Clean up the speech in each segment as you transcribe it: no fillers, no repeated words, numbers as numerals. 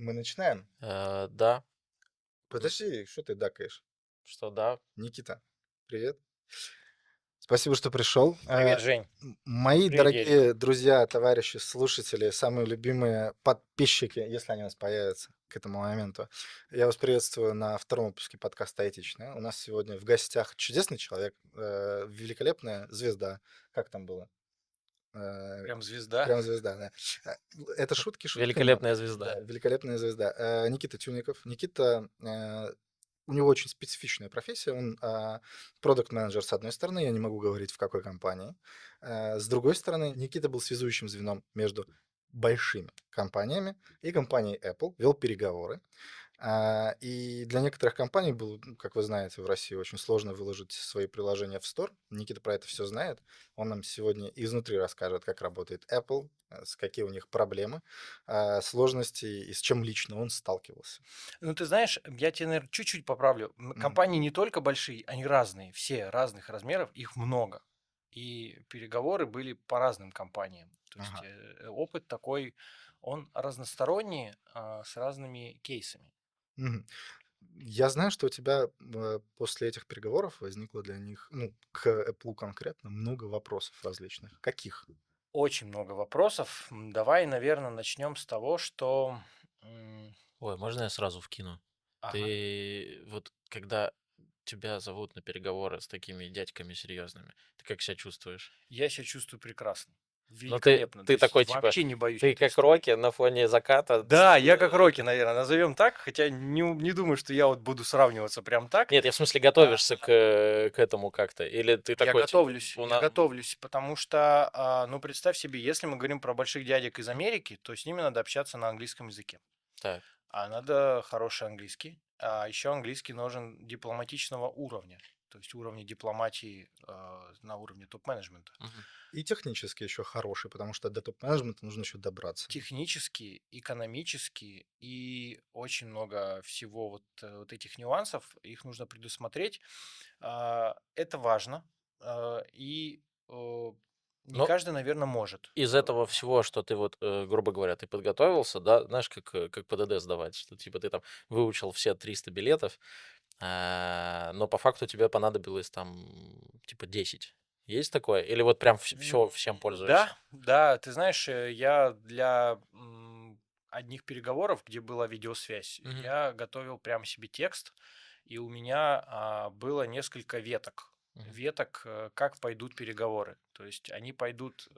Мы начинаем. Да, Подожди, что ты дакаешь? что да. Никита, привет. Спасибо, что пришел. Привет, Жень. Мои Привет, Ярик. дорогие друзья, товарищи, слушатели, самые любимые подписчики, если они у нас появятся к этому моменту, я вас приветствую на втором выпуске подкаста «Этично». У нас сегодня в гостях чудесный человек, великолепная звезда. Как там было? Э, Прям звезда. Прям звезда, да. Э, Это шутки шутками. Великолепная Да, звезда. великолепная звезда. Никита Тюников. Никита, у него очень специфичная профессия. Он продукт-менеджер, с одной стороны, я не могу говорить, в какой компании. С другой стороны, Никита был связующим звеном между большими компаниями и компанией Apple, вел переговоры. И для некоторых компаний было, ну, как вы знаете, в России очень сложно выложить свои приложения в Store. Никита про это все знает. Он нам сегодня изнутри расскажет, как работает Apple, с какие у них проблемы, сложности и с чем лично он сталкивался. Ну, ты знаешь, я тебя, наверное, чуть-чуть поправлю. Мгм. Компании не только большие, они разные, все разных размеров, их много. И переговоры были по разным компаниям. То есть Ага. опыт такой, он разносторонний, с разными кейсами. Мгм. Я знаю, что у тебя после этих переговоров возникло для них, ну, к Apple конкретно, много вопросов различных. Каких? Очень много вопросов. Давай, наверное, начнем с того, что... Ой, можно я сразу вкину? Ага. Ты вот когда тебя зовут на переговоры с такими дядьками серьезными, ты как себя чувствуешь? Я себя чувствую прекрасно, Ну ты, великолепно. То ты есть такой типа, вообще не боюсь ты этой как истории. Рокки на фоне заката. Да, я как Рокки, наверное, назовем так, хотя не думаю, что я вот буду сравниваться прям так. Нет, я в смысле А, готовишься к этому как-то? Или ты такой типа, я готовлюсь, потому что, ну, представь себе, если мы говорим про больших дядек из Америки, то с ними надо общаться на английском языке. Так, А надо хороший английский. А еще английский нужен дипломатичного уровня, то есть уровня дипломатии на уровне топ-менеджмента. мгм. И технически еще хороший, потому что до топ-менеджмента нужно еще добраться. Технически, экономически и очень много всего вот этих нюансов, их нужно предусмотреть. Это важно, и не Ну, каждый, наверное, может. из этого всего, что ты вот, грубо говоря, ты подготовился, да, знаешь, как ПДД сдавать, что типа ты там выучил все 300 билетов, но по факту тебе понадобилось там типа 10. Есть такое? Или вот прям все, всем пользуешься? Да, да, ты знаешь, я для одних переговоров, где была видеосвязь, Мгм, я готовил прям себе текст, и у меня было несколько веток. мгм. Веток, как пойдут переговоры. То есть они пойдут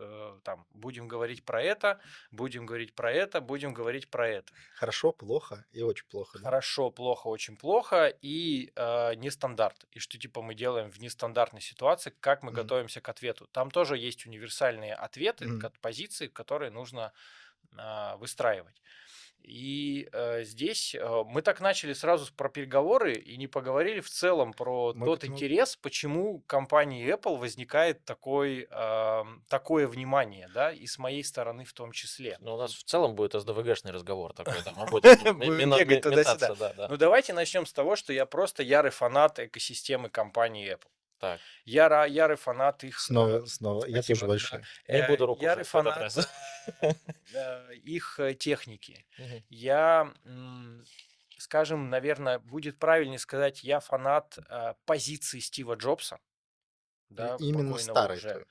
там, будем говорить про это, будем говорить про это, будем говорить про это. Хорошо, плохо и очень плохо, да? Хорошо, плохо, очень плохо и нестандарт. И что типа мы делаем в нестандартной ситуации, как мы Мгм. готовимся к ответу. Там тоже есть универсальные ответы, Мгм. позиции, которые нужно выстраивать. И здесь мы так начали сразу про переговоры и не поговорили в целом про Мы к тот этому интерес, почему компании Apple возникает такое внимание, да, и с моей стороны в том числе. Ну, у нас в целом будет СДВГшный разговор такой, да, мы будем Будем бегать туда-сюда. метаться, да, да. Ну, давайте начнем с того, что я просто ярый фанат экосистемы компании Apple. Так, Ярый фанат их... снова. Я тоже Спасибо. Да. большой. не буду руку Ярый жать в этот фанат раз. их техники. Мгм. Я, скажем, наверное, будет правильнее сказать, я фанат позиции Стива Джобса, да, Именно покойного старый уже. твой.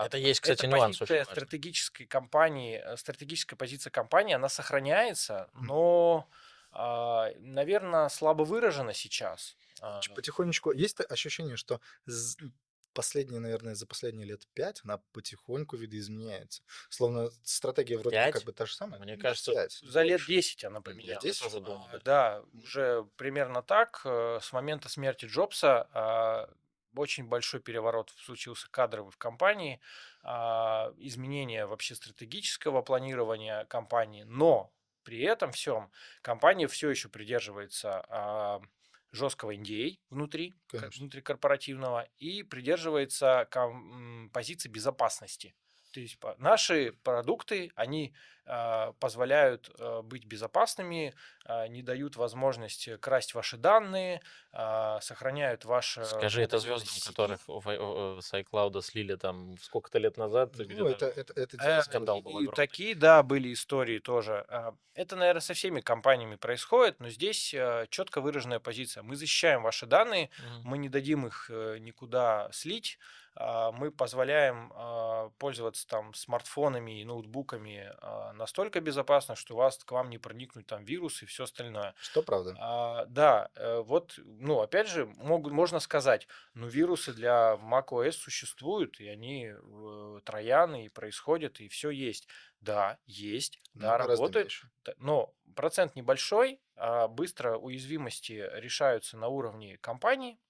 Это есть, Это кстати, нюанс очень позиция важный. стратегической компании, стратегическая позиция компании, она сохраняется, Мгм. но, наверное, слабо выражена сейчас. Потихонечку есть ощущение, что последние, наверное, за последние лет 5 она потихоньку видоизменяется. Словно стратегия вроде бы как 5? бы та же самая. Мне Лет кажется, 5, За лет больше. 10 она Лет я поменялась. 10? тоже думаю, да. Да, уже примерно так. С момента смерти Джобса очень большой переворот случился кадровый в компании, изменение вообще стратегического планирования компании, но при этом всем компания все еще придерживается жесткого NDA внутри, Конечно. внутрикорпоративного и придерживается позиции безопасности. То есть наши продукты, они позволяют быть безопасными, не дают возможность красть ваши данные, сохраняют ваше Скажи это звездам, модулярность сети. которых с iCloud слили там сколько-то лет назад, где Ну, там это Э, скандал был и огромный. такие, да, были истории тоже. Это, наверное, со всеми компаниями происходит, но здесь четко выраженная позиция. Мы защищаем ваши данные, Мгм. мы не дадим их никуда слить, мы позволяем пользоваться там смартфонами и ноутбуками настолько безопасно, что к вам не проникнут там вирусы и все остальное. Что правда. Да, вот, ну, опять же, можно сказать, ну, вирусы для macOS существуют, и они трояны, и происходят, и все есть. Да, есть, Но да, гораздо работают, меньше. но процент небольшой, быстро уязвимости решаются на уровне компании,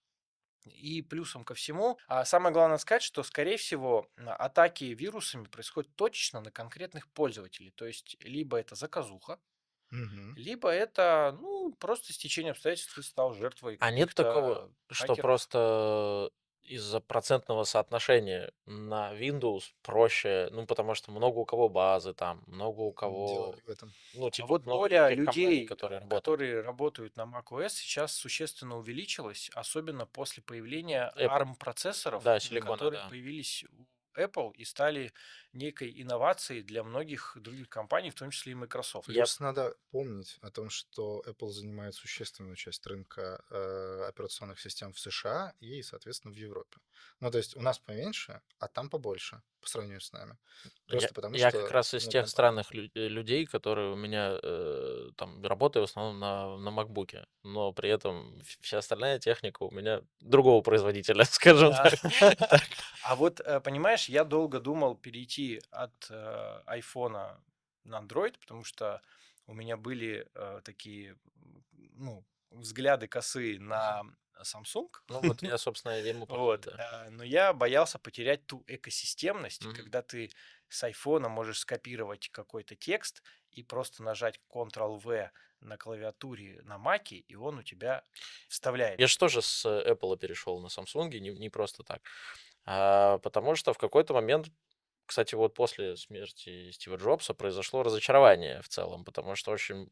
и плюсом ко всему, самое главное сказать, что, скорее всего, атаки вирусами происходят точечно на конкретных пользователей. То есть, либо это заказуха, Мгм. либо это, ну, просто стечение обстоятельств, ты стал жертвой А нет такого, каких-то что хакеров. просто из-за процентного соотношения на Windows проще, ну, потому что много у кого базы там, много у Дело кого, не в этом. ну, А типа, вот много доля других компаний, людей, которые работают. которые работают на macOS, сейчас существенно увеличилась, особенно после появления Apple. ARM-процессоров, Да, силиконы, которые да. появились у Apple и стали некой инновацией для многих других компаний, в том числе и Microsoft. Я Плюс надо помнить о том, что Apple занимает существенную часть рынка операционных систем в США и, соответственно, в Европе. Ну, то есть у нас поменьше, а там побольше по сравнению с нами. Я, Просто потому я как что раз из ну, тех компания. странных людей, которые у меня там работаю в основном на MacBook, но при этом вся остальная техника у меня другого производителя, скажем А, так. Так. а вот, понимаешь, я долго думал перейти от айфона на Android, потому что у меня были такие, ну, взгляды косые на Samsung. Ну вот я, собственно, ему подхожу, Вот, да. но я боялся потерять ту экосистемность, Мгм. когда ты с айфона можешь скопировать какой-то текст и просто нажать Ctrl-V на клавиатуре на Маке, и он у тебя Я вставляется. же тоже с Apple перешел на Samsung, не просто так. Потому что в какой-то момент, кстати, вот после смерти Стива Джобса произошло разочарование в целом, потому что очень,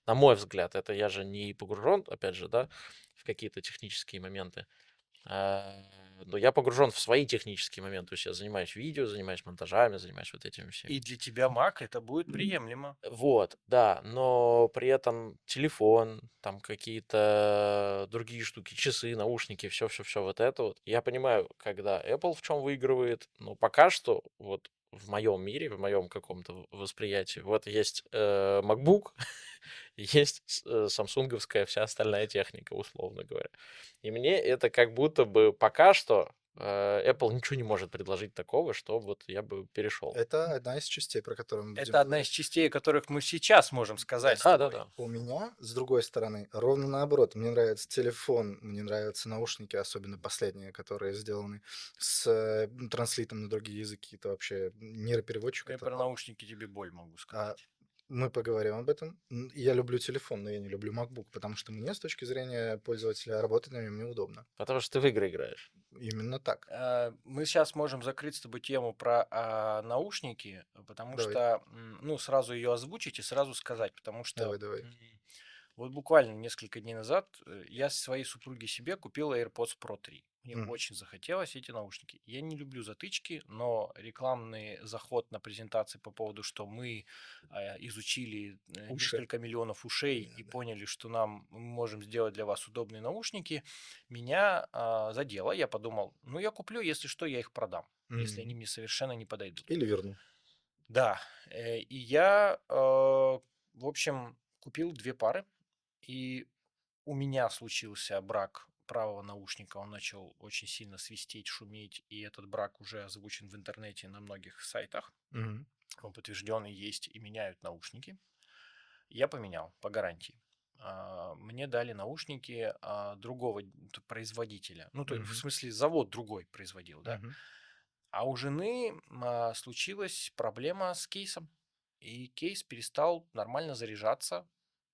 на мой взгляд, это я же не погружен, опять же, да, в какие-то технические моменты, а, но я погружен в свои технические моменты, то есть я занимаюсь видео, занимаюсь монтажами, занимаюсь вот этими всеми. И для тебя Mac это будет приемлемо. Вот, да, но при этом телефон, там какие-то другие штуки, часы, наушники, все вот это вот. Я понимаю, когда Apple в чем выигрывает, но пока что вот в моем мире, в моем каком-то восприятии, вот есть MacBook, есть самсунговская вся остальная техника, условно говоря. И мне это как будто бы пока что Apple ничего не может предложить такого, что вот я бы перешел. Это одна из частей, про которую мы будем Это одна из говорить. частей, о которых мы сейчас можем сказать Да. с Да, да, тобой. да. У меня, с другой стороны, ровно наоборот. Мне нравится телефон, мне нравятся наушники, особенно последние, которые сделаны с транслитом на другие языки. Это вообще нейропереводчик. Я Это про норм. наушники тебе боль могу А, сказать. Мы поговорим об этом. Я люблю телефон, но я не люблю MacBook, потому что мне, с точки зрения пользователя, работать на нем неудобно. Потому что ты в игры играешь. Именно так. Мы сейчас можем закрыть с тобой тему про наушники, потому Давай, что, ну, сразу ее озвучить и сразу сказать, потому что давай. вот буквально несколько дней назад я своей супруге себе купил AirPods Pro 3. Мне Мгм. очень захотелось эти наушники. Я не люблю затычки, но рекламный заход на презентации по поводу, что мы изучили Уши. несколько миллионов ушей и Да. поняли, что мы можем сделать для вас удобные наушники, меня задело. Я подумал, ну я куплю, если что, я их продам, если они Мгм. мне совершенно не подойдут. Или верну. Да, и я, в общем, купил две пары, и у меня случился брак правого наушника. Он начал очень сильно свистеть, шуметь, и этот брак уже озвучен в интернете на многих сайтах. Мгм. Он подтвержденный есть и меняют наушники. Я поменял по гарантии. Мне дали наушники другого производителя. Ну, то есть, в Мгм. смысле, завод другой производил, да. Мгм. А у жены случилась проблема с кейсом. И кейс перестал нормально заряжаться.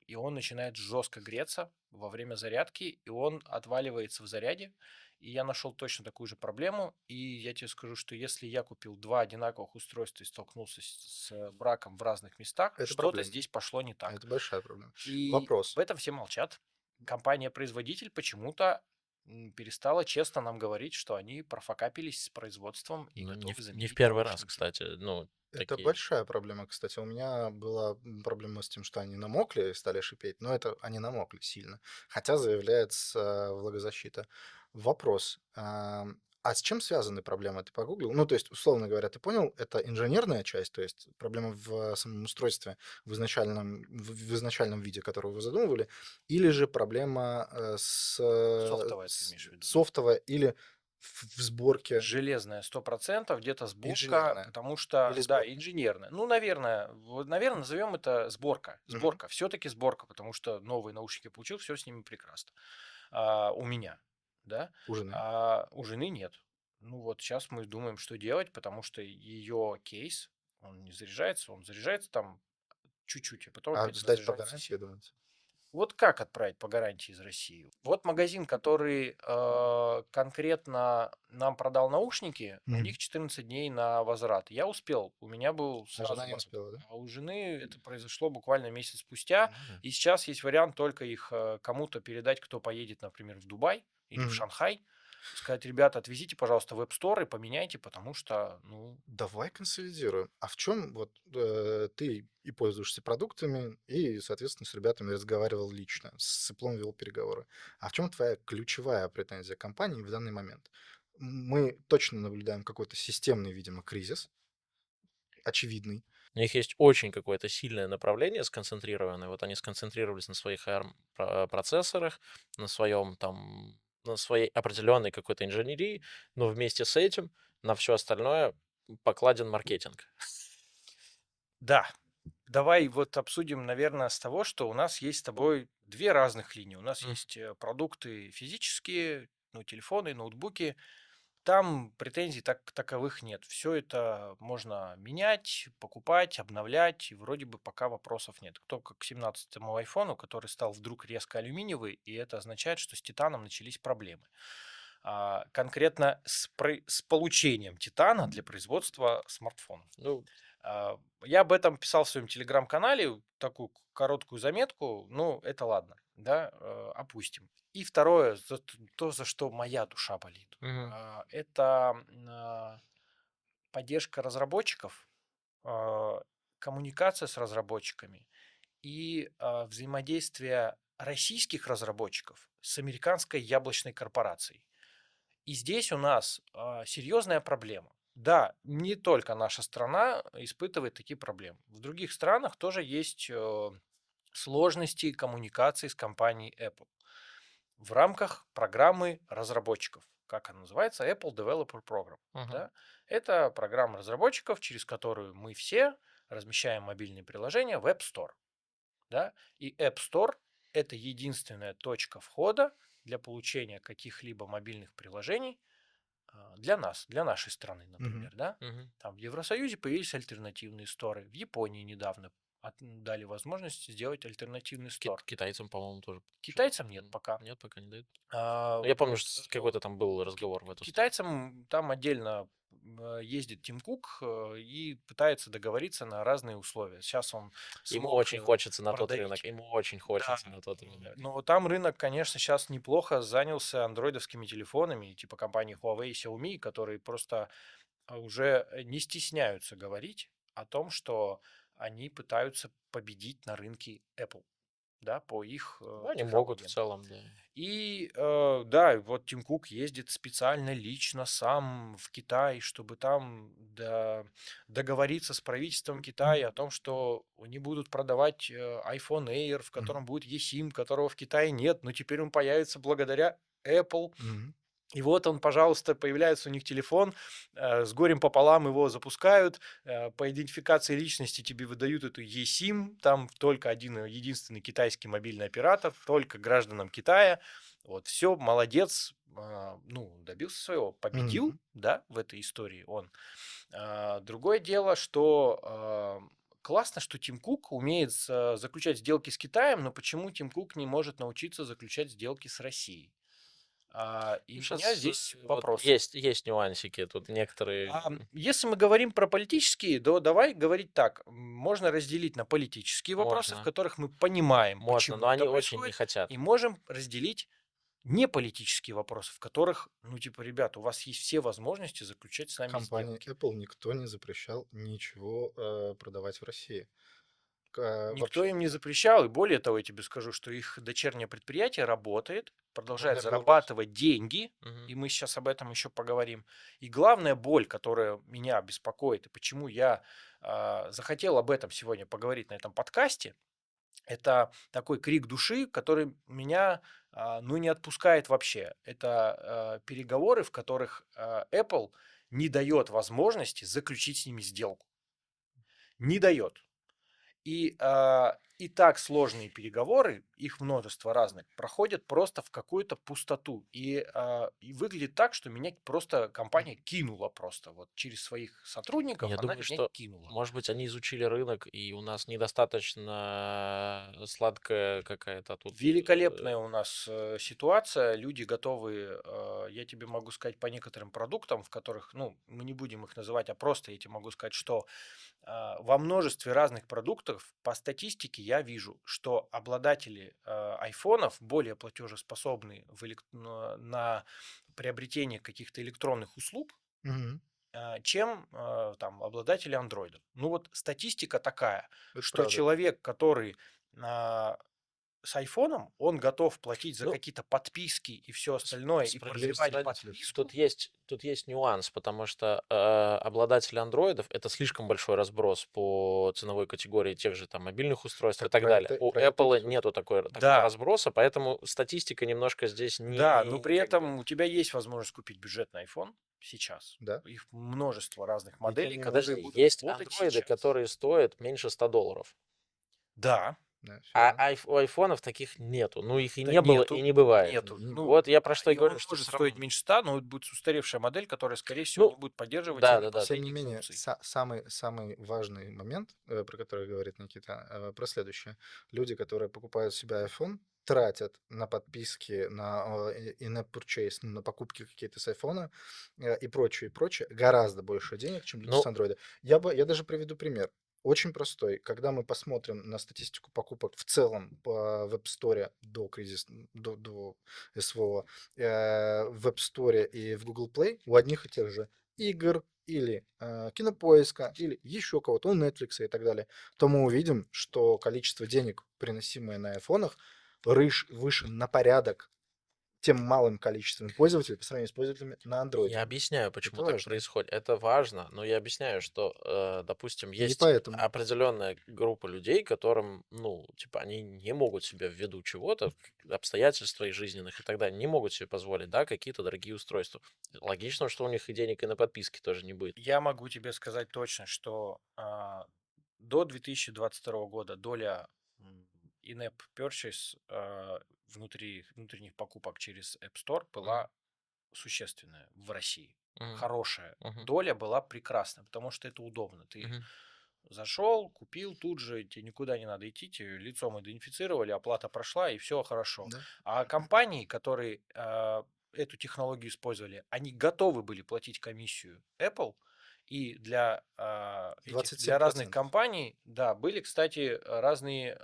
и он начинает жестко греться во время зарядки, и он отваливается в заряде. И я нашел точно такую же проблему, и я тебе скажу, что если я купил два одинаковых устройства и столкнулся с браком в разных местах, Это что-то проблема. здесь пошло не так. Это большая проблема. И об Вопрос. этом все молчат. Компания-производитель почему-то перестала честно нам говорить, что они профокапились с производством и Ну, готовы не в заменить первый раз, наушники. кстати. Ну, Это такие. большая проблема, кстати. У меня была проблема с тем, что они намокли и стали шипеть, но это они намокли сильно, хотя заявляется влагозащита. Вопрос. А с чем связаны проблемы? Ты погуглил? Ну, то есть, условно говоря, ты понял, это инженерная часть, то есть проблема в самом устройстве в изначальном виде, которое вы задумывали, или же проблема Софтовая ты имеешь в виду, да? софтовая или в сборке Железная 100%, где-то сборка, инженерная потому что, или да, сборка? инженерная. Ну, наверное, вот, наверное, назовем это сборка. Мгм. Сборка, все-таки сборка, потому что новые наушники получил, все с ними прекрасно. У меня, да, У жены. а у жены нет. Ну вот сейчас мы думаем, что делать, потому что ее кейс, он не заряжается, он заряжается там чуть-чуть, а потом А опять сдать по разряжается гарантии, совсем. думаете? Вот как отправить по гарантии из России? Вот магазин, который конкретно нам продал наушники, у Мгм. них 14 дней на возврат. Я успел, у меня был А сразу жена не возврат. успела, да? А у жены это произошло буквально месяц спустя. Ну да. И сейчас есть вариант только их кому-то передать, кто поедет, например, в Дубай или в Мгм. Шанхай. Сказать, ребята, отвезите, пожалуйста, в App Store и поменяйте, потому что, ну, Давай консолидируем. А в чем вот ты и пользуешься продуктами, и, соответственно, с ребятами разговаривал лично, с Apple вел переговоры. А в чем твоя ключевая претензия компании в данный момент? Мы точно наблюдаем какой-то системный, видимо, кризис, очевидный. У них есть очень какое-то сильное направление сконцентрированное. Вот они сконцентрировались на своих ARM процессорах, на своем там, на своей определенной какой-то инженерии, но вместе с этим на все остальное покладен маркетинг. да. Давай вот обсудим, наверное, с того, что у нас есть с тобой две разных линии. У нас Мгм. есть продукты физические, ну, телефоны, ноутбуки. Там претензий таковых нет. Все это можно менять, покупать, обновлять, и вроде бы пока вопросов нет. Только к 17-му айфону, который стал вдруг резко алюминиевый, и это означает, что с титаном начались проблемы. Конкретно с получением титана для производства смартфонов. Ну, Я об этом писал в своем телеграм-канале, такую короткую заметку, ну, это ладно, да, опустим. И второе, то, за что моя душа болит, мгм. это поддержка разработчиков, а, коммуникация с разработчиками и взаимодействие российских разработчиков с американской яблочной корпорацией. И здесь у нас серьезная проблема. Да, не только наша страна испытывает такие проблемы. В других странах тоже есть сложности коммуникации с компанией Apple в рамках программы разработчиков. Как она называется? Apple Developer Program. Мгм. Да? Это программа разработчиков, через которую мы все размещаем мобильные приложения в App Store. Да? И App Store – это единственная точка входа для получения каких-либо мобильных приложений для нас, для нашей страны, Мгм. например, да. Мгм. Там в Евросоюзе появились альтернативные сторы. В Японии недавно дали возможность сделать альтернативный стор. Китайцам, по-моему, тоже. Китайцам нет пока. Нет, пока не дают. А, Я помню, вот, что какой-то там был разговор в эту сторону. Китайцам там отдельно ездит Тим Кук и пытается договориться на разные условия. Сейчас он Ему смог очень хочется на тот рынок. продавить. Ему очень Да, хочется на тот рынок. но там рынок, конечно, сейчас неплохо занялся андроидовскими телефонами, типа компании Huawei и Xiaomi, которые просто уже не стесняются говорить о том, что они пытаются победить на рынке Apple, да, по их Ну, они могут в технологиям. целом, да. И да, вот Тим Кук ездит специально лично сам в Китай, чтобы там договориться с правительством Китая о том, что они будут продавать iPhone Air, в Мгм. котором будет eSIM, которого в Китае нет, но теперь он появится благодаря Apple. Мгм. И вот он, пожалуйста, появляется у них телефон, с горем пополам его запускают, по идентификации личности тебе выдают эту eSIM, там только один единственный китайский мобильный оператор, только гражданам Китая. Вот, все, молодец, ну, добился своего, победил, Мгм. да, в этой истории он. Другое дело, что классно, что Тим Кук умеет заключать сделки с Китаем, но почему Тим Кук не может научиться заключать сделки с Россией? И у меня Сейчас здесь вот вопрос. есть нюансики, тут некоторые... Если мы говорим про политические, то давай говорить так. Можно разделить на политические вопросы, в Можно, которых мы понимаем, можно, почему но это они очень не происходит, хотят. и можем разделить неполитические вопросы, в которых, ну, типа, ребята, у вас есть все возможности заключать с нами Компании сделки. Apple никто не запрещал ничего продавать в России. Никто Вообще, им не запрещал, и более того, я тебе скажу, что их дочернее предприятие работает, продолжает Warner Brothers. зарабатывать деньги, Мгм. и мы сейчас об этом еще поговорим. И главная боль, которая меня беспокоит, и почему я захотел об этом сегодня поговорить на этом подкасте, это такой крик души, который меня, ну, не отпускает вообще. Это переговоры, в которых Apple не дает возможности заключить с ними сделку. Не дает. И так сложные переговоры, их множество разных, проходят просто в какую-то пустоту. И выглядит так, что меня просто компания кинула просто. Вот через своих сотрудников Я она думаю, меня что, кинула. может быть, они изучили рынок, и у нас недостаточно сладкая какая-то тут... Великолепная у нас ситуация, люди готовы, я тебе могу сказать по некоторым продуктам, в которых, ну, мы не будем их называть, а просто я тебе могу сказать, что во множестве разных продуктов по статистике я вижу, что обладатели айфонов более платежеспособны на приобретение каких-то электронных услуг, Мгм. чем там обладатели андроидов. Ну вот статистика такая, Это что правда. человек, который а, с айфоном, он готов платить за Ну, какие-то подписки и все остальное, и справедливости продлевать ради, подписку. тут есть нюанс, потому что обладатели андроидов это слишком большой разброс по ценовой категории тех же там мобильных устройств и Так так про далее. это, У про это и Apple суть. нету такого Да, разброса, поэтому статистика немножко здесь да, но не при как бы... этом у тебя есть возможность купить бюджетный iPhone сейчас. Да. Их множество разных И тем моделей, не которые менее, Подожди, будут есть работать андроиды, сейчас. которые стоят меньше $100. Да, да, всё А верно. у айфонов таких нету. Ну, их и да не было, и нету, не бывает. нету. Не- Ну, Вот я про что и и он говорю, что может все стоить равно. меньше 100, но это будет устаревшая модель, которая, скорее всего, не Ну, будет поддерживать да, самые да, да. Тем не последние менее, функции. самый важный момент, про который говорит Никита, про следующее. Люди, которые покупают себе iPhone, тратят на подписки, на in-app purchase, на покупки какие-то с айфона и прочее, гораздо больше денег, чем люди с Ну, андроида. Я даже приведу пример. Очень простой. Когда мы посмотрим на статистику покупок в целом в App Store до кризиса, до СВО, в App Store и в Google Play, у одних и тех же игр или Кинопоиска, или еще кого-то, у Netflix и так далее, то мы увидим, что количество денег, приносимое на айфонах, выше на порядок тем малым количеством пользователей по сравнению с пользователями на я андроиде. объясняю, почему Это так важно. происходит. Это важно, но я объясняю, что, допустим, И есть поэтому определенная группа людей, которым, ну, типа, они не могут себе ввиду чего-то, обстоятельств своих жизненных и так далее, не могут себе позволить, да, какие-то дорогие устройства. Логично, что у них и денег и на подписки тоже не будет. Я могу тебе сказать точно, что до 2022 года доля in-app purchase внутренних покупок через App Store была существенная в России. Мгм. Хорошая Мгм. доля была прекрасна, потому что это удобно. Ты Мгм. зашел, купил тут же, тебе никуда не надо идти, тебе лицом идентифицировали, оплата прошла, и все хорошо. да, А компании, которые эту технологию использовали, они готовы были платить комиссию Apple, и для разных 27%. компаний, да, были, кстати, разные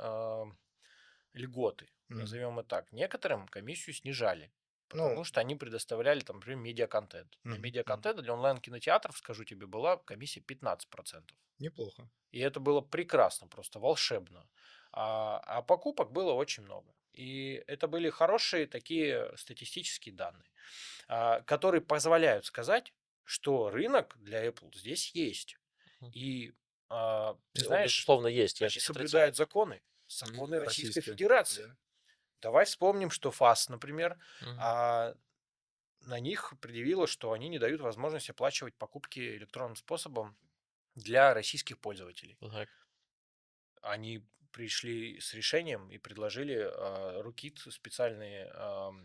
льготы, Мгм. назовем это так. Некоторым комиссию снижали, Ну, потому что они предоставляли, там, например, медиаконтент. На мгм, мгм. медиаконтент для онлайн-кинотеатров, скажу тебе, была комиссия 15%. Неплохо. И это было прекрасно, просто волшебно. А покупок было очень много. И это были хорошие такие статистические данные, которые позволяют сказать, что рынок для Apple здесь есть. Мгм. И ты Он, знаешь, безусловно, есть, я они же не отрицаю. соблюдают законы, Мгм. законы Российской Российская. Федерации. Да. Давай вспомним, что ФАС, например, Мгм. а, на них предъявило, что они не дают возможность оплачивать покупки электронным способом для российских пользователей. Так. Они пришли с решением и предложили рукит специальный,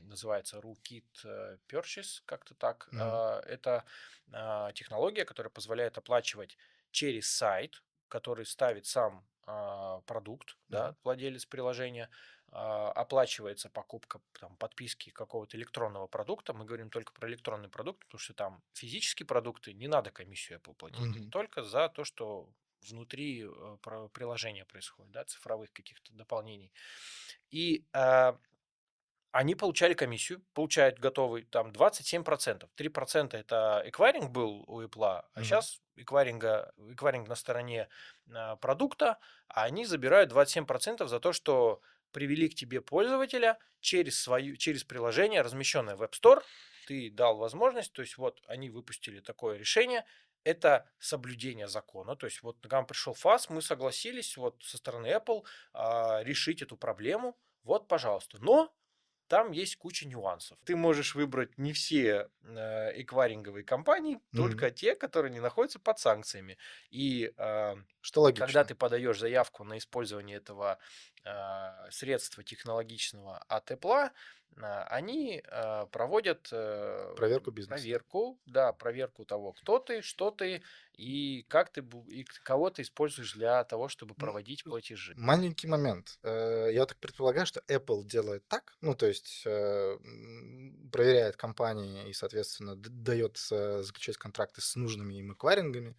называется рукит Purchase, как-то так. Мгм. Это технология, которая позволяет оплачивать через сайт который ставит сам продукт, да, Мгм. владелец приложения, оплачивается покупка там, подписки какого-то электронного продукта. Мы говорим только про электронный продукт, потому что там физические продукты не надо комиссию Apple платить, Мгм. только за то, что внутри приложения происходит, да, цифровых каких-то дополнений. И они получали комиссию, получают готовый там 27%. 3% это эквайринг был у Apple, а Мгм. сейчас эквайринг на стороне продукта, а они забирают 27% за то, что привели к тебе пользователя через приложение, размещенное в App Store. Ты дал возможность, то есть вот они выпустили такое решение, это соблюдение закона. То есть вот к нам пришел ФАС, мы согласились вот со стороны Apple решить эту проблему. Вот, пожалуйста. Но там есть куча нюансов. Ты можешь выбрать не все эквайринговые компании, Мгм. только те, которые не находятся под санкциями. И Что когда логично. ты подаешь заявку на использование этого средства технологичного от Apple, они проводят Проверку бизнеса. проверку, да, проверку того, кто ты, что ты и как ты и кого ты используешь для того, чтобы М, проводить платежи. Маленький момент. Я так предполагаю, что Apple делает так, ну, то есть проверяет компании и, соответственно, дает заключать контракты с нужными им эквайрингами,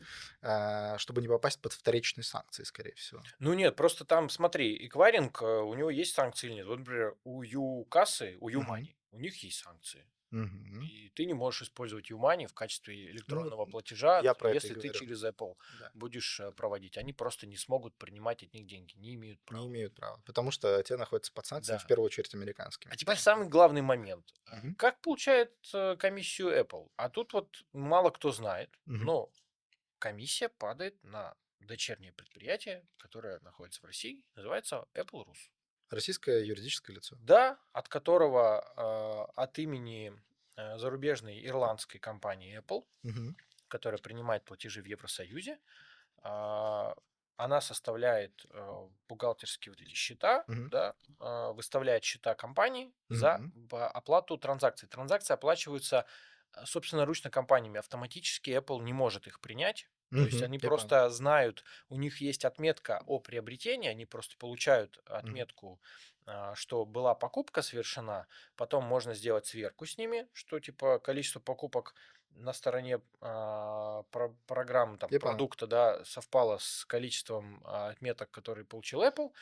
чтобы не попасть под вторичные санкции, скорее всего. Ну нет, просто там, смотри, эквайринг, у него есть санкции или нет? Вот, например, у Юкассы, у Мгм. Юмани, у них есть санкции. Мгм. И ты не можешь использовать Юмани в качестве Ну, вот электронного платежа, я про это и если ты говорю. через Apple Да. будешь проводить. Они просто не смогут принимать от них деньги, не имеют Не права. имеют права, потому что те находятся под санкциями, в Да. первую очередь американскими. А теперь Да. самый главный момент. Мгм. Как получает комиссию Apple? А тут вот мало кто знает, Мгм. но комиссия падает на дочернее предприятие, которое находится в России, называется Apple Rus. Российское юридическое лицо. Да, от которого от имени зарубежной ирландской компании Apple, Мгм. которая принимает платежи в Евросоюзе, а, она составляет бухгалтерские вот эти счета, Мгм. да, выставляет счета компании за Мгм. оплату транзакций. Транзакции оплачиваются собственноручно компаниями. Автоматически Apple не может их принять. То есть Мгм. они Я понял. просто знают, у них есть отметка о приобретении, они просто получают Мгм. отметку, что была покупка совершена, потом можно сделать сверку с ними, что типа количество покупок на стороне программы, там, Я понял. продукта, да, совпало с количеством отметок, которые получил Apple,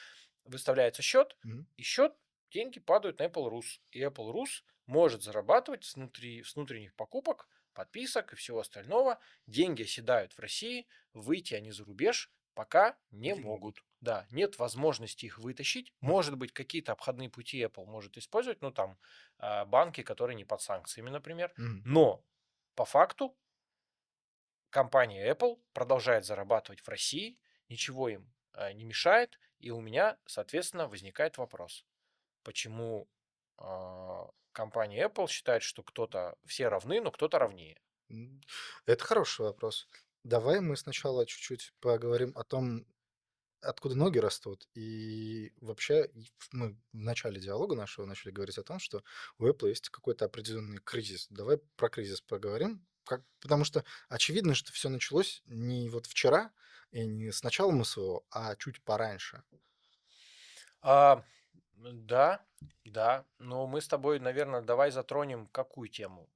выставляется счет, Мгм. и счет, деньги падают на Apple Rus. И Apple Rus может зарабатывать с внутренних покупок, подписок и всего остального. Деньги оседают в России, выйти они за рубеж пока не Не могут. могут. Да, нет возможности их вытащить. Мгм. Может быть, какие-то обходные пути Apple может использовать, ну там банки, которые не под санкциями, например. Мгм. Но по факту компания Apple продолжает зарабатывать в России, ничего им не мешает, и у меня, соответственно, возникает вопрос, почему компания Apple считает, что кто-то все равны, но кто-то равнее. М, Это хороший вопрос. Давай мы сначала чуть-чуть поговорим о том, откуда ноги растут. И вообще, мы в начале диалога нашего начали говорить о том, что у Apple есть какой-то определенный кризис. Давай про кризис поговорим. Потому что очевидно, что все началось не вот вчера и не с начала СВО, а чуть пораньше. А, да, да, но мы с тобой, наверное, давай затронем какую тему?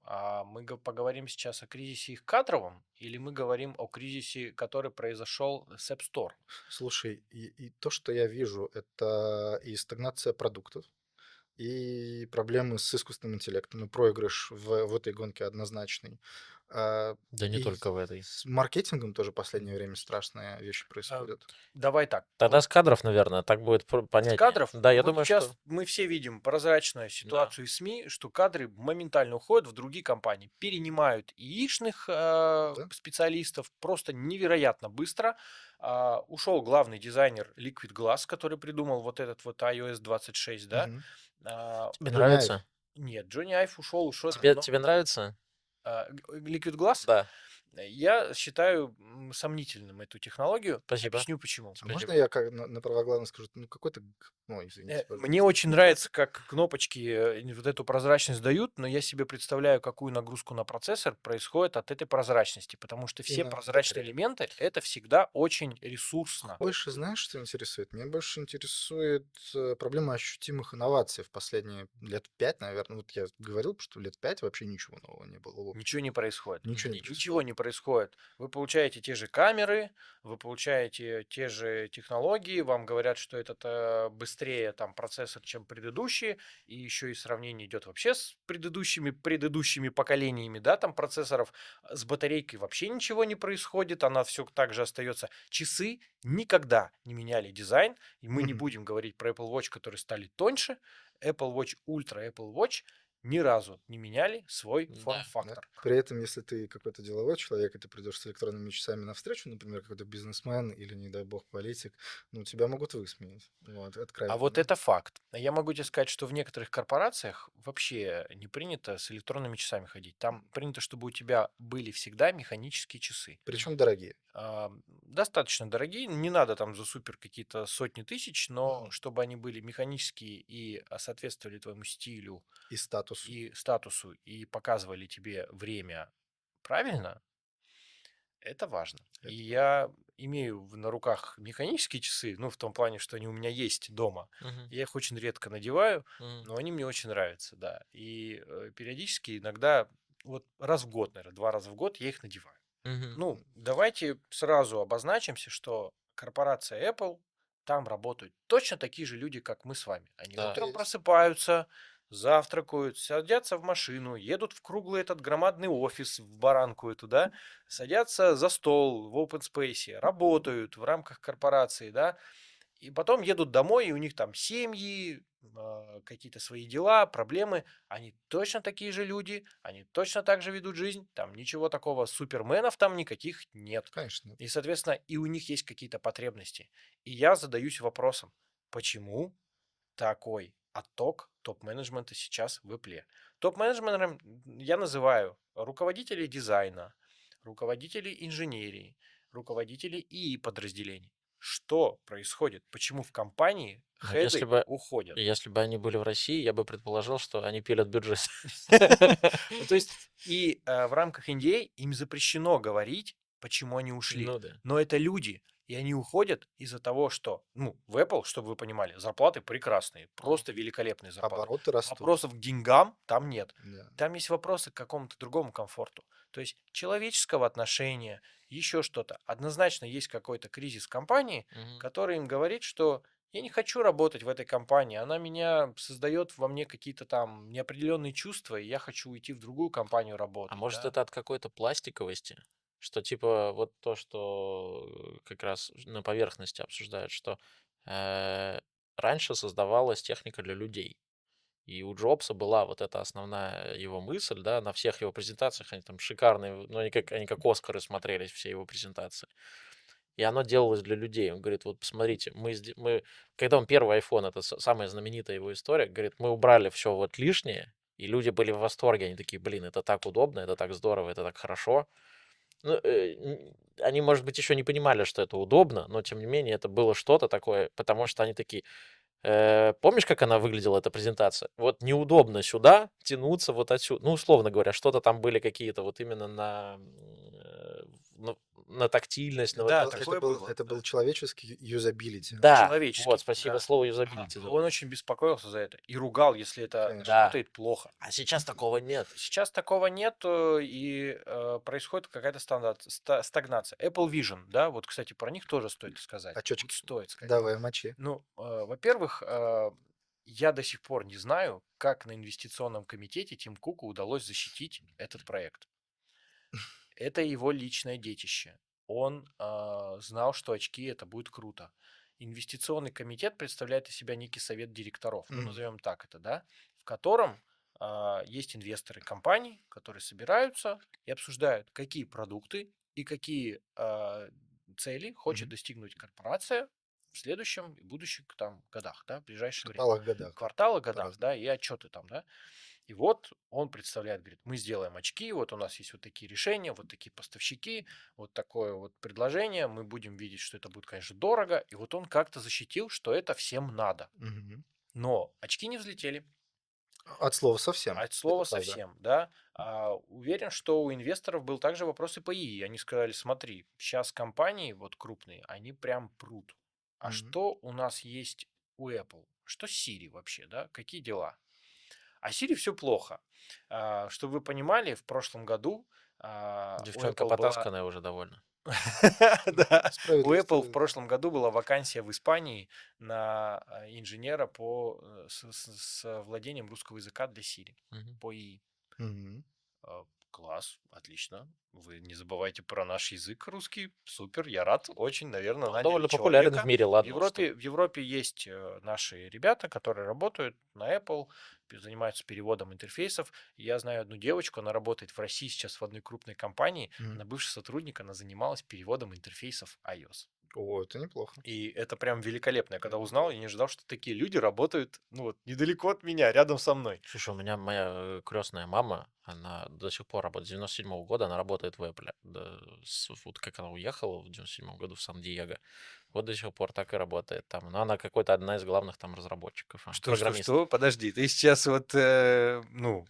Мы поговорим сейчас о кризисе их кадровом или мы говорим о кризисе, который произошел с App Store? Слушай, и то, что я вижу, это и стагнация продуктов, и проблемы с искусственным интеллектом, и проигрыш в этой гонке однозначный. А, Да не И только в этой. с маркетингом тоже в последнее время страшные вещи А, происходят. Давай так. Тогда с кадров, наверное, так будет С понятнее. кадров, Да, я вот думаю, что... сейчас мы все видим прозрачную Да. ситуацию в СМИ, что кадры моментально уходят в другие компании, перенимают яичных Да? специалистов просто невероятно быстро. Ушел главный дизайнер Liquid Glass, который придумал вот этот вот iOS 26, да. Мгм. А, Тебе Джонни Айв. нравится? Нет, Джонни Айв ушел А, Тебе, давно. тебе нравится? Liquid Glass? Да. Я считаю сомнительным эту технологию. Спасибо. Объясню почему. А можно Спасибо. я как на правах главного скажу? Ну, какой-то ну, извините, Мне пожалуйста. очень нравится, как кнопочки вот эту прозрачность дают, но я себе представляю, какую нагрузку на процессор происходит от этой прозрачности, потому что И все на прозрачные батарею. элементы это всегда очень ресурсно. Больше знаешь, что интересует? Меня больше интересует проблема ощутимых инноваций в последние лет 5, наверное. Вот я говорил, что лет 5 вообще ничего нового не было. В общем. Ничего не происходит. Ничего не Ничего. Ничего происходит. не происходит. Вы получаете те же камеры, вы получаете те же технологии, вам говорят, что этот быстрее там процессор, чем предыдущие, и еще и сравнение идет вообще с предыдущими поколениями, да, там процессоров. С батарейкой вообще ничего не происходит, она все так же остается. Часы никогда не меняли дизайн, и мы не Мгм. будем говорить про Apple Watch, которые стали тоньше. Apple Watch Ultra, Apple Watch ни разу не меняли свой Да. Да. форм-фактор. При этом, если ты какой-то деловой человек, и ты придешь с электронными часами навстречу, например, какой-то бизнесмен или, не дай бог, политик, ну, тебя могут высмеять. Вот, А откровенно. вот это факт. Я могу тебе сказать, что в некоторых корпорациях вообще не принято с электронными часами ходить. Там принято, чтобы у тебя были всегда механические часы. Причем дорогие. Достаточно дорогие, не надо там за супер какие-то сотни тысяч, но Мгм. чтобы они были механические и соответствовали твоему стилю И статус. и статусу, и показывали тебе время правильно, это важно. Это И я имею на руках механические часы, ну, в том плане, что они у меня есть дома. Мгм. Я их очень редко надеваю, Мгм. но они мне очень нравятся, да. И периодически, иногда, вот раз в год, наверное, 2 раза в год я их надеваю. Мгм. Ну, давайте сразу обозначимся, что корпорация Apple, там работают точно такие же люди, как мы с вами. Они Да. утром есть. просыпаются, завтракают, садятся в машину, едут в круглый этот громадный офис, в баранку эту, да, садятся за стол в open space, работают в рамках корпорации, да, и потом едут домой, и у них там семьи, какие-то свои дела, проблемы. Они точно такие же люди, они точно так же ведут жизнь. Там ничего такого, суперменов там никаких нет. Конечно, нет. И, соответственно, и у них есть какие-то потребности. И я задаюсь вопросом, почему такой отток топ-менеджмента сейчас в Apple? Топ-менеджментом я называю руководителей дизайна, руководителей инженерии, руководителей ИИ подразделений. Что происходит? Почему в компании Но если хеды бы уходят? если бы они были в России, я бы предположил, что они пилят бюджет. Ну, то есть и в рамках NDA им запрещено говорить, почему они ушли. Ну да. Но это люди, и они уходят из-за того, что, ну, в Apple, чтобы вы понимали, зарплаты прекрасные, просто великолепные зарплаты. Обороты растут. Вопросов к деньгам там нет. Да. Там есть вопросы к какому-то другому комфорту. То есть человеческого отношения, еще что-то. Однозначно есть какой-то кризис компании, Мгм. который им говорит, что я не хочу работать в этой компании, она меня создает во мне какие-то там неопределенные чувства, и я хочу уйти в другую компанию А работать, может, да. это от какой-то пластиковости? Что типа вот то, что как раз на поверхности обсуждают, что э, раньше создавалась техника для людей. И у Джобса была вот эта основная его мысль, да, на всех его презентациях, они там шикарные, ну, они как Оскары смотрелись, все его презентации. И оно делалось для людей. Он говорит, вот посмотрите, когда он первый iPhone, это самая знаменитая его история, говорит, мы убрали все вот лишнее, и люди были в восторге, они такие, блин, это так удобно, это так здорово, это так хорошо. Ну, они, может быть, еще не понимали, что это удобно, но тем не менее это было что-то такое, потому что они такие, помнишь, как она выглядела, эта презентация? Вот неудобно сюда тянуться вот отсюда. Ну, условно говоря, что-то там были какие-то вот именно на тактильность, на вот Да, это Это такое был, было. это был человеческий юзабилити. Да, Человеческий, вот, спасибо да. слово юзабилити. Он очень беспокоился за это и ругал, если это Конечно. Да. работает плохо. А сейчас такого нет. Сейчас такого нет, и происходит какая-то стагнация. Apple Vision, да, вот, кстати, про них тоже стоит сказать. Очечки. Вот стоит сказать. Давай, мочи. Ну, во-первых, я до сих пор не знаю, как на инвестиционном комитете Тим Куку удалось защитить этот проект. Это его личное детище. Он знал, что очки это будет круто. Инвестиционный комитет представляет из себя некий совет директоров, ну Мгм. назовем так это, да, в котором есть инвесторы компаний, которые собираются и обсуждают, какие продукты и какие цели хочет Мгм. достигнуть корпорация в следующем и будущих там годах, да, в ближайшее время. Кварталах, годах. Кварталы, годах, По-разному. да, и отчеты там, да. И вот он представляет, говорит, мы сделаем очки, вот у нас есть вот такие решения, вот такие поставщики, вот такое вот предложение, мы будем видеть, что это будет, конечно, дорого. И вот он как-то защитил, что это всем надо. Мгм. Но очки не взлетели. От слова совсем. От Это слова правда. совсем, да. Уверен, что у инвесторов был также вопрос и по ИИ. Они сказали, смотри, сейчас компании вот крупные, они прям прут. А Мгм. что у нас есть у Apple? Что с Siri вообще, да? Какие дела? А Siri все плохо. Чтобы вы понимали, в прошлом году у Девчонка Apple была... потасканная уже довольно. Да, у Справедливо, Apple в справедливо. прошлом году была вакансия в Испании на инженера с владением русского языка для Siri Мгм. по ИИ. Мгм. Класс, отлично. Вы не забывайте про наш язык русский. Супер, я рад. Очень, наверное, Он наняли довольно популярен в человека. мире, В ладно уж что. Европе есть наши ребята, которые работают на Apple, занимаются переводом интерфейсов. Я знаю одну девочку, она работает в России сейчас в одной крупной компании. Мгм. Она бывший сотрудник, она занималась переводом интерфейсов iOS. О, это неплохо. И это прям великолепно. Я когда узнал, я не ожидал, что такие люди работают, ну вот, недалеко от меня, рядом со мной. Слушай, у меня моя крестная мама, она до сих пор работает, с 97 года она работает в Apple. Да, вот как она уехала в 97 году в Сан-Диего, вот до сих пор так и работает там. Но она какой-то одна из главных там разработчиков, программистов. Подожди, ты сейчас вот, ну,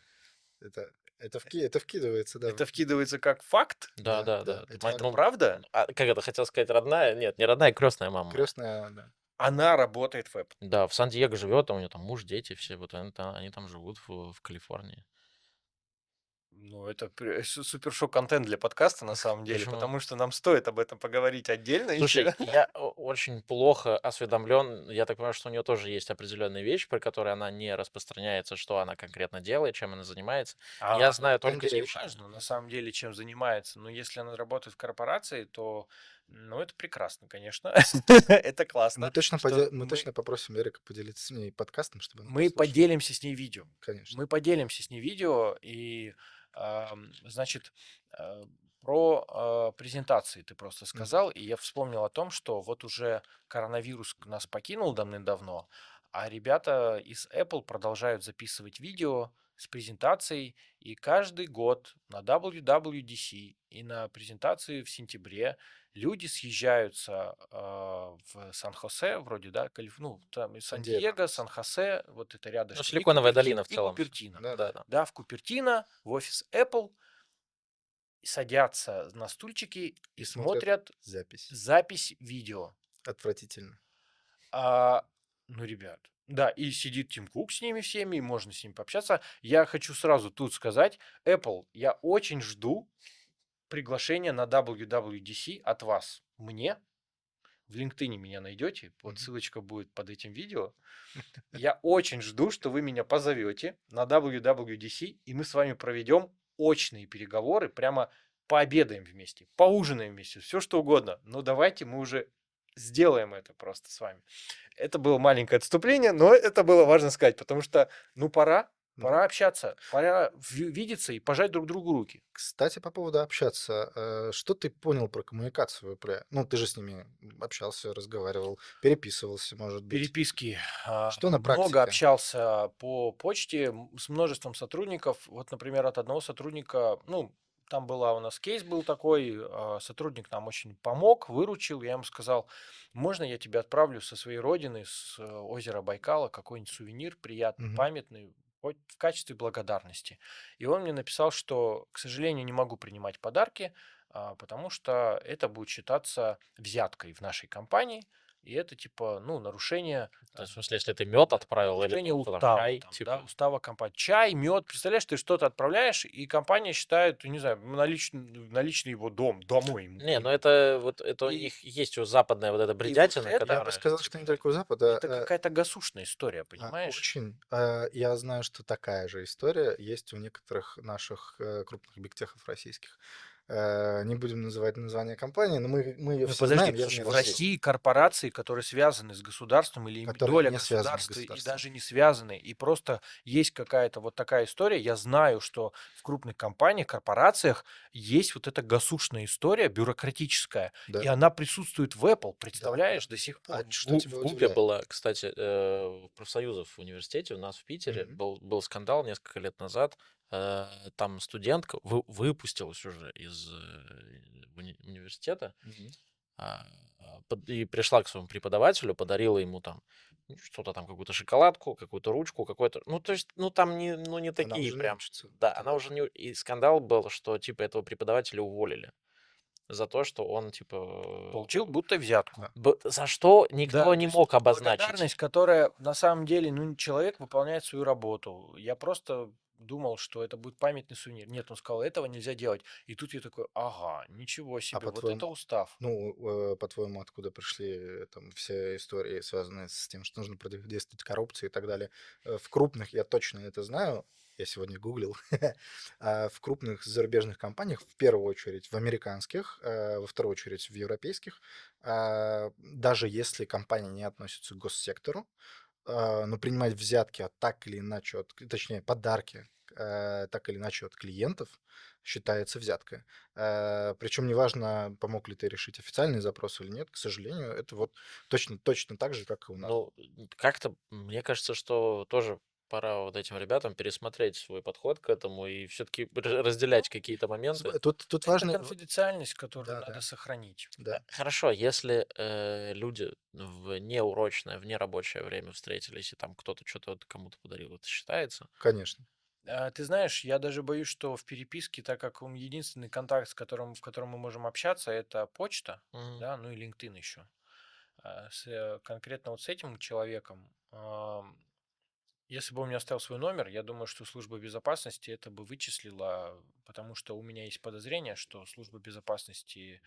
Это вкидывается, да. это вкидывается как факт? Да, Да, да, да, да. это Ма- факт. Это ну, правда? как это, хотел сказать, родная? Нет, не родная, крестная мама моя. Крестная, да. Она работает в Apple. Да, в Сан-Диего живет, а у нее там муж, дети, все, вот они там живут в Калифорнии. Ну, это супер шок-контент для подкаста, на самом деле, Почему? потому что нам стоит об этом поговорить отдельно Слушай, еще. я очень плохо осведомлен. Я так понимаю, что у нее тоже есть определенные вещи, про которые она не распространяется, что она конкретно делает, чем она занимается. Я знаю только Это не случаи. важно, на самом деле, чем занимается. Но если она работает в корпорации, то, ну, это прекрасно, конечно. Это классно. Мы точно попросим Эрика поделиться с ней подкастом, чтобы она Мы послушала. поделимся с ней видео. Конечно. Мы поделимся с ней видео, и, значит, про презентации ты просто сказал, и я вспомнил о том, что вот уже коронавирус нас покинул давным-давно, а ребята из Apple продолжают записывать видео с презентацией, и каждый год на WWDC и на презентации в сентябре люди съезжаются в Сан-Хосе, вроде, да, ну, там и Сан-Диего. Сан-Диего, Сан-Хосе, вот это рядышком. и Силиконовая долина в И целом. Купертино. Да, Да, да. Да, в Купертино, в офис Apple, садятся на стульчики и смотрят запись видео. Отвратительно. Ну, ребят, да, и сидит Тим Кук с ними всеми, и можно с ним пообщаться. Я хочу сразу тут сказать, Apple, я очень жду приглашения на WWDC от вас. Мне в LinkedIn меня найдете, вот ссылочка будет под этим видео. Я очень жду, что вы меня позовете на WWDC, и мы с вами проведем очные переговоры, прямо пообедаем вместе, поужинаем вместе, все что угодно. Но давайте мы уже сделаем это просто с вами. Это было маленькое отступление, но это было важно сказать, потому что, ну, пора общаться, пора видеться и пожать друг другу руки. Кстати, по поводу общаться, что ты понял про коммуникацию в Apple? Ну, ты же с ними общался, разговаривал, переписывался, может быть. Переписки. Что на практике? Много общался по почте с множеством сотрудников. Вот, например, от одного сотрудника, ну, там была у нас кейс был такой, сотрудник нам очень помог, выручил. Я ему сказал, можно я тебе отправлю со своей родины, с озера Байкала, какой-нибудь сувенир приятный, памятный, хоть в качестве благодарности. И он мне написал, что, к сожалению, не могу принимать подарки, потому что это будет считаться взяткой в нашей компании. И это типа, ну, нарушение, То есть, в смысле, если ты мед отправил или нарушение что там, устава, чай, там, типа. да, устава компании. Чай, мед, представляешь, ты что-то отправляешь, и компания считает, не знаю, наличный его домой ему. Не, ну это вот это у них есть у западная вот эта бредятина, это- Я бы которая сказал, типа, что не только у Запада. Это какая-то гасушная история, понимаешь? Очень. Я знаю, что такая же история есть у некоторых наших крупных бигтехов российских. Не будем называть название компании, но мы ее Ну все подожди, знаем, я в слушай, ней в расту, России корпорации, которые связаны с государством или которые доля не связаны с государства, и государством. даже не связаны, и просто есть какая-то вот такая история. Я знаю, что в крупных компаниях, корпорациях есть вот эта государственная история, бюрократическая, и Да, она присутствует в Apple, да. представляешь, до сих А пор. что тебя В ГУПе удивляет? была, кстати, в профсоюзов в университете, у нас в Питере Мгм. был скандал несколько лет назад. Там студентка выпустилась уже из университета, Мгм. и пришла к своему преподавателю, подарила ему там что-то там, какую-то шоколадку, какую-то ручку, какой-то... Ну, то есть, ну, там не Она такие уже не прям... учится Да, она тогда. уже не... И скандал был, что, типа, этого преподавателя уволили за то, что он, типа... Получил будто взятку. Да. За что Да, никто то не есть мог обозначить. благодарность, которая на самом деле, ну, человек выполняет свою работу. Я просто думал, что это будет памятный сувенир. Нет, он сказал, этого нельзя делать. И тут я такой, ага, ничего А себе, вот это по-твоему, устав. по-твоему, откуда пришли там все истории, связанные с тем, что нужно противодействовать коррупции и так далее? В крупных, я точно это знаю, я сегодня гуглил, в крупных зарубежных компаниях, в первую очередь в американских, во вторую очередь в европейских, даже если компания не относится к госсектору, но принимать взятки так или иначе, точнее, подарки так или иначе от клиентов считается взяткой. Причем неважно, помог ли ты решить официальный запрос или нет, к сожалению, это вот точно так же, как и у нас. Ну, как-то, мне кажется, что тоже пора вот этим ребятам пересмотреть свой подход к этому и все-таки разделять какие-то моменты. Тут Это важно... конфиденциальность, которую Да, надо да, сохранить. да, Хорошо, если люди в неурочное, в нерабочее время встретились, и там кто-то что-то кому-то подарил, это считается? конечно. Ты знаешь, я даже боюсь, что в переписке, так как единственный контакт, в котором мы можем общаться, это почта, Мгм. да, ну и LinkedIn еще. Конкретно вот с этим человеком, если бы он мне оставил свой номер, я думаю, что служба безопасности это бы вычислила, потому что у меня есть подозрение, что служба безопасности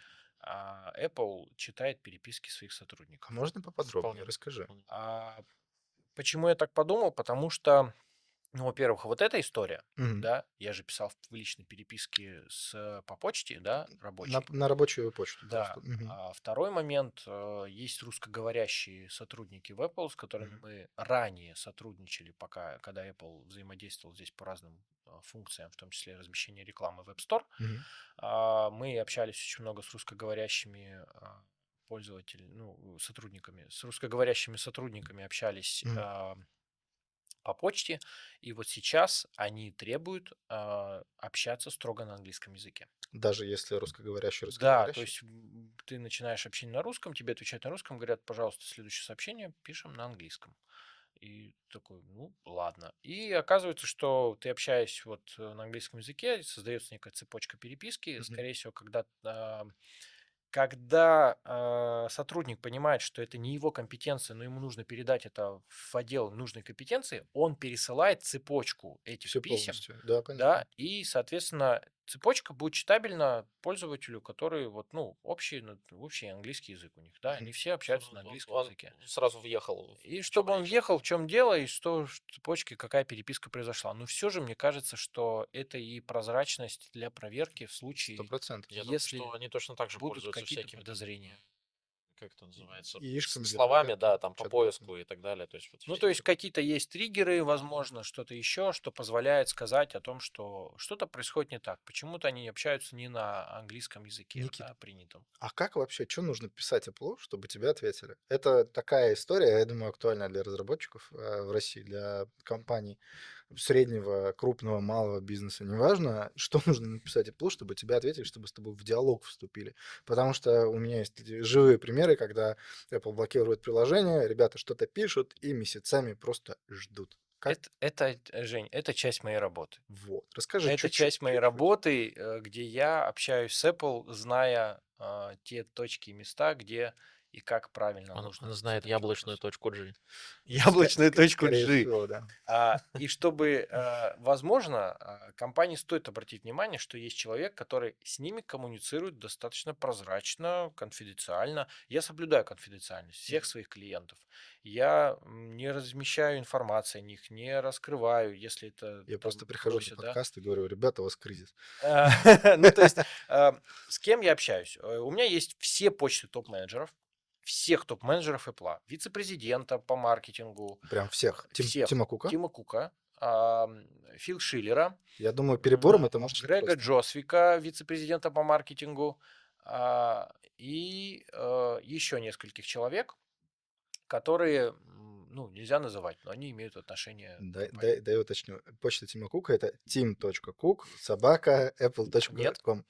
Apple читает переписки своих А сотрудников. можно поподробнее? Вполне. Расскажи. Вполне. А почему я так подумал? Потому что ну, во-первых, вот эта история, Мгм. да, я же писал в личной переписке по почте, да, рабочей. На рабочую почту просто. Да. Мгм. А второй момент, есть русскоговорящие сотрудники в Apple, с которыми Мгм. мы ранее сотрудничали, пока, когда Apple взаимодействовал здесь по разным функциям, в том числе размещение рекламы в App Store. Мгм. Мы общались очень много с русскоговорящими пользователями, ну, сотрудниками, с русскоговорящими сотрудниками общались Мгм. по почте, и вот сейчас они требуют общаться строго на английском языке. Даже если русскоговорящий, Да, то русскоговорящий? есть ты начинаешь общение на русском, тебе отвечают на русском, говорят, пожалуйста, следующее сообщение пишем на английском. И такой, ну, ладно. И оказывается, что ты общаясь вот на английском языке, создается некая цепочка переписки. Мгм. Скорее всего, когда сотрудник понимает, что это не его компетенция, но ему нужно передать это в отдел нужной компетенции, он пересылает цепочку этих Все писем, полностью. Да, понятно. да, и, соответственно, цепочка будет читабельна пользователю, который вот, ну, общий английский язык у них, да, Мгм. они все общаются на английском Он языке. сразу въехал, И в чем чтобы он речь. въехал, в чем дело, и что в цепочке какая переписка произошла. Но все же мне кажется, что это и прозрачность для проверки в случае, 100%. Я думаю, если что они точно так же будут пользуются какие-то всякими там, подозрения. как это называется, Яишками для словами, проверки, да, там по чат-ботами. поиску и так далее. То есть вот Ну, все то есть эти... какие-то есть триггеры, возможно, что-то еще, что позволяет сказать о том, что что-то происходит не так. Почему-то они общаются не на английском языке, Никит, да, принятом. а как вообще, что нужно писать Apple, чтобы тебе ответили? Это такая история, я думаю, актуальная для разработчиков в России, для компаний среднего, крупного, малого бизнеса. Неважно, что нужно написать Apple, чтобы тебе ответили, чтобы с тобой в диалог вступили. Потому что у меня есть живые примеры, когда Apple блокирует приложение, ребята что-то пишут и месяцами просто ждут. Как? Жень, это часть моей работы. Вот. Расскажи Это чуть-чуть, часть моей чуть-чуть. работы, где я общаюсь с Apple, зная те точки и места, где и как правильно Он нужно с знает этим яблочную вопросом. точку G. Яблочную точку Скорее G. всего, да. И чтобы, возможно, компании стоит обратить внимание, что есть человек, который с ними коммуницирует достаточно прозрачно, конфиденциально. Я соблюдаю конфиденциальность всех своих клиентов. Я не размещаю информации о них, не раскрываю, если это Я там просто прихожу на просят, да. подкаст и говорю: ребята, у вас кризис. Ну, то есть, с кем я общаюсь? У меня есть все почты топ-менеджеров, всех топ-менеджеров Apple, вице-президента по маркетингу, Прям всех. всех. Тима Кука? Тима Кука, Фил Шиллера, Я думаю, перебором это может быть Грега просто. Джосвика, вице-президента по маркетингу, и еще нескольких человек, которые, ну, нельзя называть, но они имеют отношение к Дай, компании. дай уточню. Почта Тима Кука — это tim.cook@apple.com.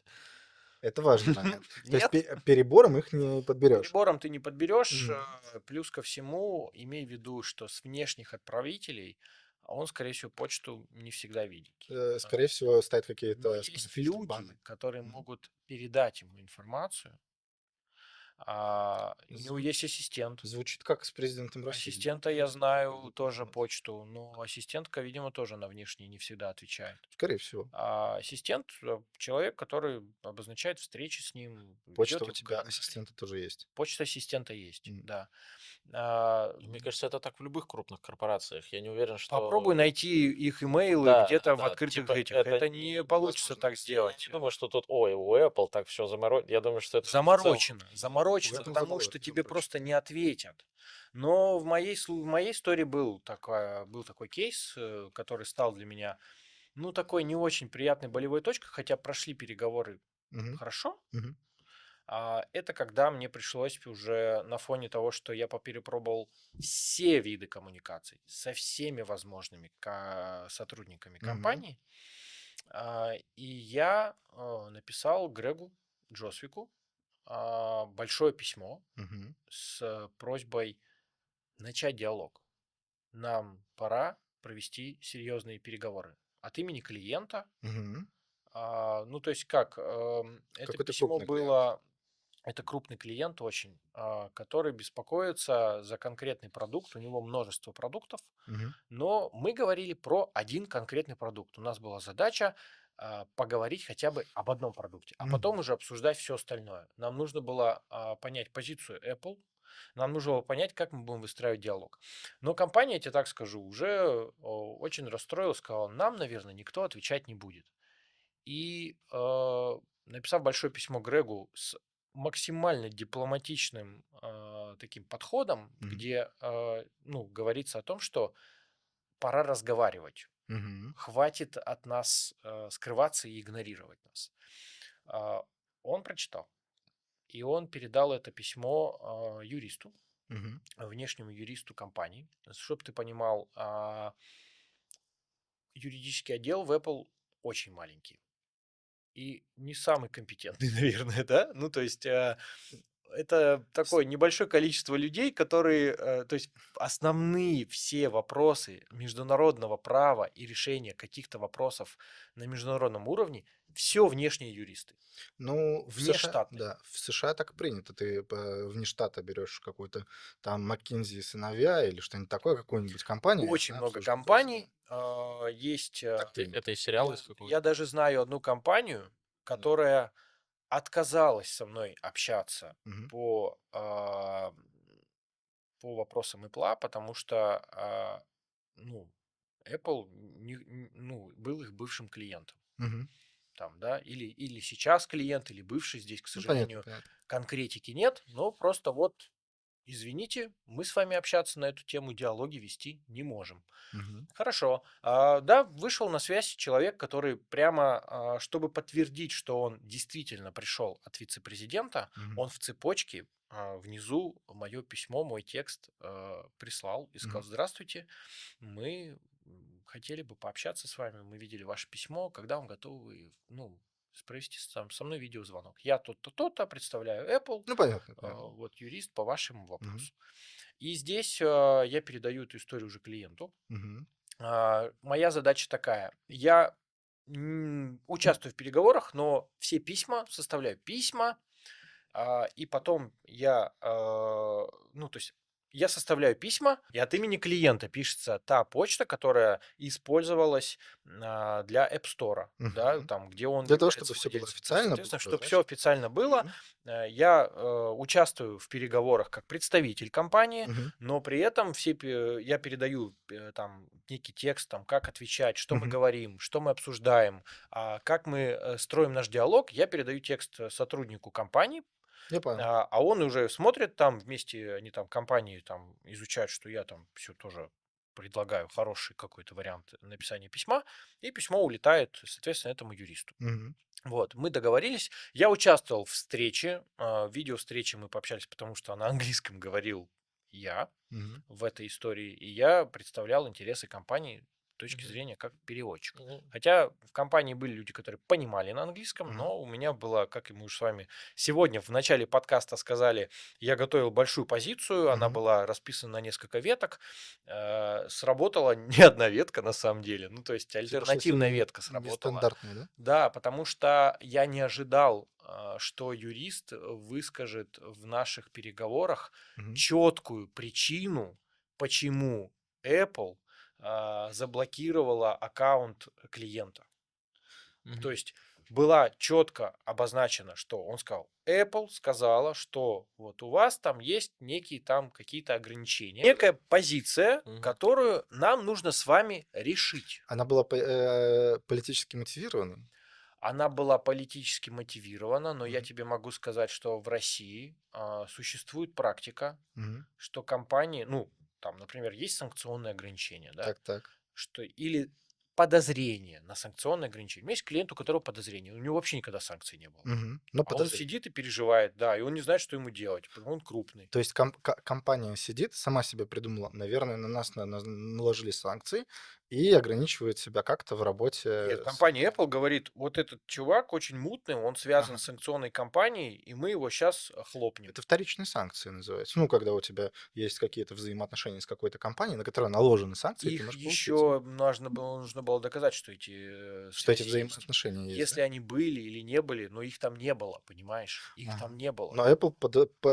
Это важный момент. То есть Нет, перебором их не подберешь. перебором ты не подберешь. Мгм. Плюс ко всему, имей в виду, что с внешних отправителей он, скорее всего, почту не всегда видит. Скорее всего, стоят Но какие-то есть специфические люди, баны. которые Мгм. могут передать ему информацию. У него Зву- есть ассистент. Звучит как с президентом России. Ассистента я знаю тоже почту, но ассистентка, видимо, тоже на внешние не всегда отвечает. Скорее всего. Ассистент человек, который обозначает встречи с ним, Почта ведет у его тебя календарь. ассистента тоже есть. Почта ассистента есть, М. да. Мне кажется, это так в любых крупных корпорациях. Я не уверен, Попробуй что... найти их имейлы Да, где-то в да, открытых типа этих. это Это не получится невозможно. так Я сделать. не думаю, что тут, ой, у Apple так все заморочено. Я думаю, что это в целом... Заморочено, У заморочено, Apple потому забыл что это тебе запрочь. просто не ответят. Но в моей истории был такой кейс, который стал для меня, ну, такой не очень приятной болевой точкой, хотя прошли переговоры Мгм. хорошо. Мгм. Это когда мне пришлось уже на фоне того, что я поперепробовал все виды коммуникаций со всеми возможными сотрудниками Мгм. компании, и я написал Грегу Джосвику большое письмо Мгм. с просьбой начать диалог. Нам пора провести серьезные переговоры от имени клиента. Мгм. Ну, то есть как, это Какой-то письмо крупный клиент. было, это крупный клиент очень, который беспокоится за конкретный продукт, у него множество продуктов, Мгм. но мы говорили про один конкретный продукт. У нас была задача поговорить хотя бы об одном продукте, а потом Мгм. уже обсуждать все остальное. Нам нужно было понять позицию Apple, нам нужно было понять, как мы будем выстраивать диалог. Но компания, я тебе так скажу, уже очень расстроилась, сказала, нам, наверное, никто отвечать не будет. И написав большое письмо Грегу с максимально дипломатичным таким подходом, Мгм. где ну, говорится о том, что пора разговаривать. Мгм. Хватит от нас скрываться и игнорировать нас. Он прочитал. И он передал это письмо юристу, Мгм. внешнему юристу компании. Чтобы ты понимал, юридический отдел в Apple очень маленький. И не самый компетентный, наверное, да? Ну, то есть это такое небольшое количество людей, которые, то есть основные все вопросы международного права и решения каких-то вопросов на международном уровне, все внешние юристы, Ну, в США, внештатные. да, в США так принято. Ты вне штата берешь какую-то там McKinsey и сыновья или что-нибудь такое, какую-нибудь компанию, и Очень она много обслуживает твои дела. компаний. Есть, Так принято. Это из сериала из я какого-то? даже знаю одну компанию, Да. которая отказалась со мной общаться Мгм. по, по вопросам Apple, потому что, ну, Apple ну, был их бывшим клиентом. Мгм. Там, да, или сейчас клиент, или бывший. Здесь, к Ну, понятно, сожалению, понятно. конкретики нет, но просто вот, извините, мы с вами общаться на эту тему, диалоги вести не можем. Мгм. Хорошо. Да, вышел на связь человек, который прямо, чтобы подтвердить, что он действительно пришел от вице-президента, Мгм. он в цепочке внизу мое письмо, мой текст прислал и сказал: Мгм. здравствуйте, мы хотели бы пообщаться с вами, мы видели ваше письмо, когда вам готовы, ну, провести со мной видеозвонок. Я то-то, то-то, представляю Apple, Ну, понятно, понятно. вот юрист по вашему Мгм. вопросу. И здесь я передаю эту историю уже клиенту. Мгм. Моя задача такая. Я участвую в переговорах, но все письма, составляю письма, И потом ну, то есть я составляю письма, и от имени клиента пишется та почта, которая использовалась для App Store, да, Мгм. там, где он Для того, является чтобы все было владельцем. То есть, официально, было соответственно, чтобы все прозрачно. официально было, Мгм. я участвую в переговорах как представитель компании, Мгм. но при этом я передаю там некий текст, там, как отвечать, что мы Мгм. говорим, что мы обсуждаем, как мы строим наш диалог. Я передаю текст сотруднику компании, Я понял. а он уже смотрит там вместе, они там компании там изучают, что я там все тоже предлагаю хороший какой-то вариант написания письма, и письмо улетает, соответственно, этому юристу. Мгм. Вот, мы договорились. Я участвовал в встрече, в видеовстрече мы пообщались, потому что на английском говорил я Мгм. в этой истории, и я представлял интересы компании с точки Мгм. зрения как переводчик. Ну, Хотя в компании были люди, которые понимали на английском, Мгм. но у меня было, как и мы уже с вами сегодня в начале подкаста сказали, я готовил большую позицию, она Мгм. была расписана на несколько веток, сработала не одна ветка на самом деле, ну то есть Получился альтернативная ветка сработала. нестандартный, да? Да, потому что я не ожидал, что юрист выскажет в наших переговорах Мгм. четкую причину, почему Apple заблокировала аккаунт клиента. То мгм. есть была четко обозначено, что он сказал, Apple сказала, что вот у вас там есть некие там какие-то ограничения, некая позиция, Мгм. которую нам нужно с вами решить. Она была политически мотивированной? Она была политически мотивирована, но я Мгм. тебе могу сказать, что в России существует практика, Мгм. что компании, ну, там, например, есть санкционные ограничения, да, Так, так. что или подозрение на санкционные ограничения. У меня есть клиент, у которого подозрение, у него вообще никогда санкций не было. Мгм. Но А он подозрение. сидит и переживает, да, и он не знает, что ему делать, потому что он крупный. То есть компания сидит, сама себе придумала, наверное, на нас наложили санкции и ограничивает себя как-то в Нет, работе с. компания Apple говорит, вот этот чувак очень мутный, он связан Ага. с санкционной компанией, и мы его сейчас хлопнем. Это вторичные санкции называются. Ну, когда у тебя есть какие-то взаимоотношения с какой-то компанией, на которую наложены санкции, ты Их можешь получить, еще нужно было доказать, что эти что эти связи есть. взаимоотношения есть, Если да? они были или не были, но их там не было, понимаешь? Их там Ага. не было. Но Apple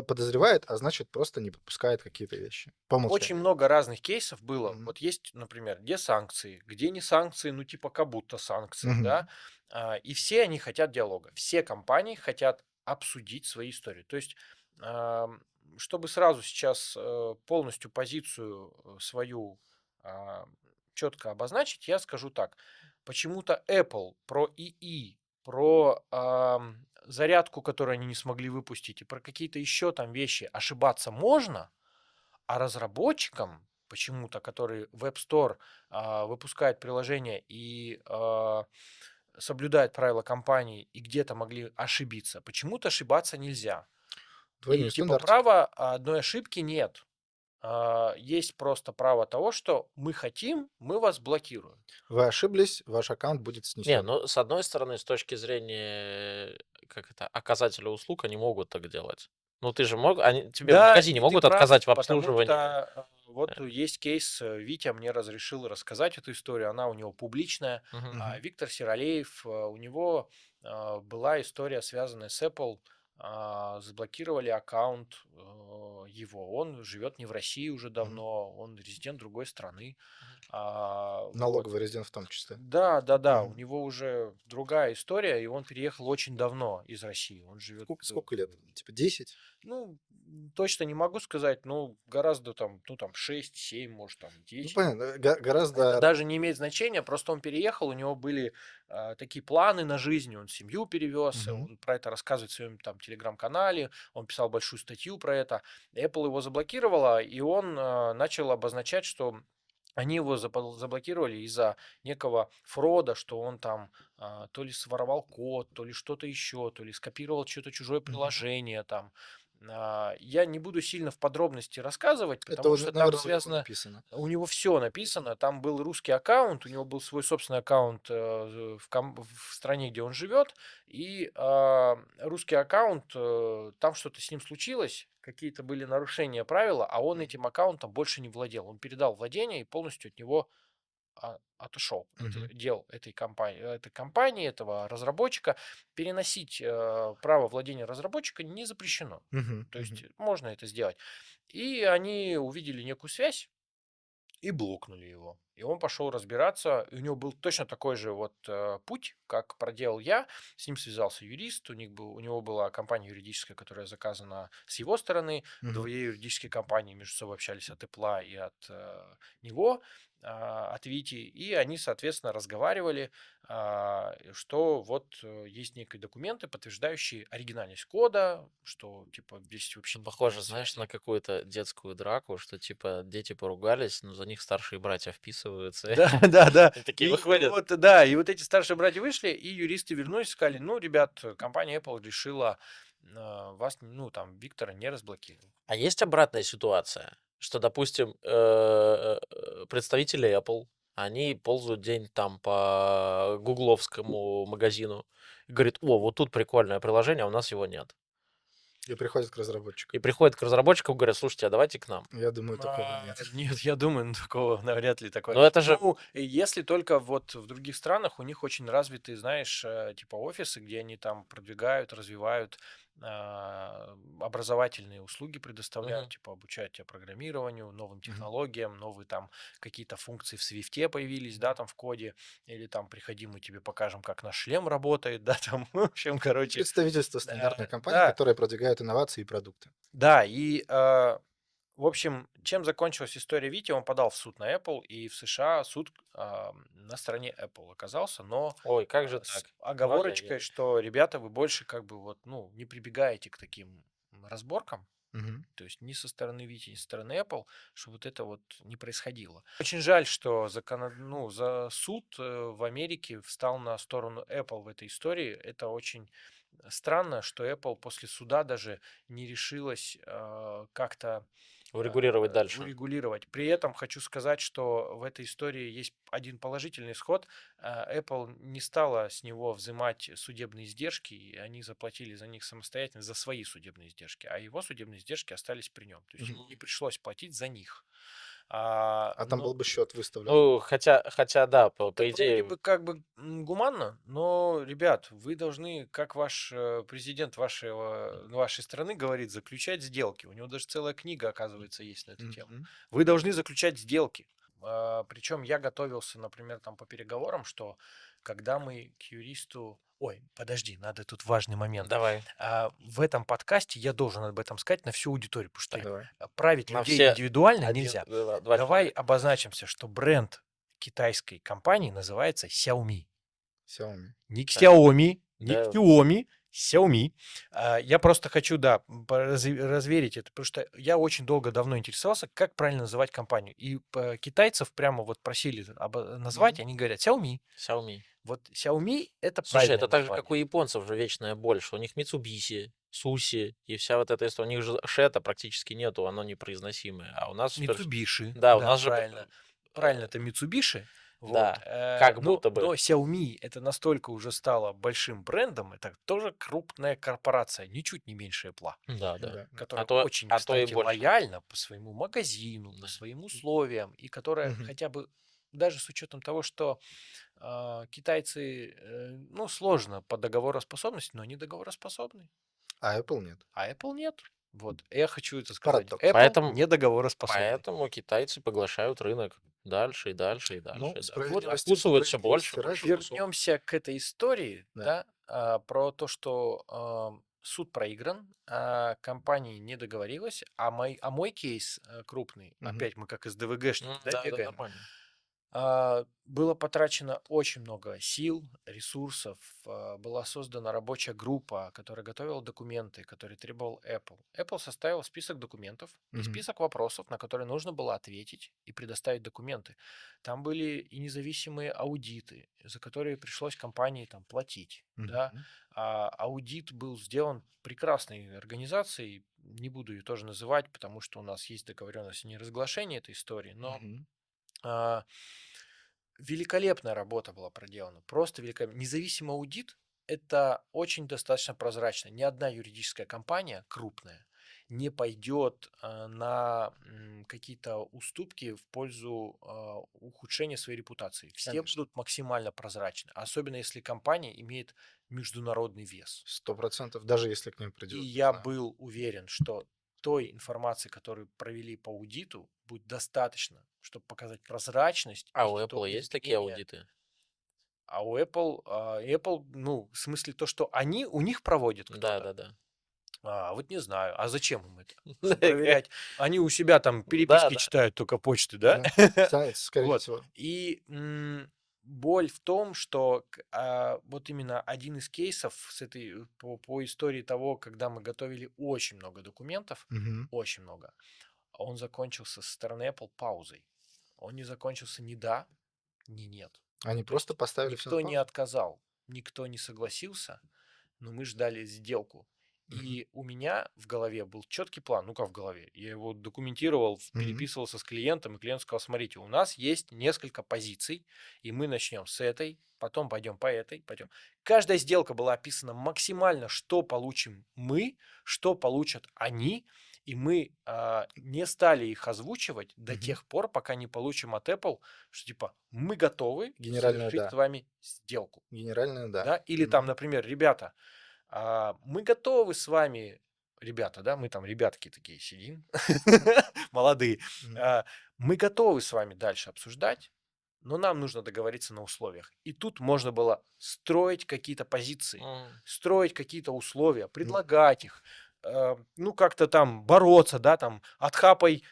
подозревает, а значит, просто не подпускает какие-то вещи. По Очень умолчанию. много разных кейсов было. Мгм. Вот есть, например, где санкции, где не санкции, ну типа как будто санкции, да. Мгм. И все они хотят диалога. Все компании хотят обсудить свои истории. То есть, ам, чтобы сразу сейчас полностью позицию свою четко обозначить, я скажу так. Почему-то Apple про ИИ, про зарядку, которую они не смогли выпустить, и про какие-то еще там вещи ошибаться можно, а разработчикам почему-то, которые в App Store выпускают приложения и соблюдают правила компании и где-то могли ошибиться, почему-то ошибаться нельзя. И Двойные типа стандартики. права одной ошибки нет. Есть просто право того, что мы хотим, мы вас блокируем. Вы ошиблись, ваш аккаунт будет Не, снесен. ну, с одной стороны, с точки зрения, как это, оказателя услуг, они могут так делать. Ну, ты же тебе в Да, магазине и ты могут прав, отказать в потому обслуживании. что вот есть кейс, Витя мне разрешил рассказать эту историю, она у него публичная. Мгм. Мгм. Виктор Сиралеев, у него была история, связанная с Apple, заблокировали аккаунт его. Он живет не в России уже Мгм. давно, он резидент другой страны. Мгм. Вот. Налоговый резидент в том числе. Да, да, да, у Мгм. него уже другая история, и он переехал очень давно из России. Он живет Сколько лет? Типа 10? ну, точно не могу сказать, но гораздо там, ну, там 6, 7, может, там Ну, 10. понятно, Это гораздо. даже не имеет значения, просто он переехал, у него были такие планы на жизнь, он семью перевез, Мгм. он про это рассказывает в своем там телеграм-канале, он писал большую статью про это. Apple его заблокировала, и он начал обозначать, что они его заблокировали из-за некого фрода, что он там то ли своровал код, то ли что-то еще, то ли скопировал что-то чужое Мгм. приложение там. Я не буду сильно в подробности рассказывать, Это, потому что там наверное, у него связано, написано. у него все написано, там был русский аккаунт, у него был свой собственный аккаунт в стране, где он живет, и русский аккаунт, там что-то с ним случилось, какие-то были нарушения правила, а он Мгм. этим аккаунтом больше не владел. Он передал владение и полностью от него отошел от Мгм. дел этой компании, этого разработчика. Переносить право владения разработчика не запрещено. Мгм. То есть Мгм. можно это сделать. И они увидели некую связь и блокнули его. И он пошел разбираться. И у него был точно такой же вот путь, как проделал я. С ним связался юрист. У него была компания юридическая, которая заказана с его стороны. Мгм. Две юридические компании между собой общались от Apple и от него, от Вити. И они, соответственно, разговаривали, что вот есть некие документы, подтверждающие оригинальность кода, что типа здесь вообще никакой Похоже, нет знаешь, на связи. какую-то детскую драку, что типа дети поругались, но за них старшие братья вписываются. Да, да, да. И такие И выходят. вот, да, и вот эти старшие братья вышли, и юристы вернулись и сказали, ну, ребят, компания Apple решила вас, ну, там, Виктора не разблокировать. А есть обратная ситуация, что, допустим, представители Apple, они ползают день там по гугловскому магазину и говорят, о, вот тут прикольное приложение, а у нас его нет. И приходит к разработчику. И приходят к разработчикам и говорят, слушайте, а давайте к нам. Я думаю, такого нет. Нет, я думаю, ну, такого навряд ли такое. Но это же, Ну, если только вот в других странах у них очень развитые, знаешь, типа офисы, где они там продвигают, развивают образовательные услуги предоставляют, мгм, типа обучают тебя программированию, новым Мгм. технологиям, новые там какие-то функции в Свифте появились, да, там в коде, или там приходи, мы тебе покажем, как наш шлем работает, да, там, в общем, короче, Представительство стандартных компаний, да, которые продвигают инновации и продукты. да, и в общем, чем закончилась история Вити? Он подал в суд на Apple, и в США суд на стороне Apple оказался, но ой, как же с так? Ну, окей. оговорочкой, что, ребята, вы больше как бы вот, ну, не прибегаете к таким разборкам, Мгм. то есть ни со стороны Вити, ни со стороны Apple, что вот это вот не происходило. Очень жаль, что ну, за суд в Америке встал на сторону Apple в этой истории. Это очень странно, что Apple после суда даже не решилась как-то Урегулировать дальше. урегулировать. При этом хочу сказать, что в этой истории есть один положительный исход. Apple не стала с него взимать судебные издержки, и они заплатили за них самостоятельно, за свои судебные издержки, а его судебные издержки остались при нем. То есть ему Мгм. не пришлось платить за них. А там был Но бы счет выставлен. Ну, хотя, да, это по вроде идее, бы как бы гуманно, но, ребят, вы должны, как ваш президент вашей страны говорит, заключать сделки. У него даже целая книга, оказывается, есть на эту тему. Мгм. Вы должны заключать сделки. Причем я готовился, например, там по переговорам, что когда мы к юристу... Ой, подожди, надо тут важный момент. давай, В этом подкасте я должен об этом сказать на всю аудиторию, потому что так, Давай. править на людей все индивидуально один, нельзя. два Давай человека. обозначимся, что бренд китайской компании называется Xiaomi. Xiaomi. Не Так, Xiaomi, не да, Xiaomi, Xiaomi. Я просто хочу, да, разверить это, потому что я очень долго давно интересовался, как правильно называть компанию. И китайцев прямо вот просили назвать, Мгм. они говорят Xiaomi. Xiaomi. Вот Xiaomi это Слушай, правильное это так же, как у название. японцев же вечная боль, что у них Mitsubishi, Susi и вся вот эта история. У них же шета практически нету, оно непроизносимое. А у нас, Mitsubishi, да, у да, нас же, правильно. э, Правильно, это Mitsubishi. Вот. да, как Но, будто бы, но Xiaomi это настолько уже стало большим брендом, это тоже крупная корпорация, ничуть не меньше Apple, да, да. Да, да. которая А очень, то и кстати, больше. лояльна по своему магазину, по Да. своим условиям, и которая Мгм. хотя бы даже с учетом того, что китайцы, ну, сложно по договороспособности, но они договороспособны, А Apple нет. а Apple нет. Вот, я хочу это сказать. Парадокс. Apple Поэтому, не договороспособный. поэтому китайцы поглощают рынок дальше и дальше и Ну, дальше. Да. Вот Накусывают все больше и справедливости больше ради. кусок. вернемся к этой истории, Да. да, про то, что суд проигран, компания не договорилась, а мой кейс крупный, Мгм. опять мы как из ДВГшники, да, Да, да, бегаем, нормально. было потрачено очень много сил, ресурсов, была создана рабочая группа, которая готовила документы, которые требовал Apple. Apple составил список документов и Мгм. список вопросов, на которые нужно было ответить и предоставить документы. Там были и независимые аудиты, за которые пришлось компании там платить. Да? Мгм. Аудит был сделан прекрасной организацией, не буду ее тоже называть, потому что у нас есть договоренность о неразглашении этой истории, но Мгм. а, великолепная работа была проделана, просто великолепная. Независимый аудит – это очень достаточно прозрачно. Ни одна юридическая компания крупная не пойдет на какие-то уступки в пользу ухудшения своей репутации. Все Конечно. будут максимально прозрачны, особенно если компания имеет международный вес. 100%, даже если к ним И придет, не я знаю. был уверен, что той информации, которую провели по аудиту, будет достаточно, чтобы показать прозрачность А и у то Apple есть такие изменение. аудиты? А у Apple, ну, в смысле то, что у них проводит кто-то. Да-да-да. Вот не знаю. А зачем им это? Чтобы проверять. Они у себя там переписки Да-да. читают, только почты, да? Да, скорее Вот. всего. И боль в том, что вот именно один из кейсов по истории того, когда мы готовили очень много документов, Мгм. очень много, он закончился со стороны Apple паузой. Он не закончился ни да, ни нет. Они То просто есть поставили все на никто не паузу? отказал, никто не согласился, но мы ждали сделку. Мгм. И у меня в голове был четкий план, ну как в голове, я его документировал, Мгм. переписывался с клиентом, и клиент сказал, смотрите, у нас есть несколько позиций, и мы начнем с этой, потом пойдем по этой, пойдем. Каждая сделка была описана максимально, что получим мы, что получат они, и мы не стали их озвучивать до Мгм. тех пор, пока не получим от Apple, что типа мы готовы Генеральная совершить «да». с вами сделку. Генеральная «да». Да? Или там, Мгм. например, ребята, мы готовы с вами, ребята, да, мы там ребятки такие сидим, молодые, Мгм. а, мы готовы с вами дальше обсуждать, но нам нужно договориться на условиях. И тут можно было строить какие-то позиции, М. строить какие-то условия, Ну, предлагать их, ну, как-то там бороться, да, там, отхапай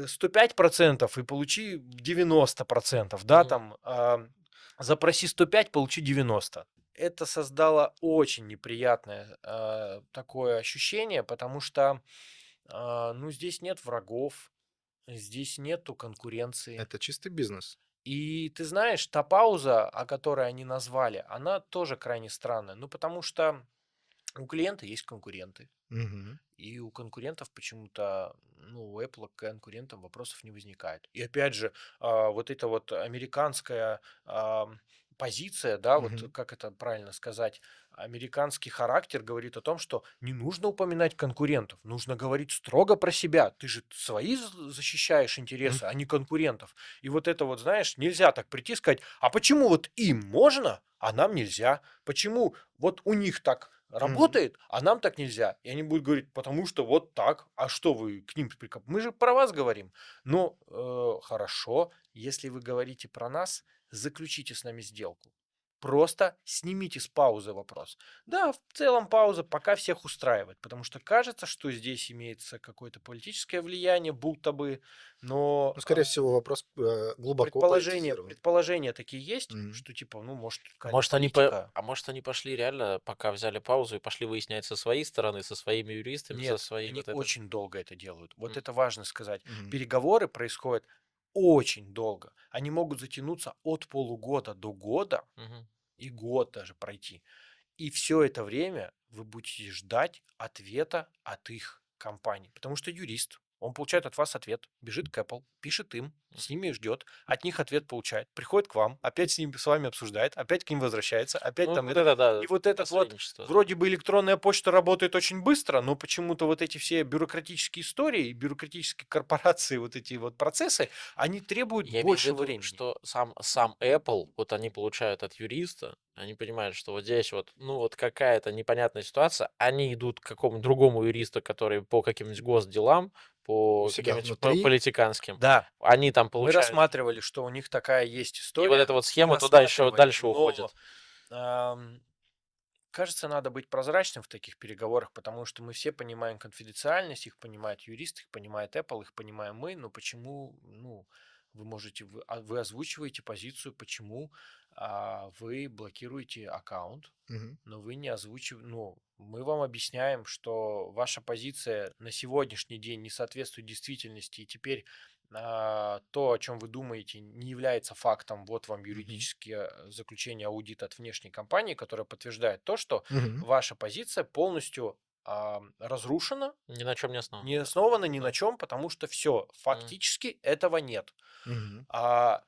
105% и получи 90%, да, Мгм. там, запроси 105, получи 90. Это создало очень неприятное такое ощущение, потому что, ну, здесь нет врагов, здесь нету конкуренции. это чистый бизнес. И ты знаешь, та пауза, о которой они назвали, она тоже крайне странная. Ну, потому что у клиента есть конкуренты. Мгм. И у конкурентов почему-то, ну, у Apple к конкурентам вопросов не возникает. И опять же, вот эта вот американская позиция, да, вот Мгм. как это правильно сказать, американский характер говорит о том, что не нужно упоминать конкурентов, нужно говорить строго про себя. Ты же свои защищаешь М. интересы, а не конкурентов. И вот это вот, знаешь, нельзя так прийти и сказать, а почему вот им можно, а нам нельзя? Почему вот у них так Мгм. работает, а нам так нельзя? И они будут говорить, потому что вот так. А что вы к ним Мы же про вас говорим. Ну, хорошо, если вы говорите про нас, заключите с нами сделку. Просто снимите с паузы вопрос. Да, в целом пауза пока всех устраивает, потому что кажется, что здесь имеется какое-то политическое влияние, будто бы, но Ну, скорее всего, вопрос, глубоко политизирован. предположения такие есть, Мгм. что типа, ну, может, А какая-то может, политика. может, они пошли реально, пока взяли паузу и пошли выяснять со своей стороны, со своими юристами, со Нет, своей они вот это. очень долго это делают. Вот М. это важно сказать. Мгм. Переговоры происходят очень долго. Они могут затянуться от полугода до года Мгм. и год даже пройти. И все это время вы будете ждать ответа от их компании. Потому что юрист, он получает от вас ответ, бежит к Apple, пишет им, с ними ждет, от них ответ получает, приходит к вам, опять с вами обсуждает, опять к ним возвращается, опять Ну, там вот это. это да, И вот этот вот, посредничество, да. вроде бы электронная почта работает очень быстро, но почему-то вот эти все бюрократические истории, бюрократические корпорации, вот эти вот процессы, они требуют Я имею в больше виду, времени. что сам Apple, вот они получают от юриста, они понимают, что вот здесь вот, ну вот какая-то непонятная ситуация, они идут к какому-нибудь другому юристу, который по каким-нибудь госделам, У по себя каким-нибудь внутри. политиканским, Да, они там мы получают, рассматривали, что у них такая есть и вот история. эта вот Мы схема туда еще рассматривали, дальше но уходит. кажется, надо быть прозрачным в таких переговорах, потому что мы все понимаем конфиденциальность, их понимает юрист, их понимает Apple, их понимаем мы, но почему, ну, вы озвучиваете позицию, почему вы блокируете аккаунт, Мгм. но вы не озвучиваете, ну, мы вам объясняем, что ваша позиция на сегодняшний день не соответствует действительности, и теперь то, о чем вы думаете, не является фактом. Вот вам Мгм. юридическое заключение аудита от внешней компании, которое подтверждает то, что Мгм. ваша позиция полностью разрушена, Ни на чем не не основано. основана ни на Да. чем, потому что все, М. фактически этого нет. Мгм. А,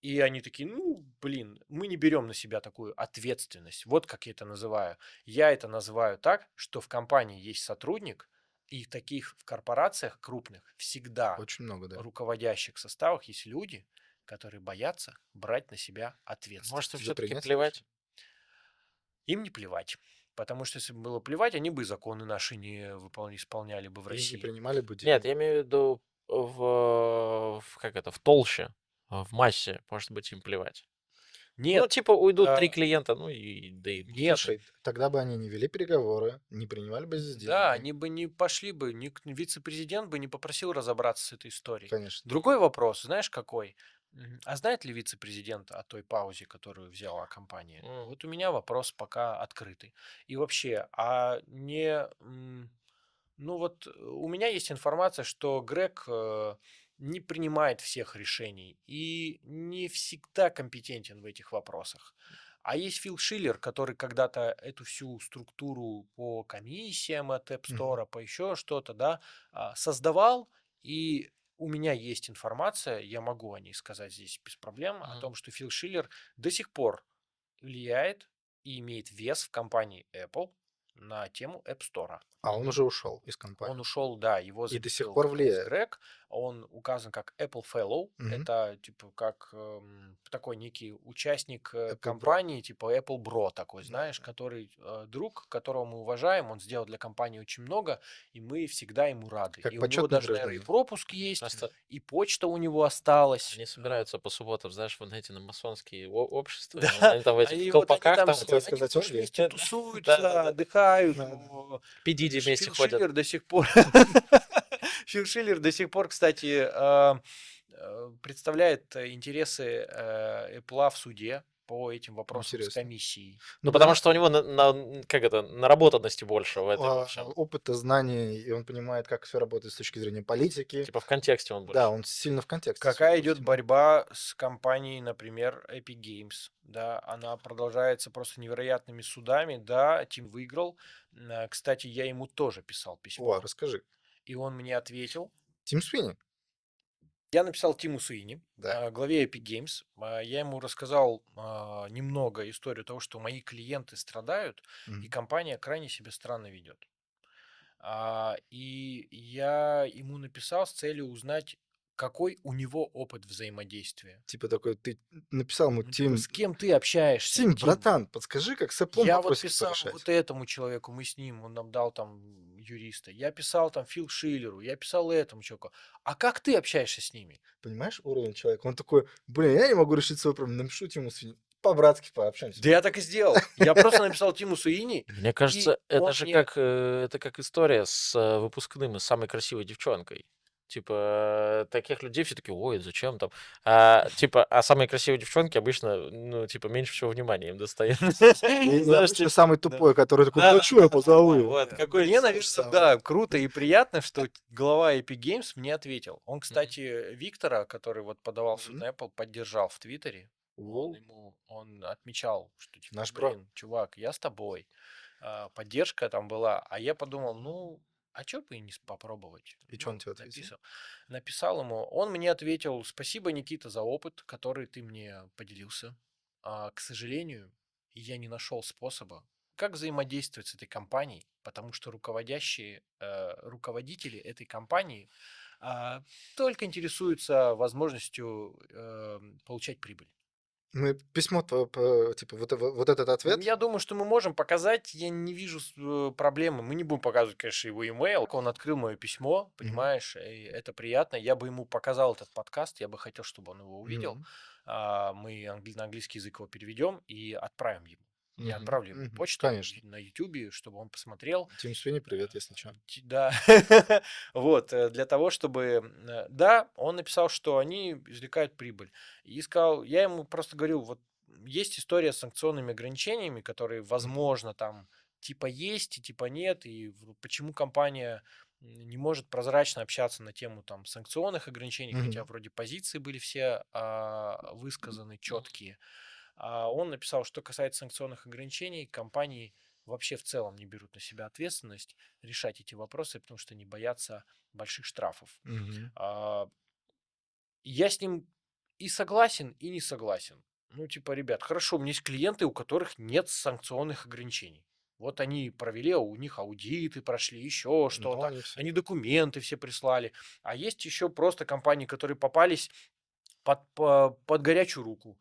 и они такие, ну, блин, мы не берем на себя такую ответственность. Вот как я это называю. Я это называю так, что в компании есть сотрудник, И таких в корпорациях крупных всегда Очень много, да. в руководящих составах есть люди, которые боятся брать на себя Может, им ответственность. Тебя все-таки принять плевать? Им не плевать. Потому что если бы было плевать, они бы и законы наши не исполняли бы в и не России. принимали бы Нет, деньги. я имею в виду как это, в толще, в массе, может быть, им плевать. Ну, Нет, типа, уйдут 3 а, клиента, ну и да и нет. Слушай, тогда бы они не вели переговоры, не принимали бы здесь Да, деньги. они бы не пошли бы, вице-президент бы не попросил разобраться с этой историей. Конечно. Другой вопрос, знаешь, какой? А знает ли вице-президент о той паузе, которую взяла компания? М. Вот у меня вопрос пока открытый. И вообще, ну вот у меня есть информация, что Грег не принимает всех решений и не всегда компетентен в этих вопросах. А есть Фил Шиллер, который когда-то эту всю структуру по комиссиям от App Мгм. Store, по еще что-то, да, создавал. И у меня есть информация, я могу о ней сказать здесь без проблем, о Мгм. том, что Фил Шиллер до сих пор влияет и имеет вес в компании Apple на тему App Store. А он Мгм. уже ушел из Он компании. ушел, да, его И до сих заменил пор как раз влияет. Грег. Он указан как Apple Fellow. Мгм. Это типа как такой некий участник Apple Bro. компании, типа Apple Bro такой, Да, знаешь, да. который друг, которого мы уважаем. Он сделал для компании очень много, и мы всегда ему рады. Как И у него почетный даже, наверное, и гражданин. пропуск есть, Просто и почта у него осталась. они собираются по субботам, знаешь, вот эти на масонские общества, и Да, они там в этих они колпаках там, Хотел они сказать, уж оргии. вместе да, тусуются, отдыхают. Да, да. но P. Diddy вместе Фил ходят. Шиллер до сих пор, Фил Шиллер до сих пор, кстати, представляет интересы Apple в суде по этим вопросам с Интересно. комиссией. Ну, Ну, потому потому что у него, как это, наработанности больше в этом во всем. опыта, знаний, и он понимает, как все работает с точки зрения политики. Типа в контексте он Да, больше. он сильно в контексте, судя Какая по идет всему. борьба с компанией, например, Epic Games? Да, она продолжается просто невероятными судами. Да, Тим выиграл. Кстати, я ему тоже писал О, письмо, расскажи. и он мне ответил. Тим Свини? Я написал Тиму Суини, Да. главе Epic Games. Я ему рассказал немного историю того, что мои клиенты страдают, и Мгм. компания крайне себя странно ведет. И я ему написал с целью узнать, какой у него опыт взаимодействия. Типа такой, ты написал ему, Ну, типа, Тим, с кем ты общаешься, Тим, Тим? братан, подскажи, как с Apple Я вот вопросики писал порешать. вот этому человеку, мы с ним, он нам дал там юриста. Я писал там Фил Шиллеру, я писал этому человеку. А как ты общаешься с ними? Понимаешь уровень человека? Он такой, блин, я не могу решить свой проблем, напишу Тиму Свини. По-братски пообщаемся. Да я так и сделал. Я просто написал Тиму Суини, Мне и кажется, это он же мне... это как история с выпускным и с самой красивой девчонкой. Типа, таких людей все таки ой, зачем там? А самые красивые девчонки обычно, ну, типа, меньше всего внимания им достается. И Знаешь, обычно типа, самый да. тупой, который такой, Да, да да, что я да, позову да, его. вот, какой Мне, то же наверное, самое. да, круто и приятно, что глава Epic Games мне ответил. Он, Мгм. кстати, Виктора, который вот подавал в суд Мгм. на Apple, поддержал в Твиттере. Воу. Он отмечал, что типа, Наш бро. блин, чувак, я с тобой. Поддержка там была. А я подумал, ну, а чё бы и не попробовать? И что он Ну, тебе ответил? написал ему. Он мне ответил, спасибо, Никита, за опыт, который ты мне поделился. К сожалению, я не нашел способа, как взаимодействовать с этой компанией, потому что руководители этой компании только интересуются возможностью получать прибыль. Мы письмо твое, типа, вот этот ответ. Я думаю, что мы можем показать. Я не вижу проблемы. Мы не будем показывать, конечно, его имейл. Он открыл мое письмо, Мгм. понимаешь, и это приятно. Я бы ему показал этот подкаст, я бы хотел, чтобы он его увидел. Мгм. Мы на английский язык его переведем и отправим ему. Я Мгм. отправлю ему Мгм. почту Конечно. на YouTube, чтобы он посмотрел. Тим Свини, привет, если что. Да, вот, для того, чтобы... Да, он написал, что они извлекают прибыль. И сказал, я ему просто говорю, вот есть история с санкционными ограничениями, которые, возможно, там типа есть и типа нет, и почему компания не может прозрачно общаться на тему там санкционных ограничений, хотя Мгм. вроде позиции были все высказаны четкие. Он написал, что касается санкционных ограничений, компании вообще в целом не берут на себя ответственность решать эти вопросы, потому что они боятся больших штрафов. Мгм. А, Я с ним и согласен, и не согласен. Ну, типа, ребят, хорошо, у меня есть клиенты, у которых нет санкционных ограничений. Вот они провели, у них аудиты прошли, еще что-то, они все. они документы все прислали. А есть еще просто компании, которые попались под горячую руку.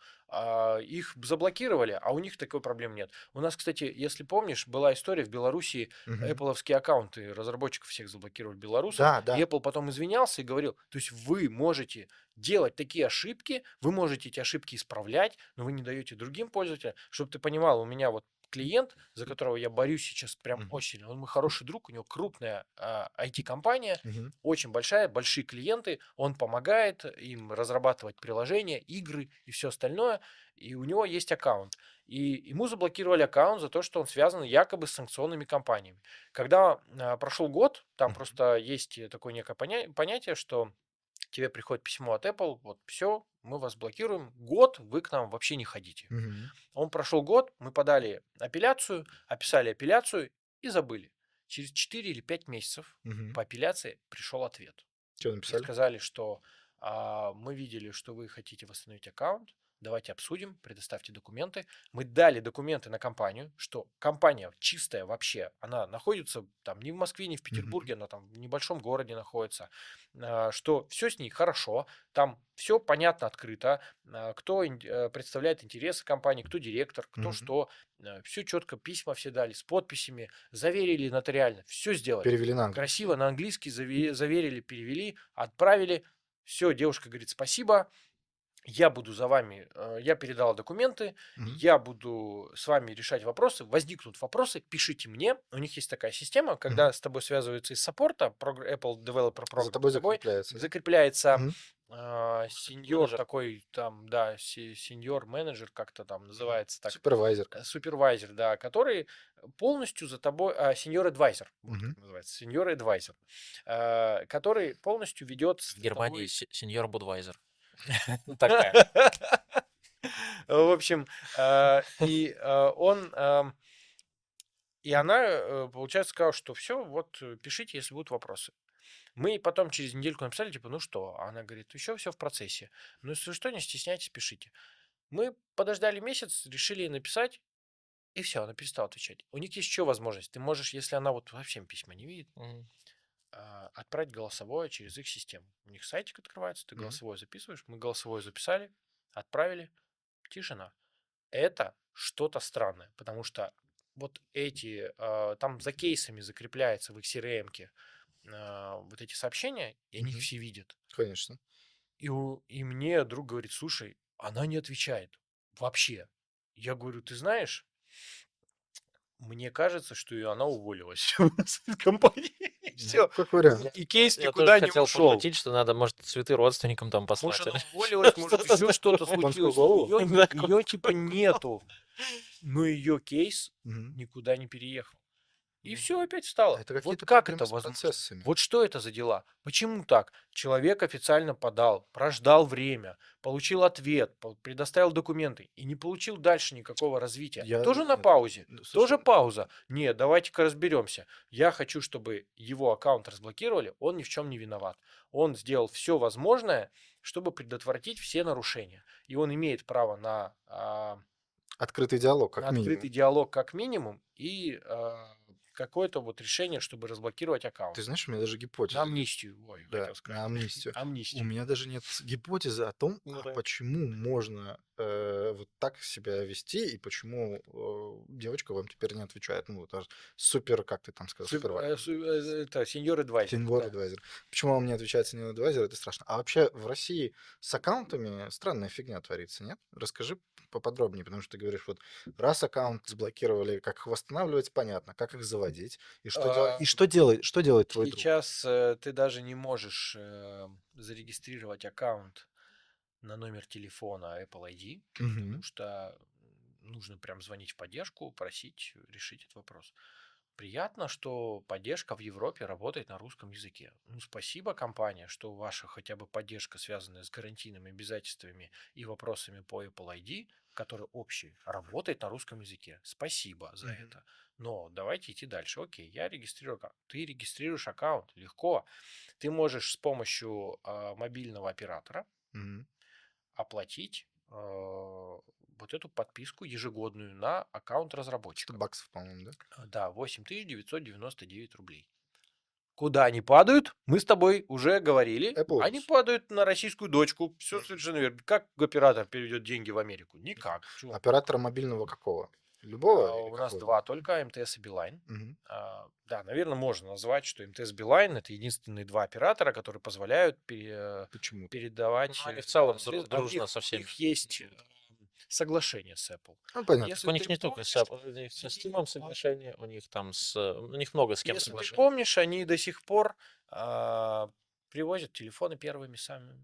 Их заблокировали, а у них такой проблем нет. У нас, кстати, если помнишь, была история в Беларуси, Мгм. Apple'овские аккаунты разработчиков всех заблокировали белорусов, Да, и да. Apple потом извинялся и говорил, то есть вы можете делать такие ошибки, вы можете эти ошибки исправлять, но вы не даете другим пользователям. Чтобы ты понимал, у меня вот клиент, за которого я борюсь сейчас прям Мгм. очень сильно, он мой хороший друг, у него крупная IT-компания, Мгм. очень большая, большие клиенты, он помогает им разрабатывать приложения, игры и все остальное, и у него есть аккаунт. И ему заблокировали аккаунт за то, что он связан якобы с санкционными компаниями. Когда прошел год, там Мгм. просто есть такое некое понятие, что тебе приходит письмо от Apple, вот все, мы вас блокируем, год вы к нам вообще не ходите. Мгм. Он прошел год, мы подали апелляцию, описали апелляцию и забыли. Через 4 или 5 месяцев Мгм. по апелляции пришел ответ. Чё И написали? сказали, что мы видели, что вы хотите восстановить аккаунт, давайте обсудим, предоставьте документы. Мы дали документы на компанию, что компания чистая вообще, она находится там не в Москве, не в Мгм. Петербурге, она там в небольшом городе находится, что все с ней хорошо, там все понятно, открыто, кто представляет интересы компании, кто директор, кто Мгм. что, все четко, письма все дали с подписями, заверили нотариально, все сделали. Перевели на английский. Красиво на английский заверили, перевели, отправили. Все, девушка говорит, спасибо, я буду за вами, я передала документы, Мгм. я буду с вами решать вопросы. Возникнут вопросы, пишите мне. У них есть такая система, Мгм. когда с тобой связываются из саппорта, Apple Developer За Program, тобой с тобой закрепляется, да? закрепляется Мгм. сеньор Менеджер. такой, там, да, сеньор менеджер, как-то там называется так, Супервайзер. супервайзер, да, который полностью за тобой, сеньор адвайзер, вот Мгм. как называется, сеньор адвайзер, который полностью ведет В с Германии тобой. сеньор Будвайзер. Такая. В общем, и она, получается, сказала, что все, вот пишите, если будут вопросы. Мы потом через недельку написали, типа, ну что? А она говорит, еще все в процессе. Ну, если что, не стесняйтесь, пишите. Мы подождали месяц, решили ей написать, и все, она перестала отвечать. У них есть еще возможность. Ты можешь, если она вот вообще письма не видит, Мгм. отправить голосовое через их систему. У них сайтик открывается, ты Мгм. голосовое записываешь, мы голосовое записали, отправили, тишина. Это что-то странное, потому что вот эти, там за кейсами закрепляется в их CRM-ке вот эти сообщения, и они их Мгм. все видят. Конечно. И мне друг говорит, слушай, она не отвечает вообще. Я говорю, ты знаешь, мне кажется, что и она уволилась из компании. И Ну, все. как вариант. И кейс Я тоже никуда не хотел ушел. пошутить, что надо, может, цветы родственникам там Может, послать. она или уволилась, может, что-то еще что-то такое. Конскую случилось. голову? Да, Ее типа нету. Но ее кейс Мгм. никуда не переехал. И Мгм. все опять стало. Это Вот какие-то как проблемы это с возможно? процессами. Вот что это за дела? Почему так? Человек официально подал, прождал время, получил ответ, предоставил документы и не получил дальше никакого развития. Я Тоже на нет, паузе. ну, Тоже слушай, пауза. Нет, давайте-ка разберемся. Я хочу, чтобы его аккаунт разблокировали. Он ни в чем не виноват. Он сделал все возможное, чтобы предотвратить все нарушения. И он имеет право открытый диалог, на как открытый минимум. диалог как минимум и какое-то вот решение, чтобы разблокировать Ты аккаунт. знаешь, у меня даже На гипотеза. амнистию, ой, Да, хотел сказать. на амнистию. У Амнистию. меня даже нет гипотезы о том, Нравится. почему можно вот так себя вести и почему девочка вам теперь не отвечает. Ну, вот супер, как ты там сказал, супервайзер. Это сеньор адвайзер. Senior Да. Advisor. Почему он не отвечает Senior Advisor, это страшно. А вообще в России с аккаунтами странная фигня творится, нет? Расскажи поподробнее, потому что ты говоришь, вот раз аккаунт заблокировали, как их восстанавливать, понятно, как их заводить, и что делать, А, что делает твой друг? Сейчас ты даже не можешь зарегистрировать аккаунт на номер телефона Apple ID, потому Мгм. что нужно прям звонить в поддержку, просить решить этот вопрос. Приятно, что поддержка в Европе работает на русском языке. Ну, спасибо, компания, что ваша хотя бы поддержка, связанная с гарантийными обязательствами и вопросами по Apple ID, который общий, работает на русском языке. Спасибо за Мгм. это. Но давайте идти дальше. Окей, я регистрирую аккаунт. Ты регистрируешь аккаунт легко. Ты можешь с помощью мобильного оператора Мгм. оплатить вот эту подписку ежегодную на аккаунт 100 разработчика. баксов, по-моему, да? Да, 8999 рублей. Куда они падают, мы с тобой уже говорили. Apple Они Watch. падают на российскую дочку. Все Мгм. совершенно верно. Как оператор переведет деньги в Америку? Никак. Чего? Оператора мобильного какого? Любого или У нас какого? два только, МТС и Билайн. Мгм. Да, наверное, можно назвать, что МТС Билайн это единственные два оператора, которые позволяют Почему? Ну, передавать они в целом средства. дружно со У всеми. них есть соглашение с Apple. Ну, понятно. Так Если у них ты не только с помнишь, Apple, у них со Steam соглашение, у них там у них много с кем если ты соглашений. помнишь, они до сих пор привозят телефоны первыми сами.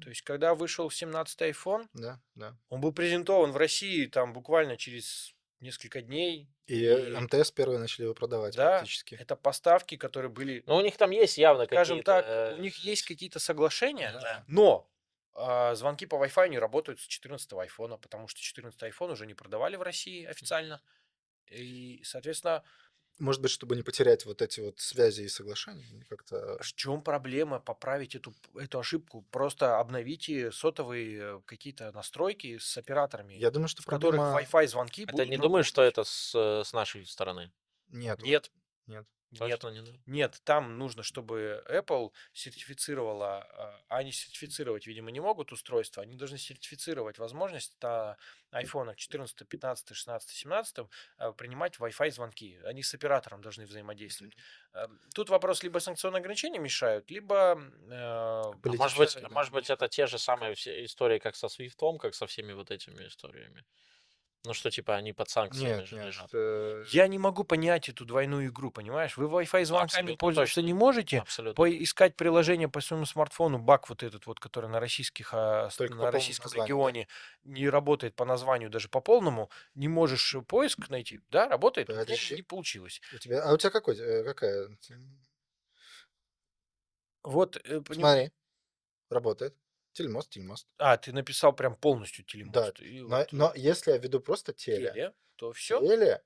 То есть, когда вышел 17-й iPhone, Да, да. он был презентован в России там буквально через несколько дней. И МТС первые начали его продавать Да, практически. это поставки, которые были, Ну, у них там есть явно скажем какие-то... так, у них есть какие-то соглашения, Да. но звонки по Wi-Fi не работают с 14-го айфона, потому что 14-й iPhone уже не продавали в России официально. И, соответственно, Может быть, чтобы не потерять вот эти вот связи и соглашения, они как-то... в чем проблема поправить эту ошибку? Просто обновите сотовые какие-то настройки с операторами, Я думаю, что в которых проблема... Wi-Fi звонки Это будут не думаешь, что работать. это с нашей стороны? Нет. Нет. Нет. Нет, Точно не надо? нет, там нужно, чтобы Apple сертифицировала, они сертифицировать, видимо, не могут устройства, они должны сертифицировать возможность на iPhone 14, 15, 16, 17 принимать Wi-Fi звонки. Они с оператором должны взаимодействовать. Тут вопрос, либо санкционные ограничения мешают, либо А Политически, да. может быть, это те же самые все истории, как со Свифтом, как со всеми вот этими историями? Ну, что типа они под санкциями Нет, же нет. лежат. я не могу понять эту двойную игру, понимаешь? Вы Wi-Fi звонками Абсолютно пользоваться точно. не можете, Абсолютно. поискать приложение по своему смартфону, баг вот этот вот, который на Только по на полному российском названию, да? регионе не работает по названию даже по полному, не можешь поиск найти, да, работает, у меня не Подожди. получилось. У тебя какой? Какая? Вот, Смотри. Работает. Телемост. ты написал прям полностью Да. телемост, и Но, вот но если я веду просто теле, то все. теле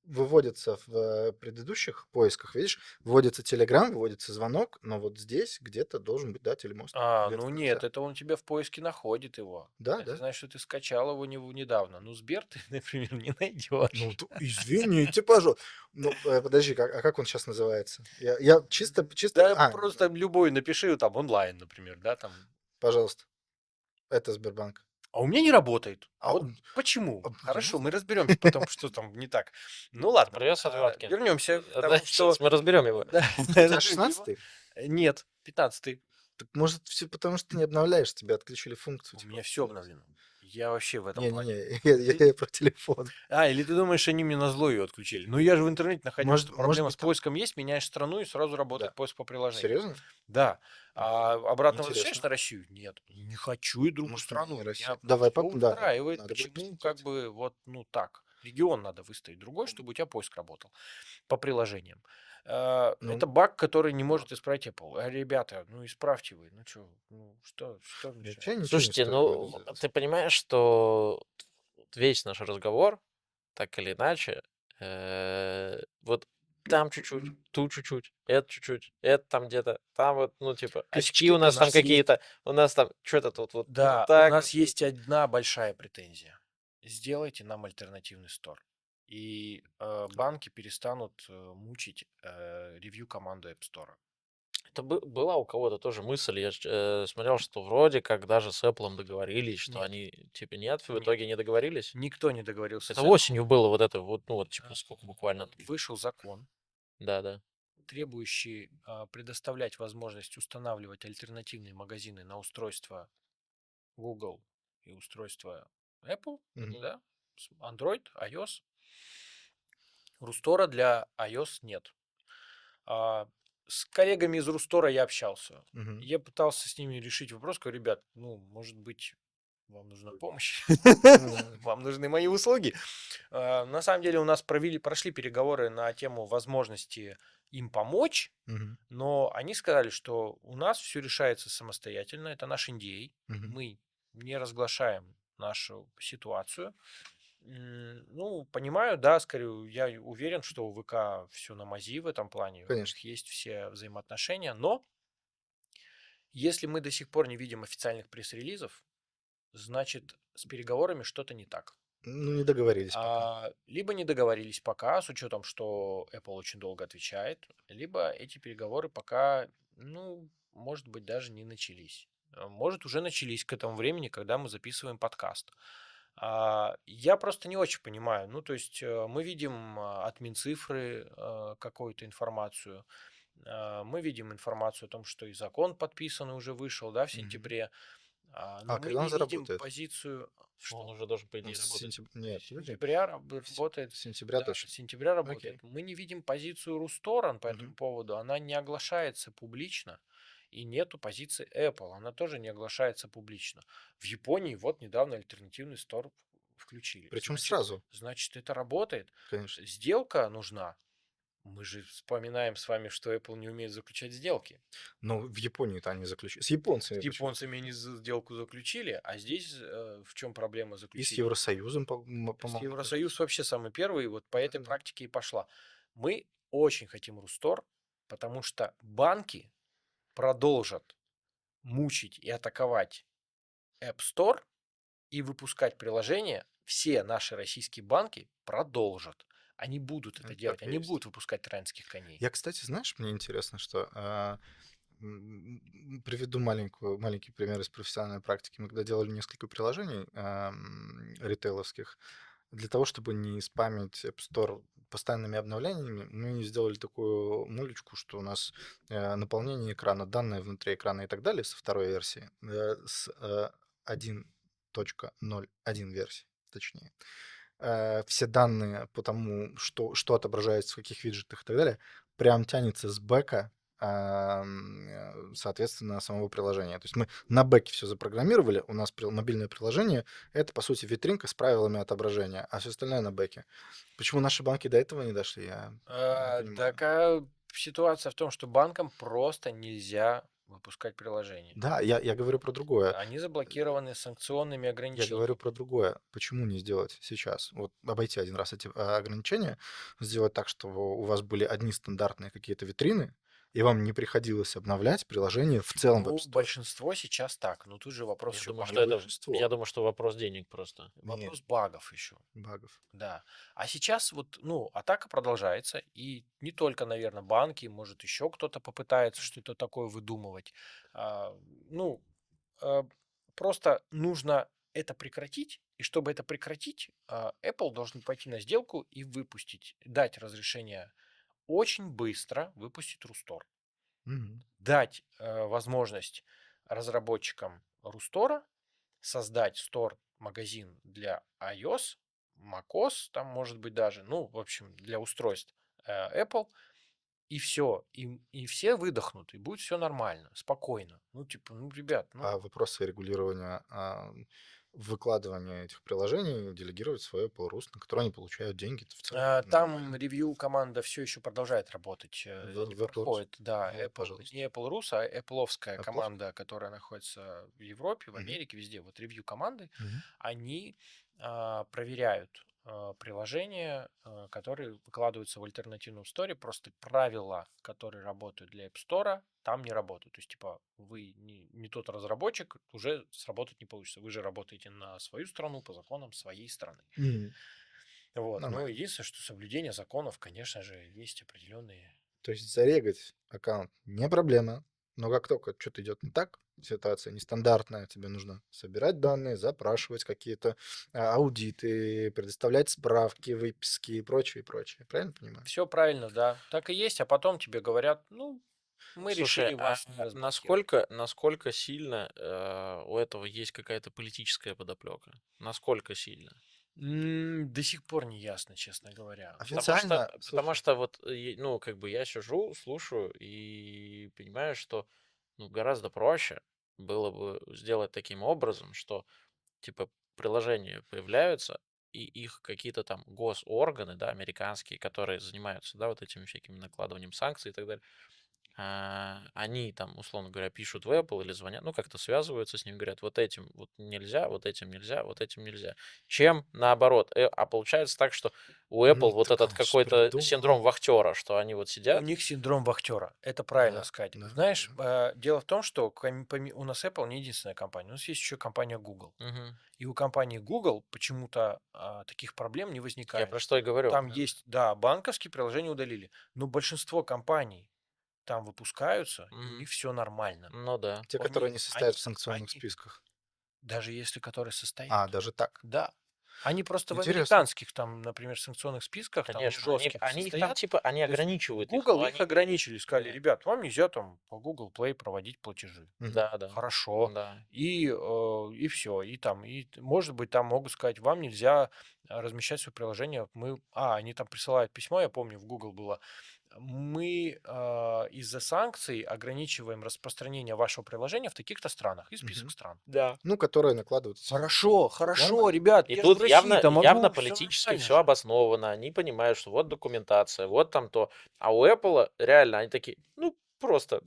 выводится в предыдущих поисках, видишь, вводится Telegram, выводится звонок, но вот здесь где-то должен быть, да, телемост. Ну где-то в нет, конце. это он тебя в поиске находит его. Да, Это да. значит, что ты скачал его недавно. Ну, Сбер ты, например, не Ну, найдешь. извините, пожалуйста. Ну, подожди, как он сейчас называется? Я чисто... Да, просто любой напиши там онлайн, например, да, там. Пожалуйста. Это Сбербанк. А у меня не работает. А Вот он- почему? я Хорошо, не мы разберемся потом, что там не так. Ну ладно, Придется отвертки. вернемся к Да, тому, что... сейчас мы разберем его. Да, У тебя разберем 16-й? его. Нет, 15-й. Так может все потому, что ты не обновляешь, тебе отключили функцию. У типа, меня все обновлено. Я вообще в этом плане. Не-не-не, я про телефон. Или ты думаешь, они мне на зло ее отключили? Ну, я же в интернете находил, Может- что может проблема быть, с там- поиском есть, меняешь страну, и сразу работает Да. поиск по приложению. Серьезно? Да. А обратно Интересно. возвращаешь на Россию? Нет. Не хочу и другую Может, страну. не Россия. Меня Давай, всё да, устраивает. надо будет Почему посмотреть. как бы вот так? Регион надо выставить другой, чтобы у тебя поиск работал по приложениям. Ну, Это баг, который не может исправить Apple. Ребята, ну исправьте вы. Ну что мешает? вообще ничего не Слушайте, стоит ну, выводить. ты понимаешь, что весь наш разговор, так или иначе, вот там чуть-чуть, тут чуть-чуть, это там где-то, там вот, ну, типа, очки Косячки у нас у там нас есть. какие-то, у нас там что-то тут вот Да, так у нас вот. есть одна большая претензия. Сделайте нам альтернативный стор. И банки перестанут мучить ревью команду App Store. Это была у кого-то тоже мысль, я смотрел, что вроде как даже с Apple договорились, что Нет. они, типа, нет, в Нет. итоге не договорились. Никто не договорился Это с Apple. осенью было вот это вот, ну, вот, типа, сколько буквально. Вышел закон, Да. требующий предоставлять возможность устанавливать альтернативные магазины на устройства Google и устройства Apple, Мгм. да, Android, iOS. Рустора для iOS нет. С коллегами из Рустора я общался. Мгм. Я пытался с ними решить вопрос, говорю, ребят, ну, может быть, вам нужна помощь, вам нужны мои услуги. На самом деле у нас прошли переговоры на тему возможности им помочь, Мгм. но они сказали, что у нас все решается самостоятельно, это наш NDA, Мгм. мы не разглашаем нашу ситуацию. Ну, понимаю, да, скорее, я уверен, что у ВК все на мази в этом плане, у Конечно. них есть все взаимоотношения, но если мы до сих пор не видим официальных пресс-релизов, значит, с переговорами что-то не так. Ну, не договорились пока. Либо не договорились пока, с учетом, что Apple очень долго отвечает, либо эти переговоры пока, ну, может быть, даже не начались. Может, уже начались к этому времени, когда мы записываем подкаст. Я просто не очень понимаю. Ну, то есть мы видим от Минцифры какую-то информацию, мы видим информацию о том, что и закон подписанный уже вышел, да, в Мгм. сентябре, А но мы когда он не видим заработает? позицию, Он что уже должен, по Он идее, с работать. Нет, с подожди. сентября В се работает, с сентября да, с точно. сентября Окей. работает. Мы не видим позицию Русторн по этому Мгм. поводу, она не оглашается публично, и нету позиции Apple, она тоже не оглашается публично. В Японии вот недавно альтернативный стор включили. Причем Значит, сразу, значит, это работает. конечно. Сделка нужна. Мы же вспоминаем с вами, что Apple не умеет заключать сделки. Но в Японии-то они заключили. С японцами С почему-то. японцами они сделку заключили, а здесь в чем проблема И с заключения? Евросоюзом, С по-моему, тоже. Евросоюз вообще самый первый, вот по этой Да-да-да. практике и пошла. Мы очень хотим Рустор, потому что банки продолжат мучить и атаковать App Store и выпускать приложения. Все наши российские банки продолжат. Они будут это делать, Так и они есть. будут выпускать троянских коней. Я, кстати, знаешь, мне интересно, что приведу маленький пример из профессиональной практики. Мы когда делали несколько приложений ритейловских, для того, чтобы не спамить App Store постоянными обновлениями, мы сделали такую мулечку, что у нас наполнение экрана, данные внутри экрана и так далее со второй версии, с 1.0.1 версии, точнее. Все данные по тому, что отображается в каких виджетах и так далее, прям тянется с бэка, соответственно, самого приложения. То есть мы на бэке все запрограммировали, у нас мобильное приложение — это, по сути, витринка с правилами отображения, а все остальное на бэке. Почему наши банки до этого не дошли, я не понимаю. Такая ситуация в том, что банкам просто нельзя выпускать приложения. Да, я говорю про другое. Они заблокированы санкционными Я говорю ограничениями. про другое. Почему не сделать сейчас? Вот обойти один раз эти ограничения, сделать так, что у вас были одни стандартные какие-то витрины, и вам не приходилось обновлять приложение в целом в App Ну, Store. большинство сейчас так. Но тут же вопрос Я еще думаю, Не что багов. это, большинство я думаю, что вопрос денег просто. не Вопрос багов еще. багов. Да. А сейчас вот, ну, атака продолжается, и не только, наверное, банки, может, еще кто-то попытается что-то такое выдумывать. А, ну, а, просто нужно это прекратить, и чтобы это прекратить, Apple должен пойти на сделку и выпустить, дать разрешение очень быстро выпустить Рустор. Мгм. Дать возможность разработчикам Рустора создать стор-магазин для iOS, macOS, там может быть даже, ну, в общем, для устройств Apple, и все, и все выдохнут, и будет все нормально, спокойно. Ну, типа, ну, ребят, ну, А вопросы регулирования выкладывания этих приложений делегировать в свою Apple Rus, на который они получают деньги, это в целом там нормально. ревью команда все еще продолжает работать, не В Apple Rus? проходит, да, Ну, Apple, пожалуйста. не Apple Rus, а Apple'овская Apple? команда, которая находится в Европе, в Мгм. Америке, везде. Вот ревью команды, Мгм. они проверяют приложения, которые выкладываются в альтернативном сторе, просто правила, которые работают для App Store, там не работают. То есть, типа, вы не тот разработчик, уже сработать не получится. Вы же работаете на свою страну по законам своей страны. Мгм. Вот. Ну, Нормально. единственное, что соблюдение законов, конечно же, есть определенные. То есть зарегать аккаунт не проблема, но как только что-то идет не так, ситуация нестандартная, тебе нужно собирать данные, запрашивать какие-то аудиты, предоставлять справки, выписки и прочее, и прочее. Правильно понимаю? Все правильно, да. Так и есть, а потом тебе говорят, ну, мы Слушай, решили а вас не разблокировать. насколько сильно у этого есть какая-то политическая подоплека? Насколько сильно? До сих пор не ясно, честно говоря. Официально, Потому слушай, что вот, ну, как бы я сижу, слушаю и понимаю, что ну, гораздо проще было бы сделать таким образом, что типа приложения появляются, и их какие-то там госорганы, да, американские, которые занимаются, да, вот этими всякими накладыванием санкций и так далее, они там, условно говоря, пишут в Apple или звонят, ну, как-то связываются с ним, говорят, вот этим вот нельзя, вот этим нельзя, вот этим нельзя. Чем наоборот. А получается так, что у Apple вот Ты, этот конечно, какой-то синдром придумал. вахтера, что они вот У сидят. них синдром вахтера, это правильно Да, сказать. да, Знаешь, да. дело в том, что у нас Apple не единственная компания, у нас есть еще компания Google. Мгм. И у компании Google почему-то таких проблем не Я возникает. про что и говорю. Там Да. есть, да, банковские приложения удалили, но большинство компаний там выпускаются, и у Мгм. них все нормально. Ну да. Те, которые Они, не состоят они, в санкционных они, списках. даже если которые А, состоят, даже так. да. Они просто в Интересно. американских, там, например, санкционных списках, там, Конечно, они, жестких они их там состоят. типа, они То есть ограничивают их, Google но их они... ограничили, сказали, Да, ребят, вам нельзя там по Google Play проводить платежи. Мгм. да, да, Хорошо. да. И все. И там, может быть, там могут сказать, вам нельзя размещать свое приложение. Они там присылают письмо, я помню, в Google было. Мы из-за санкций ограничиваем распространение вашего приложения в таких-то странах и список Мгм. стран. Да. Ну, которые накладывают эти санкции. Хорошо, хорошо, Нормально. ребят, И я же в тут явно, России-то явно могу, все политически нормально все же. обосновано. Они понимают, что вот документация, вот там то. А у Apple реально они такие, ну, просто,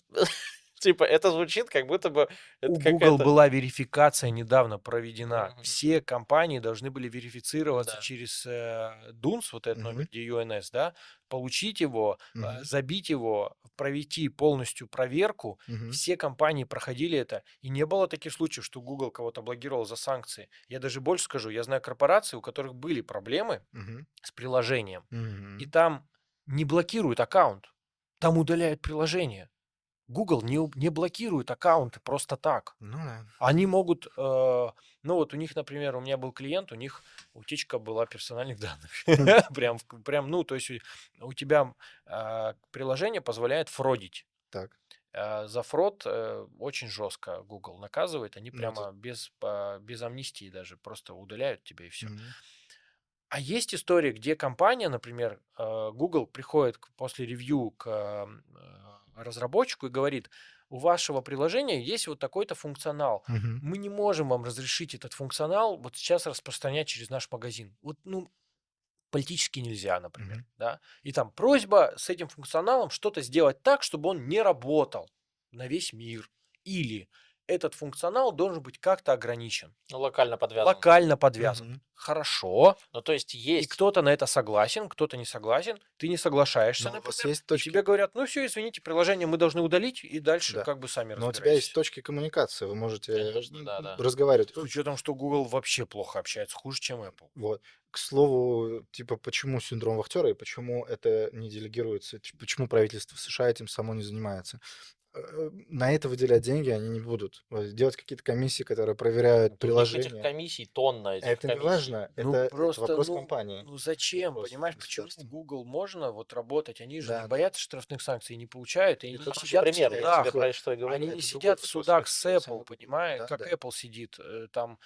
типа, это звучит, как будто бы это У Google какая-то... была верификация недавно проведена. Мгм. Все компании должны были верифицироваться Да. через DUNS, вот этот номер Мгм. DUNS, да, получить его, Мгм. забить его, провести полностью проверку. Мгм. Все компании проходили это, и не было таких случаев, что Google кого-то блокировал за санкции. Я даже больше скажу, я знаю корпорации, у которых были проблемы Мгм. с приложением, и Мгм. там не блокируют аккаунт, там удаляют приложение. Google не блокирует аккаунты просто так. Ну да. Они могут, ну вот у них, например, у меня был клиент, у них утечка была персональных данных. Хм. Прям, ну, то есть у тебя приложение позволяет фродить. Так. За фрод очень жестко Google наказывает, они Ну, это... прямо без амнистии даже просто удаляют тебя и все. Мгм. А есть истории, где компания, например, Google приходит после ревью к разработчику и говорит, у вашего приложения есть вот такой-то функционал. Мгм. Мы не можем вам разрешить этот функционал вот сейчас распространять через наш магазин. Вот, ну, политически нельзя, например, Мгм. да. И там просьба с этим функционалом что-то сделать так, чтобы он не работал на весь мир. Или этот функционал должен быть как-то ограничен, Ну, локально подвязан. локально подвязан. Мгм. Хорошо. Ну, то есть И есть... кто-то на это согласен, кто-то не согласен. Ты не соглашаешься, Но у вас например, есть и тебе точки... говорят, ну все, извините, приложение мы должны удалить, и дальше Да. как бы сами Но у тебя есть разбирайтесь. точки коммуникации. Вы можете Конечно, да, да. разговаривать. С учетом, что Google вообще плохо общается, хуже, чем Apple. Вот. К слову, типа, почему синдром вахтера и почему это не делегируется, почему правительство США этим само не занимается. На это выделять деньги они не будут. Вот делать какие-то комиссии, которые проверяют У них этих приложения. комиссий, тонна этих Это не комиссий. важно. Ну Это просто, вопрос компании. ну Это не зачем? вопрос Понимаешь, почему государства. Google можно вот работать? Они же не Да, да. боятся штрафных санкций, и не получают, и они Это не Хороший сидят в пример, я тебе судах. про что и Они говорю. не это другой сидят в вопрос. судах Это с совсем Apple, другой. понимаешь, Да, как да. Apple сидит. Там,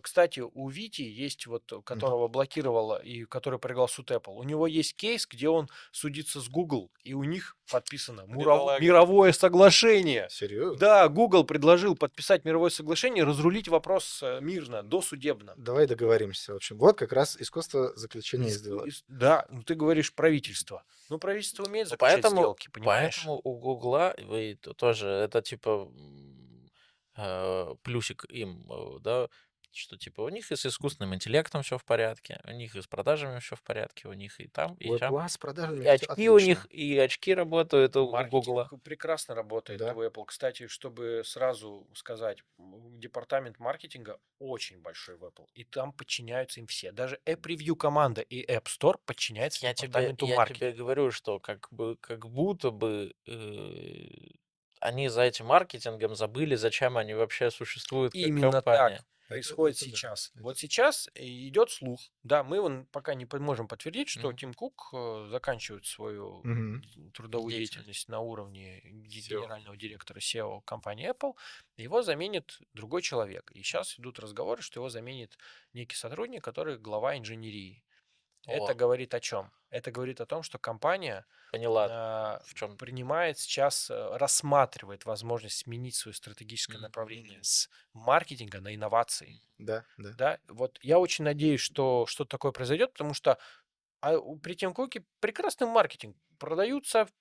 кстати, у Вити есть вот, Мгм. которого блокировало и который проиграл суд Apple. У него есть кейс, где он судится с Google, и у них подписано Бедолага. мировое соглашение. Серьезно? Да, Google предложил подписать мировое соглашение, разрулить вопрос мирно, досудебно. Давай договоримся. В общем, вот как раз искусство заключения сделок. Да, ну ты говоришь правительство. Ну, правительство умеет Ну, заключать поэтому, сделки, понимаешь? поэтому у Гугла вы тоже это типа плюсик им, да, что типа у них и с искусственным интеллектом все в порядке, у них и с продажами все в порядке, у них и там, и У там. Apple с продажами И все очки у них, отлично. и очки работают у Гугла. Маркетинг прекрасно работает Да. у Apple. Кстати, чтобы сразу сказать, департамент маркетинга очень большой в Apple, и там подчиняются им все. Даже App Review команда и App Store подчиняются Я тебе, департаменту я маркетинга. тебе говорю, что как будто бы они за этим маркетингом забыли, зачем они вообще существуют как Именно компания. так происходит Это да. сейчас. Это Вот да. сейчас идет слух. Да, мы пока не можем подтвердить, что Мгм. Тим Кук заканчивает свою Мгм. трудовую Деятельность. деятельность на уровне SEO. генерального директора SEO компании Apple. Его заменит другой человек. И сейчас идут разговоры, что его заменит некий сотрудник, который глава инженерии. Это О, говорит о чем? Это говорит о том, что компания поняла, в чем. принимает сейчас, рассматривает возможность сменить свое стратегическое направление с маркетинга на инновации. Да, да. Да, вот я очень надеюсь, что что-то такое произойдет, потому что А при Тим Куке прекрасный маркетинг.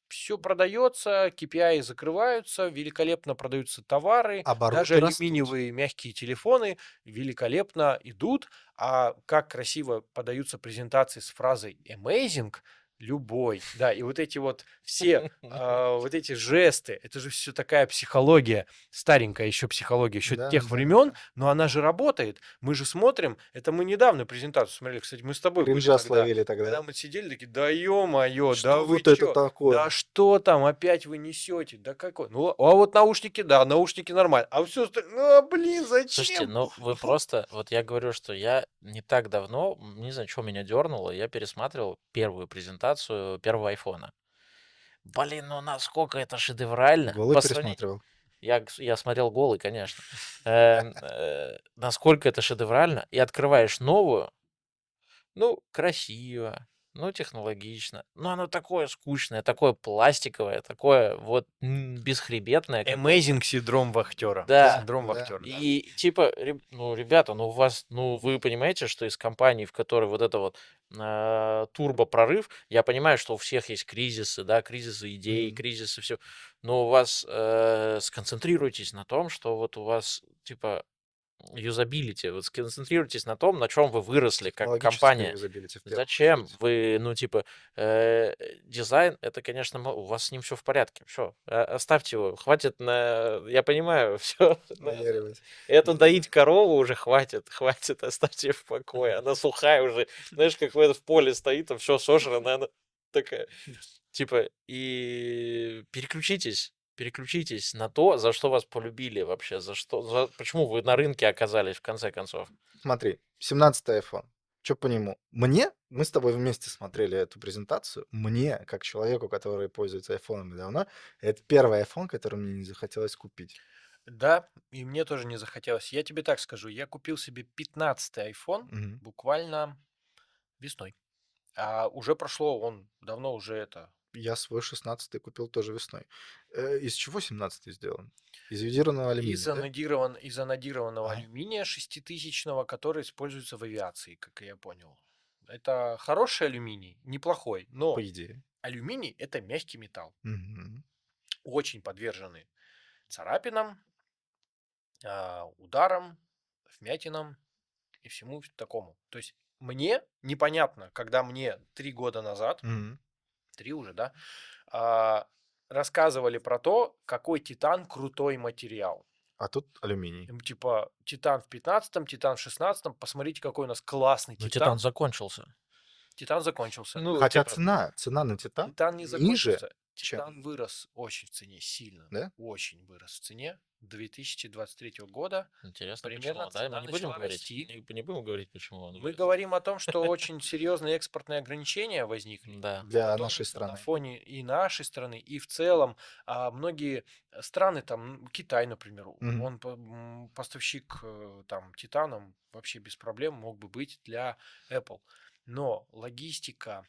Все продается, KPI закрываются, великолепно продаются товары, даже Обороты растут. алюминиевые мягкие телефоны великолепно идут. А как красиво подаются презентации с фразой amazing, любой, да, и вот эти вот все, вот эти жесты, это же все такая психология, старенькая еще психология, еще Да, тех да, времен, да. но она же работает. Мы же смотрим, это мы недавно презентацию смотрели, кстати, мы с тобой были Кринжа тогда, словили когда тогда. мы сидели такие, да ё-моё, да Что вы вот это чё, да такое? что там опять вы несете, да какой, ну а вот наушники, да, наушники нормально, а все остальное, ну блин, Слушайте, зачем? ну вы просто, вот я говорю, что я не так давно, не знаю, что меня дернуло, я пересматривал первую презентацию первого айфона. Блин, ну насколько это шедеврально. Голый По сравнению... пересматривал. Я смотрел голый, конечно. Насколько это шедеврально. И открываешь новую, ну, красиво, ну, технологично. Но оно такое скучное, такое пластиковое, такое вот бесхребетное какое-то. Amazing синдром вахтера. Да. Синдром Да. вахтера, да. И типа, ну, ребята, ну, у вас, ну, вы понимаете, что из компаний, в которой вот это вот турбо-прорыв, я понимаю, что у всех есть кризисы, да, кризисы идей, Мгм. кризисы все, но у вас сконцентрируйтесь на том, что вот у вас, типа, юзабилити, вот сконцентрируйтесь на том, на чем вы выросли как Технологическое компания. юзабилити в первую Зачем очередь. вы, ну, типа, дизайн, это, конечно, у вас с ним все в порядке, все, оставьте его, хватит на, я понимаю, все, Наяривать. это доить корову уже хватит, хватит, оставьте ее в покое, она сухая уже, знаешь, как в поле стоит, там все сожрано, она такая, типа, и переключитесь на то, за что вас полюбили вообще, почему вы на рынке оказались в конце концов. Смотри, 17-й iPhone. Что по нему? Мы с тобой вместе смотрели эту презентацию. Мне, как человеку, который пользуется айфонами давно, это первый iPhone, который мне не захотелось купить. Да, и мне тоже не захотелось. Я тебе так скажу, я купил себе 15-й iPhone Мгм. буквально весной. А уже прошло, он давно уже это... Я свой 16-й купил тоже весной. Из чего 17-й сделан? Из йодированного алюминия, да? Из анодированного Ага. алюминия 6000-го, который используется в авиации, как я понял. Это хороший алюминий, неплохой, По но идее. алюминий это мягкий металл, Мгм. очень подвержены царапинам, ударам, вмятинам и всему такому. То есть мне непонятно, когда мне 3 года назад, Мгм. 3 уже, да, а, рассказывали про то, какой титан крутой материал. А тут алюминий. Типа титан в 15-м, титан в 16-м, посмотрите, какой у нас классный Ну, титан. Титан закончился. Титан закончился. Ну, Хотя типа, цена на титан Титан не ниже, закончился. чем... Титан вырос очень в цене, сильно. Да? Очень вырос в цене. 2023 года интересно, примерно почему, да? Мы цена не будем начала говорить, расти. не будем говорить, почему он Мы вырос. говорим о том, что очень серьезные экспортные ограничения возникли. Да. Для Вот, нашей на страны. фоне и нашей страны, и в целом многие страны, там Китай, например, Мгм. он поставщик там титаном вообще без проблем мог бы быть для Apple. Но логистика,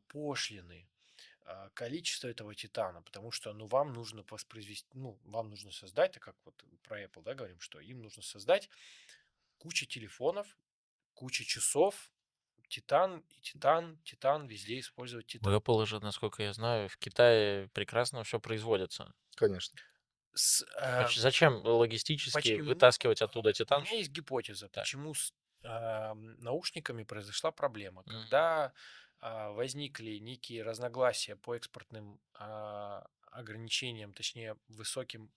пошлины, количество этого титана, потому что, ну, вам нужно воспроизвести, ну, вам нужно создать, так как вот про Apple, да, говорим, что им нужно создать куча телефонов, куча часов, титан, везде использовать У титан. Apple уже, насколько я знаю, в Китае прекрасно все производится. Конечно. Зачем логистически Почему? вытаскивать оттуда У титан? меня есть гипотеза, Так. почему с наушниками произошла проблема. Мгм. Когда возникли некие разногласия по экспортным ограничениям, точнее высоким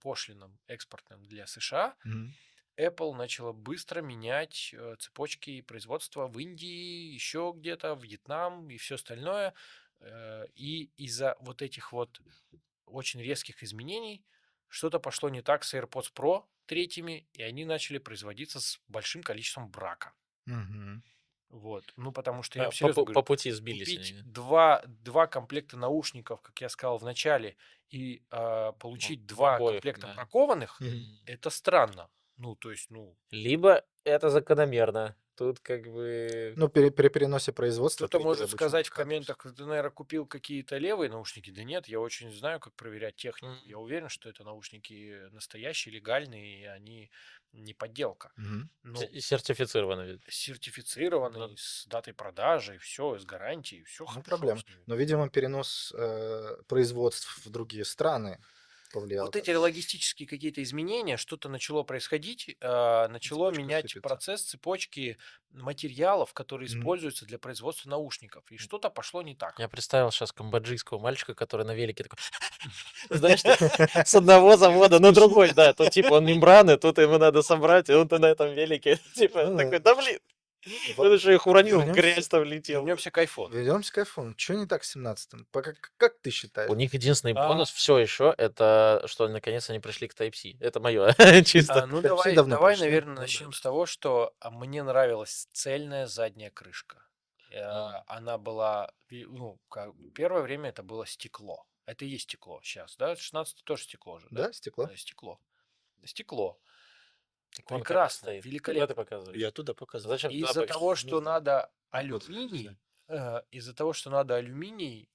пошлинам экспортным для США, Мгм. Apple начала быстро менять цепочки производства в Индии, еще где-то, Вьетнам и все остальное. И из-за вот этих вот очень резких изменений что-то пошло не так с AirPods Pro третьими, и они начали производиться с большим количеством брака. Мгм. Вот. Ну, потому что я вам По, серьезно по говорю, пути сбились купить они. два комплекта наушников, как я сказал в начале, и получить В два обоих, комплекта да. бракованных, Мгм. это странно. Ну, то есть, ну, Либо это закономерно. Тут как бы... Ну, при переносе производства Кто-то триггеры может обычно сказать в откатываются. комментах, ты, наверное, купил какие-то левые наушники. Да нет, я очень знаю, как проверять технику. М. Я уверен, что это наушники настоящие, легальные, и они не подделка. Мгм. Ну, И сертифицировано ведь. сертифицированный, Ну, с датой продажи, все, с гарантией, все Ну, хорошо проблема. с ними. Но, видимо, перенос, производств в другие страны повлиял Вот эти как-то. логистические какие-то изменения, что-то начало происходить, начало Цепочка менять сыпется. процесс цепочки материалов, которые Мгм. используются для производства наушников. И что-то пошло не так. я представил сейчас камбоджийского мальчика, который на велике такой, знаешь, с одного завода на другой, да, тут типа он мембраны, тут ему надо собрать, и он-то на этом велике, типа, Ну такой, да. да блин, Во он еще их уронил, в вернемся грязь там летел. Вернемся к айфону. вернемся к айфону. Чё не так с 17-м? Как ты считаешь? У них единственный А, бонус все еще, это что наконец они пришли к Type-C. Это мое, чисто. Ну, Type-C давно давай, пришли. наверное, Ну да, начнем да. с того, что мне нравилась цельная задняя крышка. М. Она была, первое время это было стекло. Это и есть стекло сейчас, да? 16 тоже стекло же, да? Да, стекло. Стекло. Стекло. Так вон камера Прекрасно, стоит. Куда ты великолепно. показываешь? Я туда показываю. Зачем туда Из-за того, показывать? что надо Вот алюминий, сюда. из-за того, что надо алюминий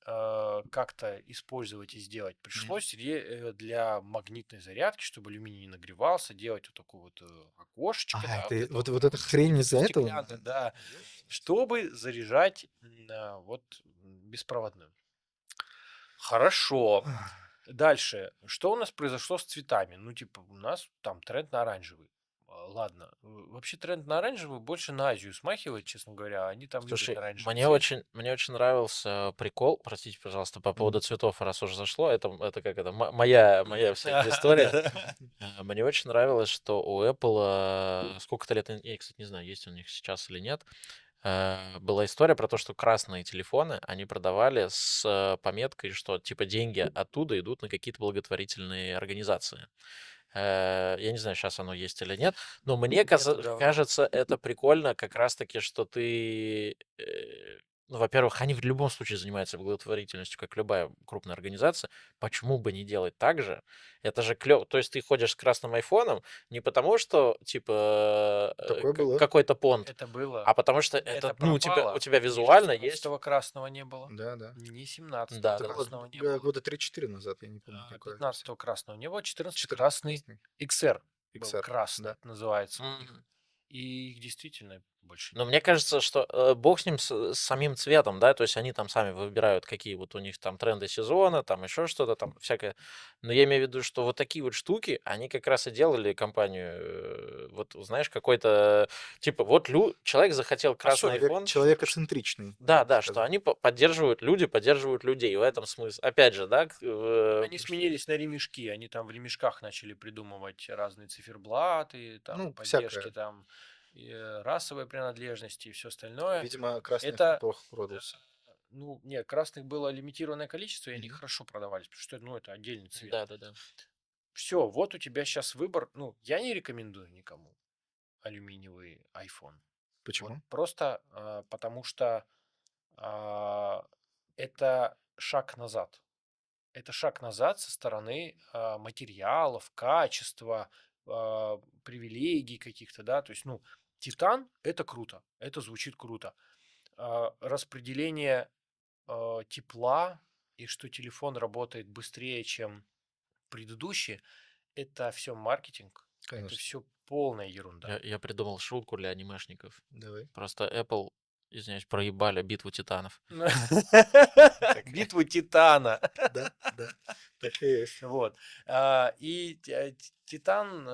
как-то использовать и сделать, Мгм. пришлось для магнитной зарядки, чтобы алюминий не нагревался, делать вот такое вот окошечко, А, да, вот это это вот вот эта хрень из-за этого? стеклянное, да, чтобы заряжать вот беспроводным. Хорошо. Дальше. Что у нас произошло с цветами? Ну, типа, у нас там тренд на оранжевый. Ладно. Вообще тренд на оранжевый больше на Азию смахивает, честно говоря. Они там любят Слушай, оранжевый мне цвет. очень нравился прикол, простите, пожалуйста, по поводу Мгм. цветов, раз уже зашло, это как это, моя всякая история. Мне очень нравилось, что у Apple сколько-то лет, я, кстати, не знаю, есть у них сейчас или нет, была история про то, что красные телефоны они продавали с пометкой, что типа деньги оттуда идут на какие-то благотворительные организации. Я не знаю, сейчас оно есть или нет, но мне Нету давно. кажется, это прикольно как раз-таки, что ты... Ну, во-первых, они в любом случае занимаются благотворительностью, как любая крупная организация. Почему бы не делать так же? Это же клево. То есть ты ходишь с красным айфоном не потому, что, типа, Такое было. какой-то понт, Это было. а потому что Это это, ну, у тебя пропало. Ни визуально есть... 16-го красного не было, Да, да. ни 17-го Да, Это да. было красного не было, года 3-4 назад, я не помню, какая версия. 15-го красного не было, 14-й 14 красный красный. XR был XR, красный, да. это называется у них. Мгм. И их действительно больше Но нет. мне кажется, что бог с ним, с самим цветом, да, то есть они там сами выбирают, какие вот у них там тренды сезона, там еще что-то там всякое. Но я имею в виду, что вот такие вот штуки, они как раз и делали компанию, вот знаешь, какой-то, типа, вот человек захотел красный Человек iPhone, человекоцентричный, да, так да, что сказать. они поддерживают, люди поддерживают людей, в этом смысл. Опять же, да, Они сменились на ремешки, они там в ремешках начали придумывать разные циферблаты, там Ну, поддержки всякое. там расовой принадлежности и все остальное. Видимо, красный iPhone Это, плохо продался. ну, нет, красных было лимитированное количество, и они Мгм. хорошо продавались, потому что, ну, это отдельный цвет. да, да, да. Все, вот у тебя сейчас выбор. Ну, я не рекомендую никому алюминиевый iPhone. Вот Почему? просто потому что а, это шаг назад. Это шаг назад со стороны материалов, качества, привилегий каких-то, да. То есть, ну, титан– это круто, это звучит круто. Распределение тепла и что телефон работает быстрее, чем предыдущий, это все маркетинг, это Конечно. все полная ерунда. Я придумал шутку для анимешников. Давай. Просто Apple, извиняюсь, проебали битву титанов. Битву Титана. Да, да. Так и есть. Вот. И Титан,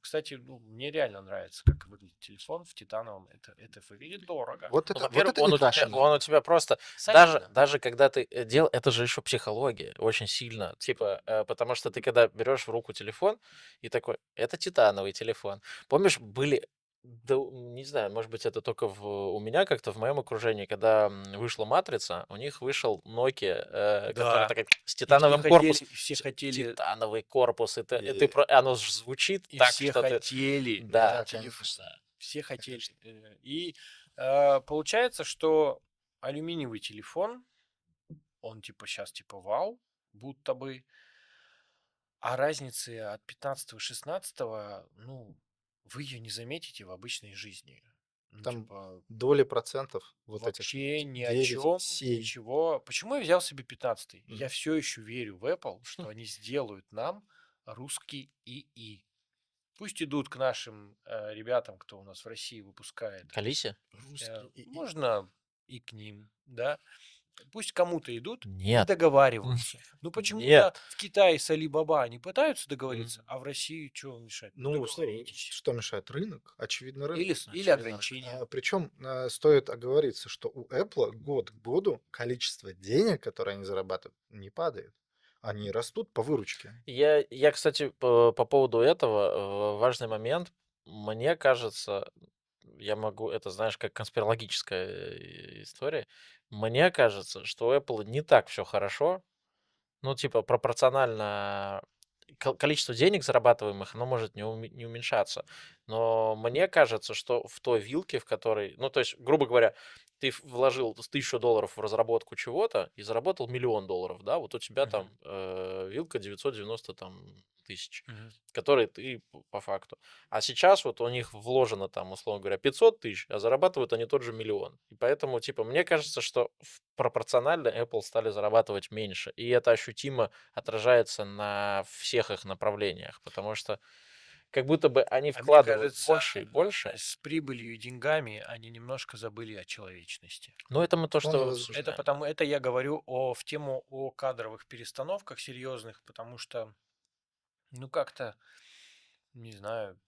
кстати, ну, мне реально нравится, как выглядит телефон в титановом. Это выглядит дорого. Вот Ну, это во-первых, не он крашеный. у тебя просто... Солидно. Даже когда ты делал... Это же еще психология очень сильно. Типа, потому что ты когда берешь в руку телефон и такой, это титановый телефон. Помнишь, были... Да, не знаю, может быть, это только у меня как-то, в моем окружении, когда вышла «Матрица», у них вышел Nokia, которая Да. такая с И титановым корпусом. все хотели, Титановый корпус, И- оно ж звучит и так, все что ты... хотели Да, этот Да, телефон. конечно. Все хотели. И получается, что алюминиевый телефон, он типа сейчас типа вау, будто бы, а разницы от 15-го и 16-го, ну, вы ее не заметите в обычной жизни. Ну, Там типа, доли процентов вот этих вообще ни о 9, чем, 7. ничего. Почему я взял себе 15-й? Я Мгм. все еще верю в Apple, что они сделают нам русский ИИ. Пусть идут к нашим ребятам, кто у нас в России выпускает. К Алисе? Русский ИИ. Можно и к ним, да. Пусть кому-то идут и Нет. договариваются. Ну почему-то Нет. в Китае с Alibaba они пытаются М. договориться, а в России что мешает? Ну Ну, договоритесь. что мешает? Рынок. Очевидно, рынок. Или Очевидно. ограничения. Причем стоит оговориться, что у Apple год к году количество денег, которые они зарабатывают, не падает. Они растут по выручке. Я, кстати, по поводу этого, важный момент. Мне кажется, я могу, это знаешь, как конспирологическая история. Мне кажется, что у Apple не так все хорошо. Ну, типа, пропорционально количество денег зарабатываемых, оно может не уменьшаться. Но мне кажется, что в той вилке, в которой... Ну, то есть, грубо говоря, ты вложил $1000 в разработку чего-то и заработал $1 000 000, да? Вот у тебя там вилка 990 тысяч, которые ты по факту. А сейчас вот у них вложено там, условно говоря, 500 тысяч, а зарабатывают они тот же миллион. И поэтому, типа, мне кажется, что пропорционально Apple стали зарабатывать меньше. И это ощутимо отражается на всех их направлениях, потому что как будто бы они А мне вкладывают кажется, больше и больше. с прибылью и деньгами они немножко забыли о человечности. Но это мы то, Вполне что возможно. обсуждаем. Это я говорю в тему о кадровых перестановках серьезных, потому что, ну как-то, не знаю,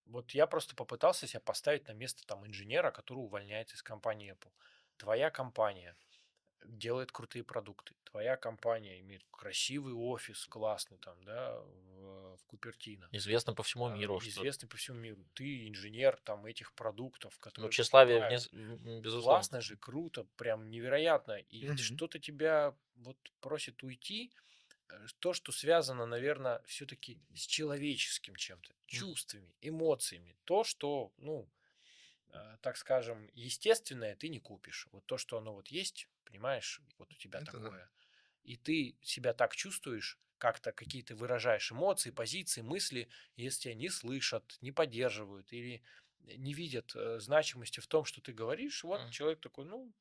вот я просто попытался себя поставить на место там инженера, который увольняется из компании Apple. Твоя компания делает крутые продукты. Твоя компания имеет красивый офис, классный там, да, в Купертино. Известно по всему миру, что... Известный по всему миру. Ты инженер там этих продуктов, Ну, которые тщеславие, покупают. безусловно. Классно же, круто, прям невероятно. И Мгм. что-то тебя вот просит уйти, то, что связано, наверное, все-таки с человеческим чем-то, чувствами, эмоциями. То, что, ну, так скажем, естественное ты не купишь. Вот то, что оно вот есть, понимаешь, вот у тебя Это да. такое. И ты себя так чувствуешь, как-то какие-то выражаешь эмоции, позиции, мысли, если тебя не слышат, не поддерживают или не видят значимости в том, что ты говоришь, вот Мгм. человек такой, ну,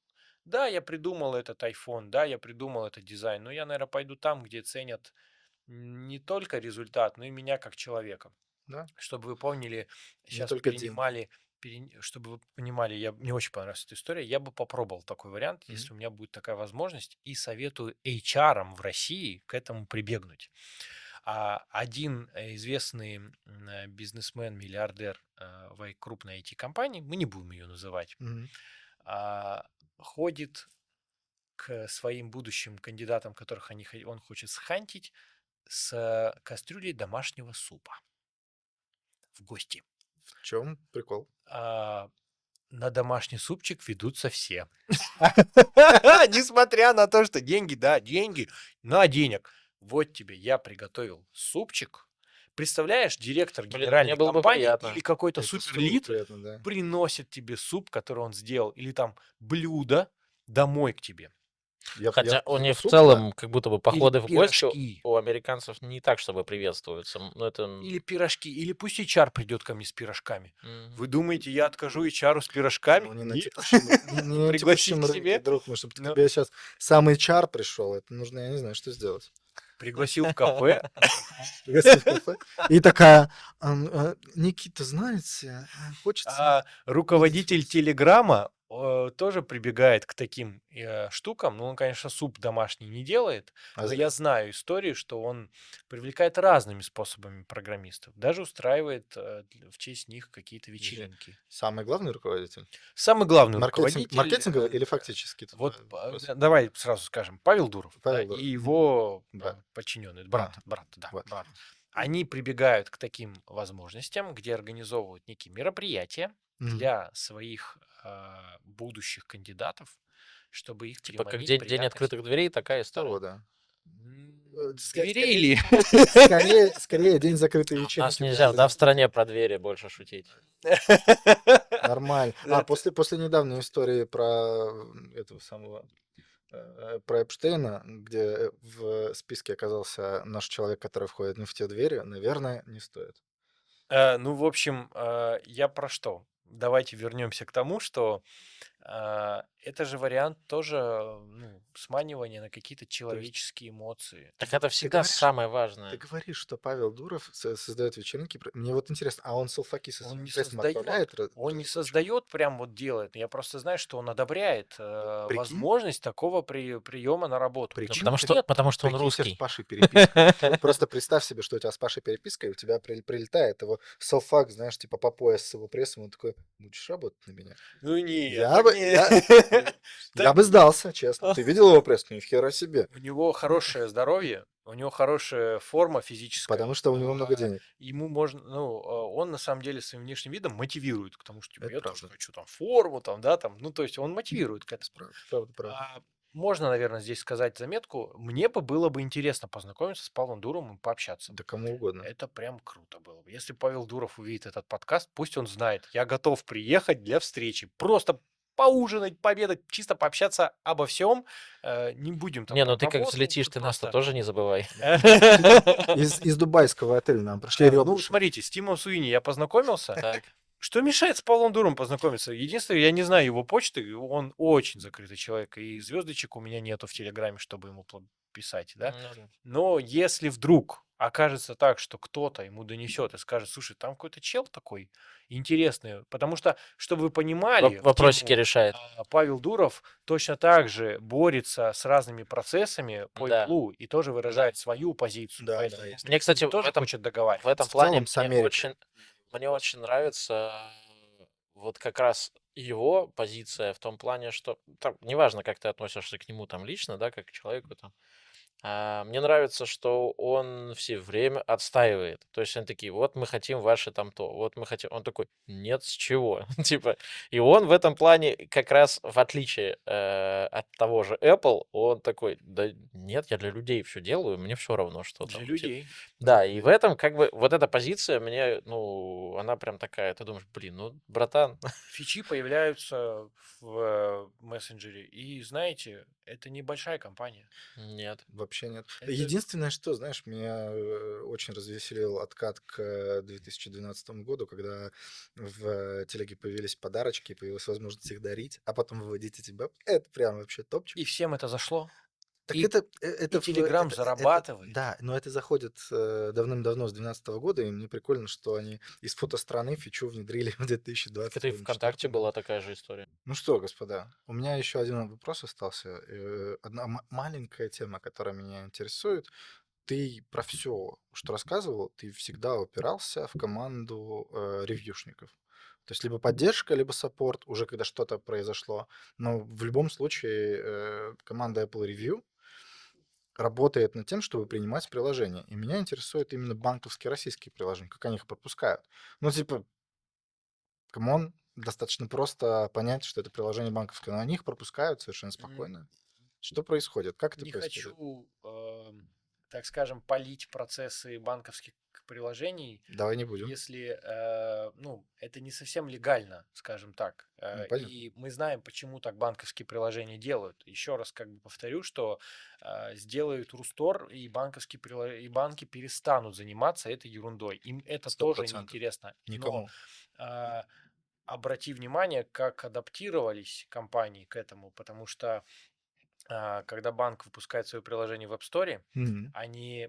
да, я придумал этот iPhone, да, я придумал этот дизайн, но я, наверное, пойду там, где ценят не только результат, но и меня как человека. Да. Чтобы вы поняли, Не сейчас только деньги. чтобы вы понимали, мне очень понравилась эта история, я бы попробовал такой вариант, Мгм. если у меня будет такая возможность, и советую HR в России к этому прибегнуть. Один известный бизнесмен, миллиардер в крупной IT-компании, мы не будем ее называть, Мгм. ходит к своим будущим кандидатам, которых он хочет схантить, с кастрюлей домашнего супа в гости. В чем прикол? На домашний супчик ведутся все. Несмотря на то, что деньги, да, деньги, на денег. Вот тебе, я приготовил супчик. Представляешь, директор Блин, генеральной мне было бы компании приятно. или какой-то Это суперлид приятно, да. приносит тебе суп, который он сделал, или там блюдо домой к тебе. Хотя у них в суп, да. целом как будто бы Или походы в гости пирожки. у американцев не так, чтобы приветствуются. Ну, это... Или пирожки. Или пусть HR придет ко мне с пирожками. Мгм. Вы думаете, я откажу HR с пирожками? Ну, не на Нет. текущем, не на Пригласить текущем к рынке, себе. друг мой, чтобы к Ну. тебе сейчас самый чар пришел. Это нужно, я не знаю, что сделать. Пригласил в кафе. Пригласил в кафе. И такая, Никита, знаете, хочется... Руководитель Телеграма тоже прибегает к таким штукам. Ну, он, конечно, суп домашний не делает, А но зря. я знаю историю, что он привлекает разными способами программистов. Даже устраивает в честь них какие-то вечеринки. Самый главный руководитель? Самый главный руководитель... Маркетинговый или фактически? Вот давай сразу скажем, Павел Дуров, Павел да, Дуров. и его Брат. подчиненный, брат, да, вот. брат. Они прибегают к таким возможностям, где организовывают некие мероприятия для своих будущих кандидатов, чтобы их Типа как переманить, день открытых дверей, такая история. Того, да. Двери или... Скорее день закрытой У вечеринки. нас нельзя, да, в стране про двери больше шутить. Нормально. После недавней истории про этого самого про Эпштейна, где в списке оказался наш человек, который входит не в те двери, наверное, не стоит. Ну, в общем, я про что? Давайте вернемся к тому, что это же вариант тоже сманивания на какие-то То есть человеческие эмоции. Так это ты всегда говоришь, самое ты важное. говоришь, что Павел Дуров создает вечеринки. Мне вот интересно, а он селфаки со Он своим не пресом создает, отправляет он не разработчикам? создает, прям вот делает. Я просто знаю, что он одобряет Прикинь, возможность такого приема на работу. Ну, Почему прикинь, ты, нет? потому что он прикинь, у тебя с русский. Пашей переписка. Вот просто представь себе, что у тебя с Пашей переписка, и у тебя прилетает его селфак, знаешь, типа по пояс с его прессом, он такой, будешь работать на меня? Ну нет, Я так бы, не. я Так бы сдался, честно. Ты видел его пресс? Ни хера себе. у него хорошее здоровье, у него хорошая форма физическая. Потому что у него много денег. Ему можно, он на самом деле своим внешним видом мотивирует к тому, что типа Это я тоже правда. хочу там форму, там, да, там, ну, то есть он мотивирует к этому. Правда, правда, правда. Можно, наверное, здесь сказать заметку. Мне бы было бы интересно познакомиться с Павлом Дуровым и пообщаться. Да кому угодно. Это прям круто было бы. Если Павел Дуров увидит этот подкаст, пусть он знает, я готов приехать для встречи. Просто поужинать, пообедать, чисто пообщаться обо всем. Не будем там Не, про ну ты как работу, взлетишь, ты нас-то просто. тоже не забывай. Из дубайского отеля нам пришли Ну, ребрышки. смотрите, с Тимом Суини я познакомился. Так. Что мешает с Павлом Дуром познакомиться? Единственное, я не знаю его почты, он очень закрытый человек, и звездочек у меня нету в Телеграме, чтобы ему писать, да. Ну да. Но если вдруг окажется так, что кто-то ему донесет и скажет, слушай, там какой-то чел такой интересный, потому что, чтобы вы понимали, в Вопросики тему, решает. Павел Дуров точно так же борется с разными процессами по Да. Apple и тоже выражает свою позицию. Да, Поэтому, да. если Мне, кстати, он в тоже этом, хочет в договариваться. этом В плане целом с Америкой. мне очень нравится вот как раз его позиция в том плане, что там, неважно, как ты относишься к нему там лично, да, как к человеку там, мне нравится, что он все время отстаивает. То есть они такие, вот мы хотим ваше там то, вот мы хотим. Он такой, нет, с чего? Типа, и он в этом плане как раз в отличие от того же Apple, он такой, да нет, я для людей все делаю, мне все равно, что Для там. Типа, людей. да, и в этом как бы вот эта позиция мне, ну, она прям такая, ты думаешь, блин, ну, братан, Фичи появляются в мессенджере, и знаете, это небольшая компания. нет. Вообще нет. Это Единственное, что, знаешь, меня очень развеселил откат к 2012 году, когда в телеге появились подарочки, появилась возможность их дарить, а потом выводить эти бабки. Это прям вообще топчик. и всем это зашло. Так И это, Telegram зарабатывает. да, но это заходит давным-давно, с 2012 года, и мне прикольно, что они из фотостраны фичу внедрили в Так это и 2024 ВКонтакте была такая же история. Ну что, господа, у меня еще один вопрос остался. Одна маленькая тема, которая меня интересует. Ты про все, что рассказывал, ты всегда упирался в команду ревьюшников. То есть либо поддержка, либо саппорт, уже когда что-то произошло. Но в любом случае команда Apple Review работает над тем, чтобы принимать приложения. И меня интересует именно банковские российские приложения, как они их пропускают. Ну, типа, камон, достаточно просто понять, что это приложение банковское, но они их пропускают совершенно М, спокойно. Что происходит? Как это Не происходит? хочу, так скажем, палить процессы банковских приложений, Давай не будем. если, это не совсем легально, скажем так. Ну, понятно. И мы знаем, почему так банковские приложения делают. Еще раз как бы повторю, что сделают Рустор, и и банки перестанут заниматься этой ерундой. Им это тоже 100%. неинтересно. Но Никому. а, обрати внимание, как адаптировались компании к этому, потому что когда банк выпускает свое приложение в App Store, Мгм. они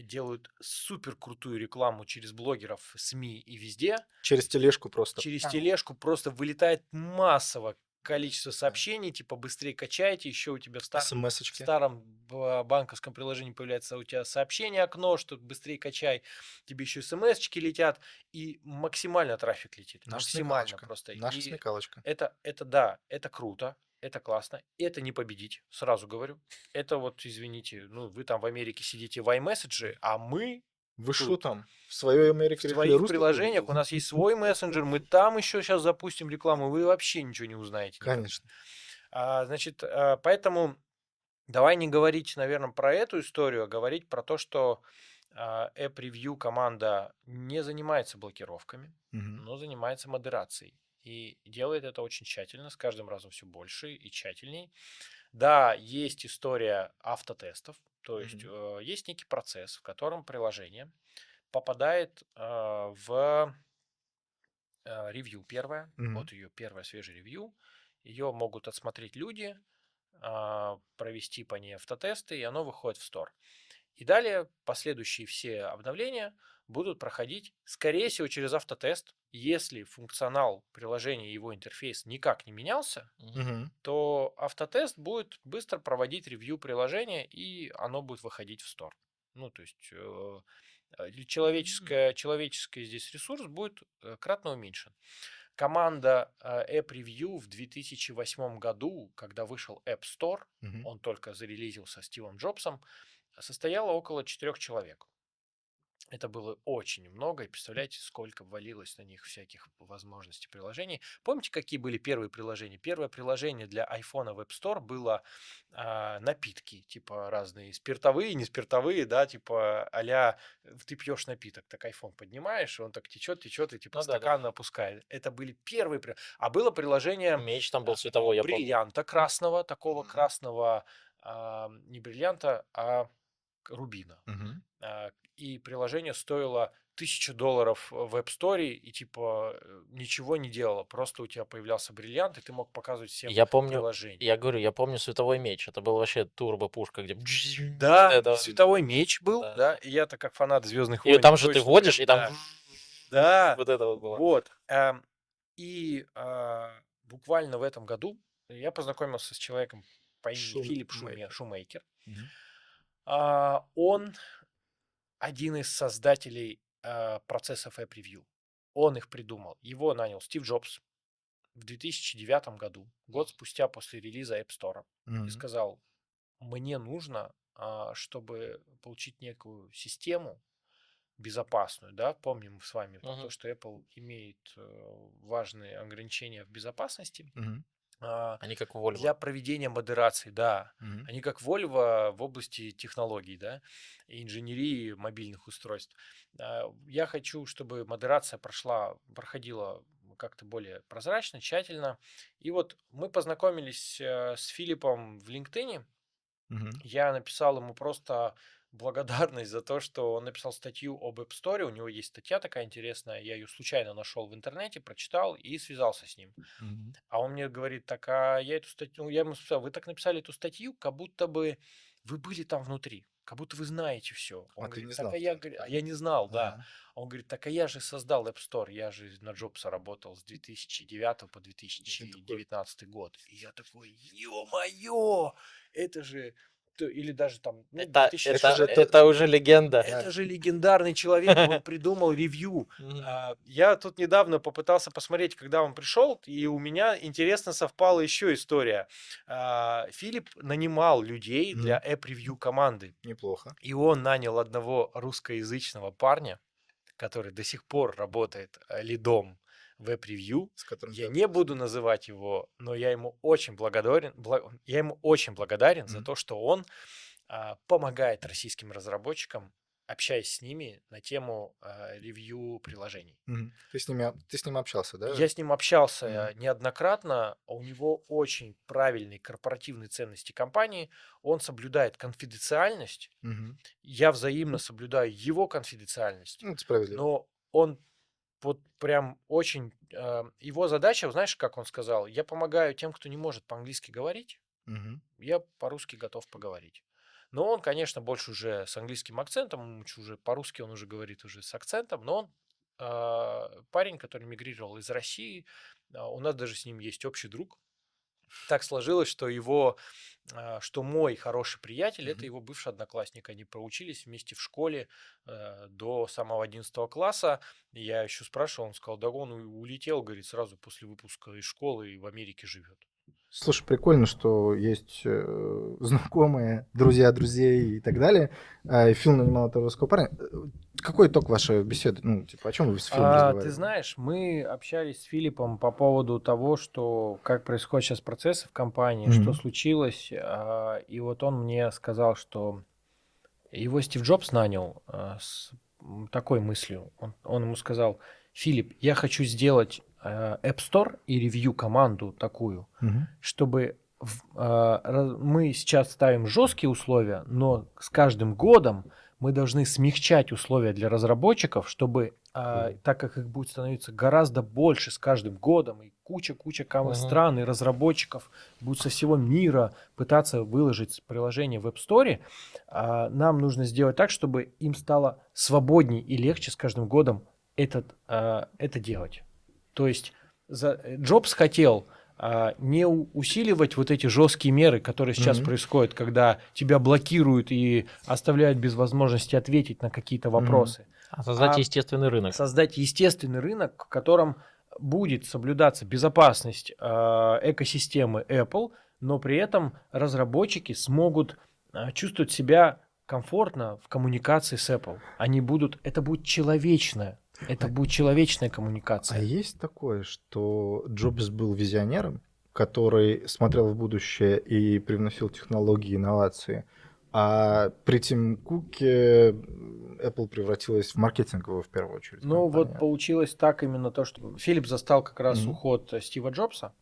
делают супер крутую рекламу через блогеров, СМИ и везде. Через тележку просто. Через Ау. тележку просто вылетает массово количество Да. сообщений, типа быстрее качайте, еще у тебя в СМС-очки. старом банковском приложении появляется у тебя сообщение, окно, что быстрее качай, тебе еще смс-очки летят, и максимально трафик летит, Наша максимально смекалочка. просто. Наша И смекалочка. да, это круто, это классно, это не победить, сразу говорю. Это вот, извините, вы там в Америке сидите в iMessage, а мы Вы что тут там? В своей в Америке решили своих русских приложениях у победить? нас есть свой мессенджер, мы там еще сейчас запустим рекламу, вы вообще ничего не узнаете никогда. Конечно. Значит, поэтому давай не говорить, наверное, про эту историю, а говорить про то, что App Review команда не занимается блокировками, Мгм. но занимается модерацией. И делает это очень тщательно, с каждым разом все больше и тщательней. Да, есть история автотестов, то есть Мгм. есть некий процесс, в котором приложение попадает в ревью первое. Мгм. Вот ее первое свежее ревью. Ее могут отсмотреть люди, провести по ней автотесты, и оно выходит в стор. И далее последующие все обновления будут проходить, скорее всего, через автотест. Если функционал приложения и его интерфейс никак не менялся, Мгм. Мгм. то автотест будет быстро проводить ревью приложения, и оно будет выходить в стор. Ну, то есть человеческий здесь ресурс будет кратно уменьшен. Команда App Review в 2008 году, когда вышел App Store, Мгм. он только зарелизился Стивом Джобсом, состояла около 4 человек. Это было очень много, и представляете, сколько ввалилось на них всяких возможностей приложений. Помните, какие были первые приложения? Первое приложение для iPhone в App Store было напитки, типа разные спиртовые, не спиртовые, да, типа а-ля ты пьешь напиток, так iPhone поднимаешь, и он так течет, течет, и типа Ну да, да. стакан опускает. Это были первые. А было приложение Меч там был цветовой, я помню. бриллианта красного, такого Мгм. красного, не бриллианта, а рубина. Мгм. И приложение стоило $1000 в App Store, и типа ничего не делало. Просто у тебя появлялся бриллиант, и ты мог показывать всем Я помню, приложение. я говорю, я помню световой меч. Это был вообще турбо-пушка, где... Да, Это, световой меч был, да. да, и я-то как фанат Звездных И войн там же ты точно вводишь, прям, и там... да. Да, Вот это вот было. вот. И буквально в этом году я познакомился с человеком по имени Филипп Шумейкер. Шумейкер. Мгм. Он один из создателей процессов App Review. Он их придумал. Его нанял Стив Джобс в 2009 году, год спустя после релиза App Store, и Мгм. сказал, мне нужно, чтобы получить некую систему безопасную, да, помним с вами про то, Мгм. что Apple имеет важные ограничения в безопасности, Мгм. Они как Volvo. для проведения модерации, да. Мгм. Они как Volvo в области технологий, да, и инженерии мобильных устройств. Я хочу, чтобы модерация проходила как-то более прозрачно, тщательно. И вот мы познакомились с Филиппом в LinkedIn. Мгм. Я написал ему просто благодарность за то, что он написал статью об App Store. У него есть статья такая интересная. Я ее случайно нашел в интернете, прочитал и связался с ним. Мгм. А он мне говорит, так, а я эту статью, я ему сказал, вы так написали эту статью, как будто бы вы были там внутри, как будто вы знаете все. А Он ты говорит, не так, знал, а я, что это а такое? я не знал, да. Ага. Он говорит, так, а я же создал App Store, я же на Джобса работал с 2009 по Очень такой. 2019 год. И я такой, ё-моё, это же, или даже там, ну, Это, 2000, Это же тот... это уже легенда. Да. это же легендарный человек, он придумал ревью. Мгм. Я тут недавно попытался посмотреть, когда он пришел, и у меня интересно совпала еще история. Филипп нанимал людей для Мгм. App Review команды, Неплохо. и он нанял одного русскоязычного парня, который до сих пор работает лидом в App Review. С которым Я ты не общался. буду называть его, но я ему очень благодарен за Мгм. то, что он помогает российским разработчикам, общаясь с ними на тему ревью приложений. Мгм. Ты с ним общался, да? Я с ним общался Мгм. неоднократно, у него очень правильные корпоративные ценности компании, он соблюдает конфиденциальность, Мгм. я взаимно соблюдаю его конфиденциальность, Ну, это справедливо. но он вот прям очень... его задача, знаешь, как он сказал, я помогаю тем, кто не может по-английски говорить, Мгм. я по-русски готов поговорить. Но он, конечно, больше уже с английским акцентом, уже по-русски он уже говорит уже с акцентом, но он парень, который мигрировал из России, у нас даже с ним есть общий друг. Так сложилось, что что мой хороший приятель, это Мгм. его бывший одноклассник. Они проучились вместе в школе до самого 11 класса. И я еще спрашивал, он сказал, да он улетел, говорит, сразу после выпуска из школы и в Америке живет. Слушай, прикольно, что есть знакомые, друзья друзей и так далее. И Фил нанимал этого русского парня. Какой итог вашей беседы? Ну, типа, о чем вы с Филом Ты разговаривали? знаешь, мы общались с Филиппом по поводу того, что как происходят сейчас процессы в компании, что Мгм. случилось. И вот он мне сказал, что его Стив Джобс нанял с такой мыслью. Он ему сказал, Филипп, я хочу сделать App Store и ревью команду такую, Мгм. чтобы мы сейчас ставим жесткие условия, но с каждым годом мы должны смягчать условия для разработчиков, чтобы, так как их будет становиться гораздо больше с каждым годом, и куча Мгм. стран и разработчиков будут со всего мира пытаться выложить приложение в App Store, нам нужно сделать так, чтобы им стало свободнее и легче с каждым годом это делать. То есть Джобс хотел не усиливать вот эти жесткие меры, которые сейчас Мгм. происходят, когда тебя блокируют и оставляют без возможности ответить на какие-то Мгм. вопросы, А создать а естественный рынок. создать естественный рынок, в котором будет соблюдаться безопасность экосистемы Apple, но при этом разработчики смогут чувствовать себя комфортно в коммуникации с Apple. Это будет человечная А коммуникация. есть такое, что Джобс был визионером, который смотрел в будущее и привносил технологии, инновации, а при Тим Куке Apple превратилась в маркетинговую, в первую очередь, Ну вот компанию. получилось так именно то, что Филипп застал как раз Мгм. уход Стива Джобса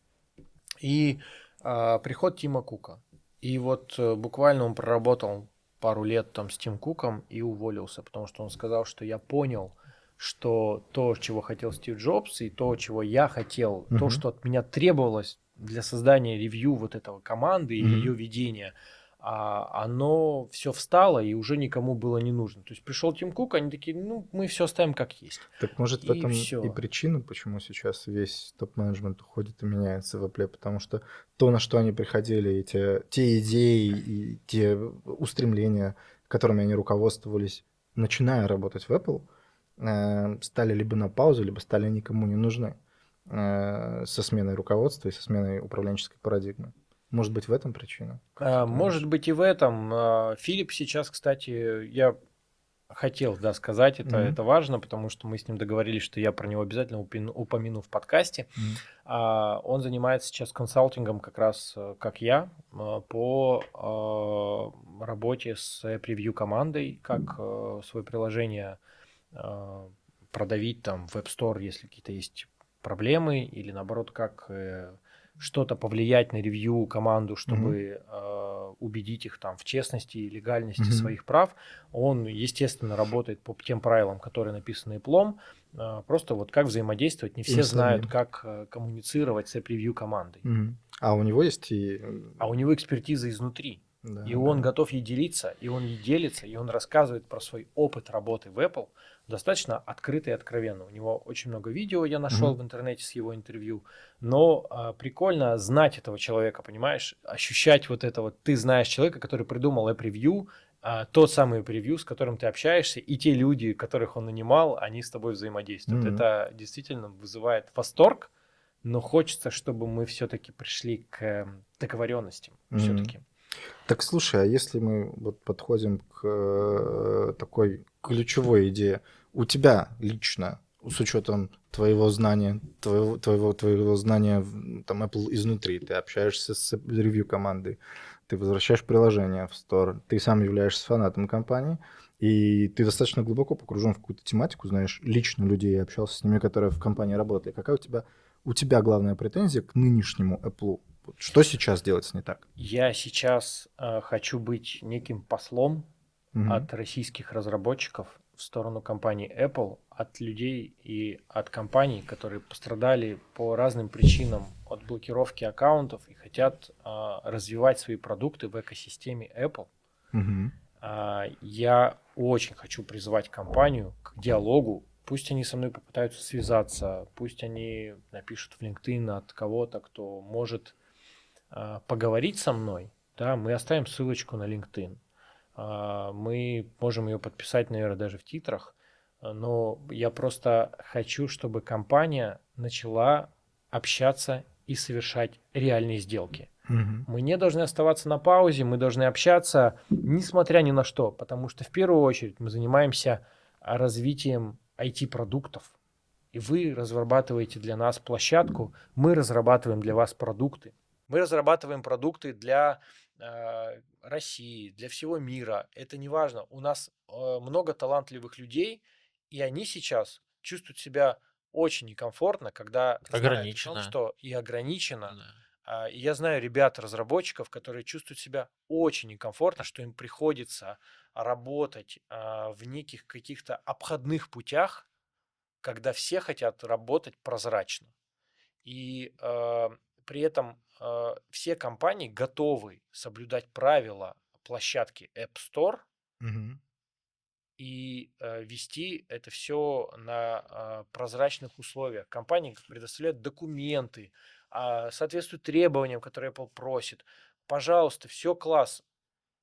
и приход Тима Кука. И вот буквально он проработал пару лет там с Тим Куком и уволился, потому что он сказал, что я понял, что то, чего хотел Стив Джобс, и то, чего я хотел, то, Мгм. что от меня требовалось для создания ревью вот этого команды и Мгм. ее ведения, оно все встало и уже никому было не нужно. То есть пришел Тим Кук, они такие, ну, мы все оставим как есть. Так может в И этом и все. причина, почему сейчас весь топ-менеджмент уходит и меняется в Apple, потому что то, на что они приходили, и те идеи и те устремления, которыми они руководствовались, начиная работать в Apple, стали либо на паузу, либо стали никому не нужны со сменой руководства и со сменой управленческой парадигмы. Может быть, в этом причина? Как ты Может думаешь? быть и в этом. Филипп сейчас, кстати, я хотел, да, сказать, Мгм. это важно, потому что мы с ним договорились, что я про него обязательно упомяну в подкасте. Мгм. Он занимается сейчас консалтингом как раз, как я, по работе с превью командой, как свое приложение продавить там в App Store, если какие-то есть проблемы, или наоборот, как что-то повлиять на ревью команду, Мгм. чтобы убедить их там в честности и легальности Мгм. своих прав. Он, естественно, работает по тем правилам, которые написаны Apple. Просто вот как взаимодействовать, не Им все знают, самим. как коммуницировать с превью командой. Мгм. А у него есть А у него экспертиза изнутри. да, И он да. готов ей делиться, и он ей делится, и он рассказывает про свой опыт работы в Apple достаточно открыто и откровенно. У него очень много видео я нашел Мгм. в интернете с его интервью, но прикольно знать этого человека, понимаешь, ощущать вот это вот. Ты знаешь человека, который придумал App-ревью, тот самый превью, с которым ты общаешься, и те люди, которых он нанимал, они с тобой взаимодействуют. Мгм. Это действительно вызывает восторг, но хочется, чтобы мы все-таки пришли к договоренностям. Мгм. Все-таки. Так слушай, а если мы вот подходим к такой ключевой идее, у тебя лично, с учетом твоего знания, твоего знания там Apple изнутри, ты общаешься с ревью командой, ты возвращаешь приложение в Store, ты сам являешься фанатом компании, и ты достаточно глубоко погружен в какую-то тематику, знаешь, лично людей, общался с ними, которые в компании работали. Какая у тебя главная претензия к нынешнему Apple? Вот что сейчас делается не так? Я сейчас хочу быть неким послом Мгм. от российских разработчиков в сторону компании Apple, от людей и от компаний, которые пострадали по разным причинам от блокировки аккаунтов и хотят развивать свои продукты в экосистеме Apple. Мгм. Я очень хочу призвать компанию к диалогу. Пусть они со мной попытаются связаться, пусть они напишут в LinkedIn от кого-то, кто может поговорить со мной. Да, мы оставим ссылочку на LinkedIn. Мы можем ее подписать, наверное, даже в титрах. Но я просто хочу, чтобы компания начала общаться и совершать реальные сделки. Мгм. Мы не должны оставаться на паузе, мы должны общаться, несмотря ни на что, потому что в первую очередь мы занимаемся развитием IT-продуктов. И вы разрабатываете для нас площадку, мы разрабатываем для вас продукты. Мы разрабатываем продукты для России, для всего мира. Это не важно. У нас много талантливых людей, и они сейчас чувствуют себя очень некомфортно, когда знают о том, Ограничено. что и ограничено, Да. И я знаю ребят-разработчиков, которые чувствуют себя очень некомфортно, что им приходится работать в неких каких-то обходных путях, когда все хотят работать прозрачно. И при этом все компании готовы соблюдать правила площадки App Store Мгм. и вести это все на прозрачных условиях. Компании предоставляют документы, соответствуют требованиям, которые Apple просит. Пожалуйста, все класс.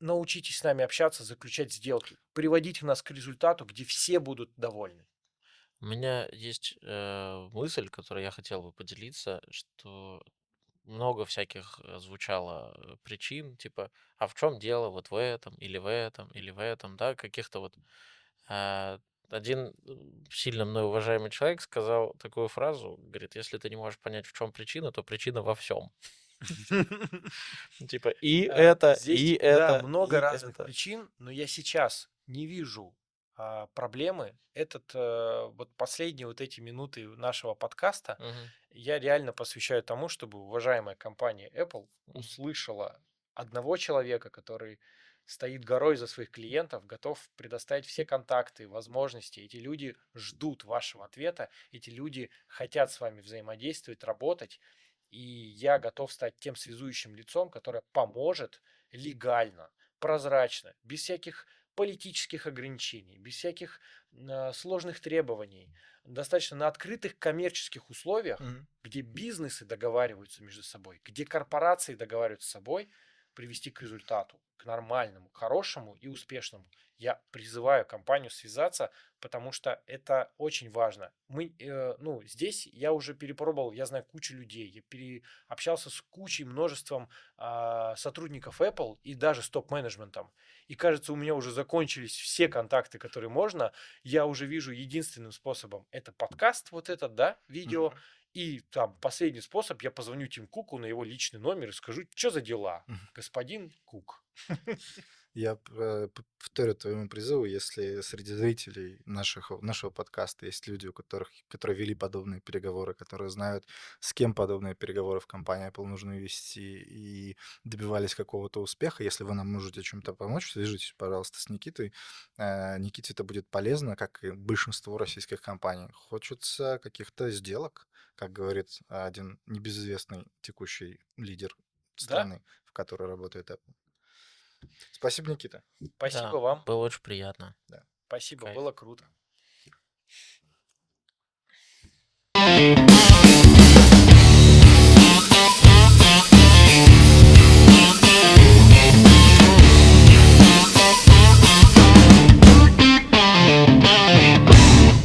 Научитесь с нами общаться, заключать сделки, приводите нас к результату, где все будут довольны. У меня есть мысль, которой я хотел бы поделиться, что много всяких звучало причин, типа, а в чем дело вот в этом, или в этом, или в этом, да, каких-то вот... а, Один сильно мной уважаемый человек сказал такую фразу, говорит, если ты не можешь понять, в чем причина, то причина во всем. Типа, и это, и Здесь, да, это, много и разных это. причин, но я сейчас не вижу проблемы. Вот последние вот эти минуты нашего подкаста Мгм, я реально посвящаю тому, чтобы уважаемая компания Apple мгм. услышала одного человека, который стоит горой за своих клиентов, готов предоставить все контакты, возможности. Эти люди ждут вашего ответа, эти люди хотят с вами взаимодействовать, работать. И я готов стать тем связующим лицом, которое поможет легально, прозрачно, без всяких политических ограничений, без всяких сложных требований, достаточно на открытых коммерческих условиях, Мгм. где бизнесы договариваются между собой, где корпорации договариваются с собой, привести к результату, к нормальному, к хорошему и успешному. Я призываю компанию связаться, потому что это очень важно. Здесь я уже перепробовал, я знаю кучу людей, я общался с кучей, множеством сотрудников Apple и даже с топ-менеджментом. И кажется, у меня уже закончились все контакты, которые можно. Я уже вижу единственным способом это подкаст, вот этот, да, видео. Мгм. И там последний способ, я позвоню Тим Куку на его личный номер и скажу, что за дела, Мгм. господин Кук. Я повторю твоему призыву, если среди зрителей нашего подкаста есть люди, которые вели подобные переговоры, которые знают, с кем подобные переговоры в компании Apple нужно вести и добивались какого-то успеха, если вы нам можете чем-то помочь, свяжитесь, пожалуйста, с Никитой. Никите это будет полезно, как и большинству российских компаний. Хочется каких-то сделок, как говорит один небезызвестный текущий лидер Да, страны, в которой работает Apple. Спасибо, Никита. спасибо Да, вам. было очень приятно. Да. Спасибо, Кайф. было круто.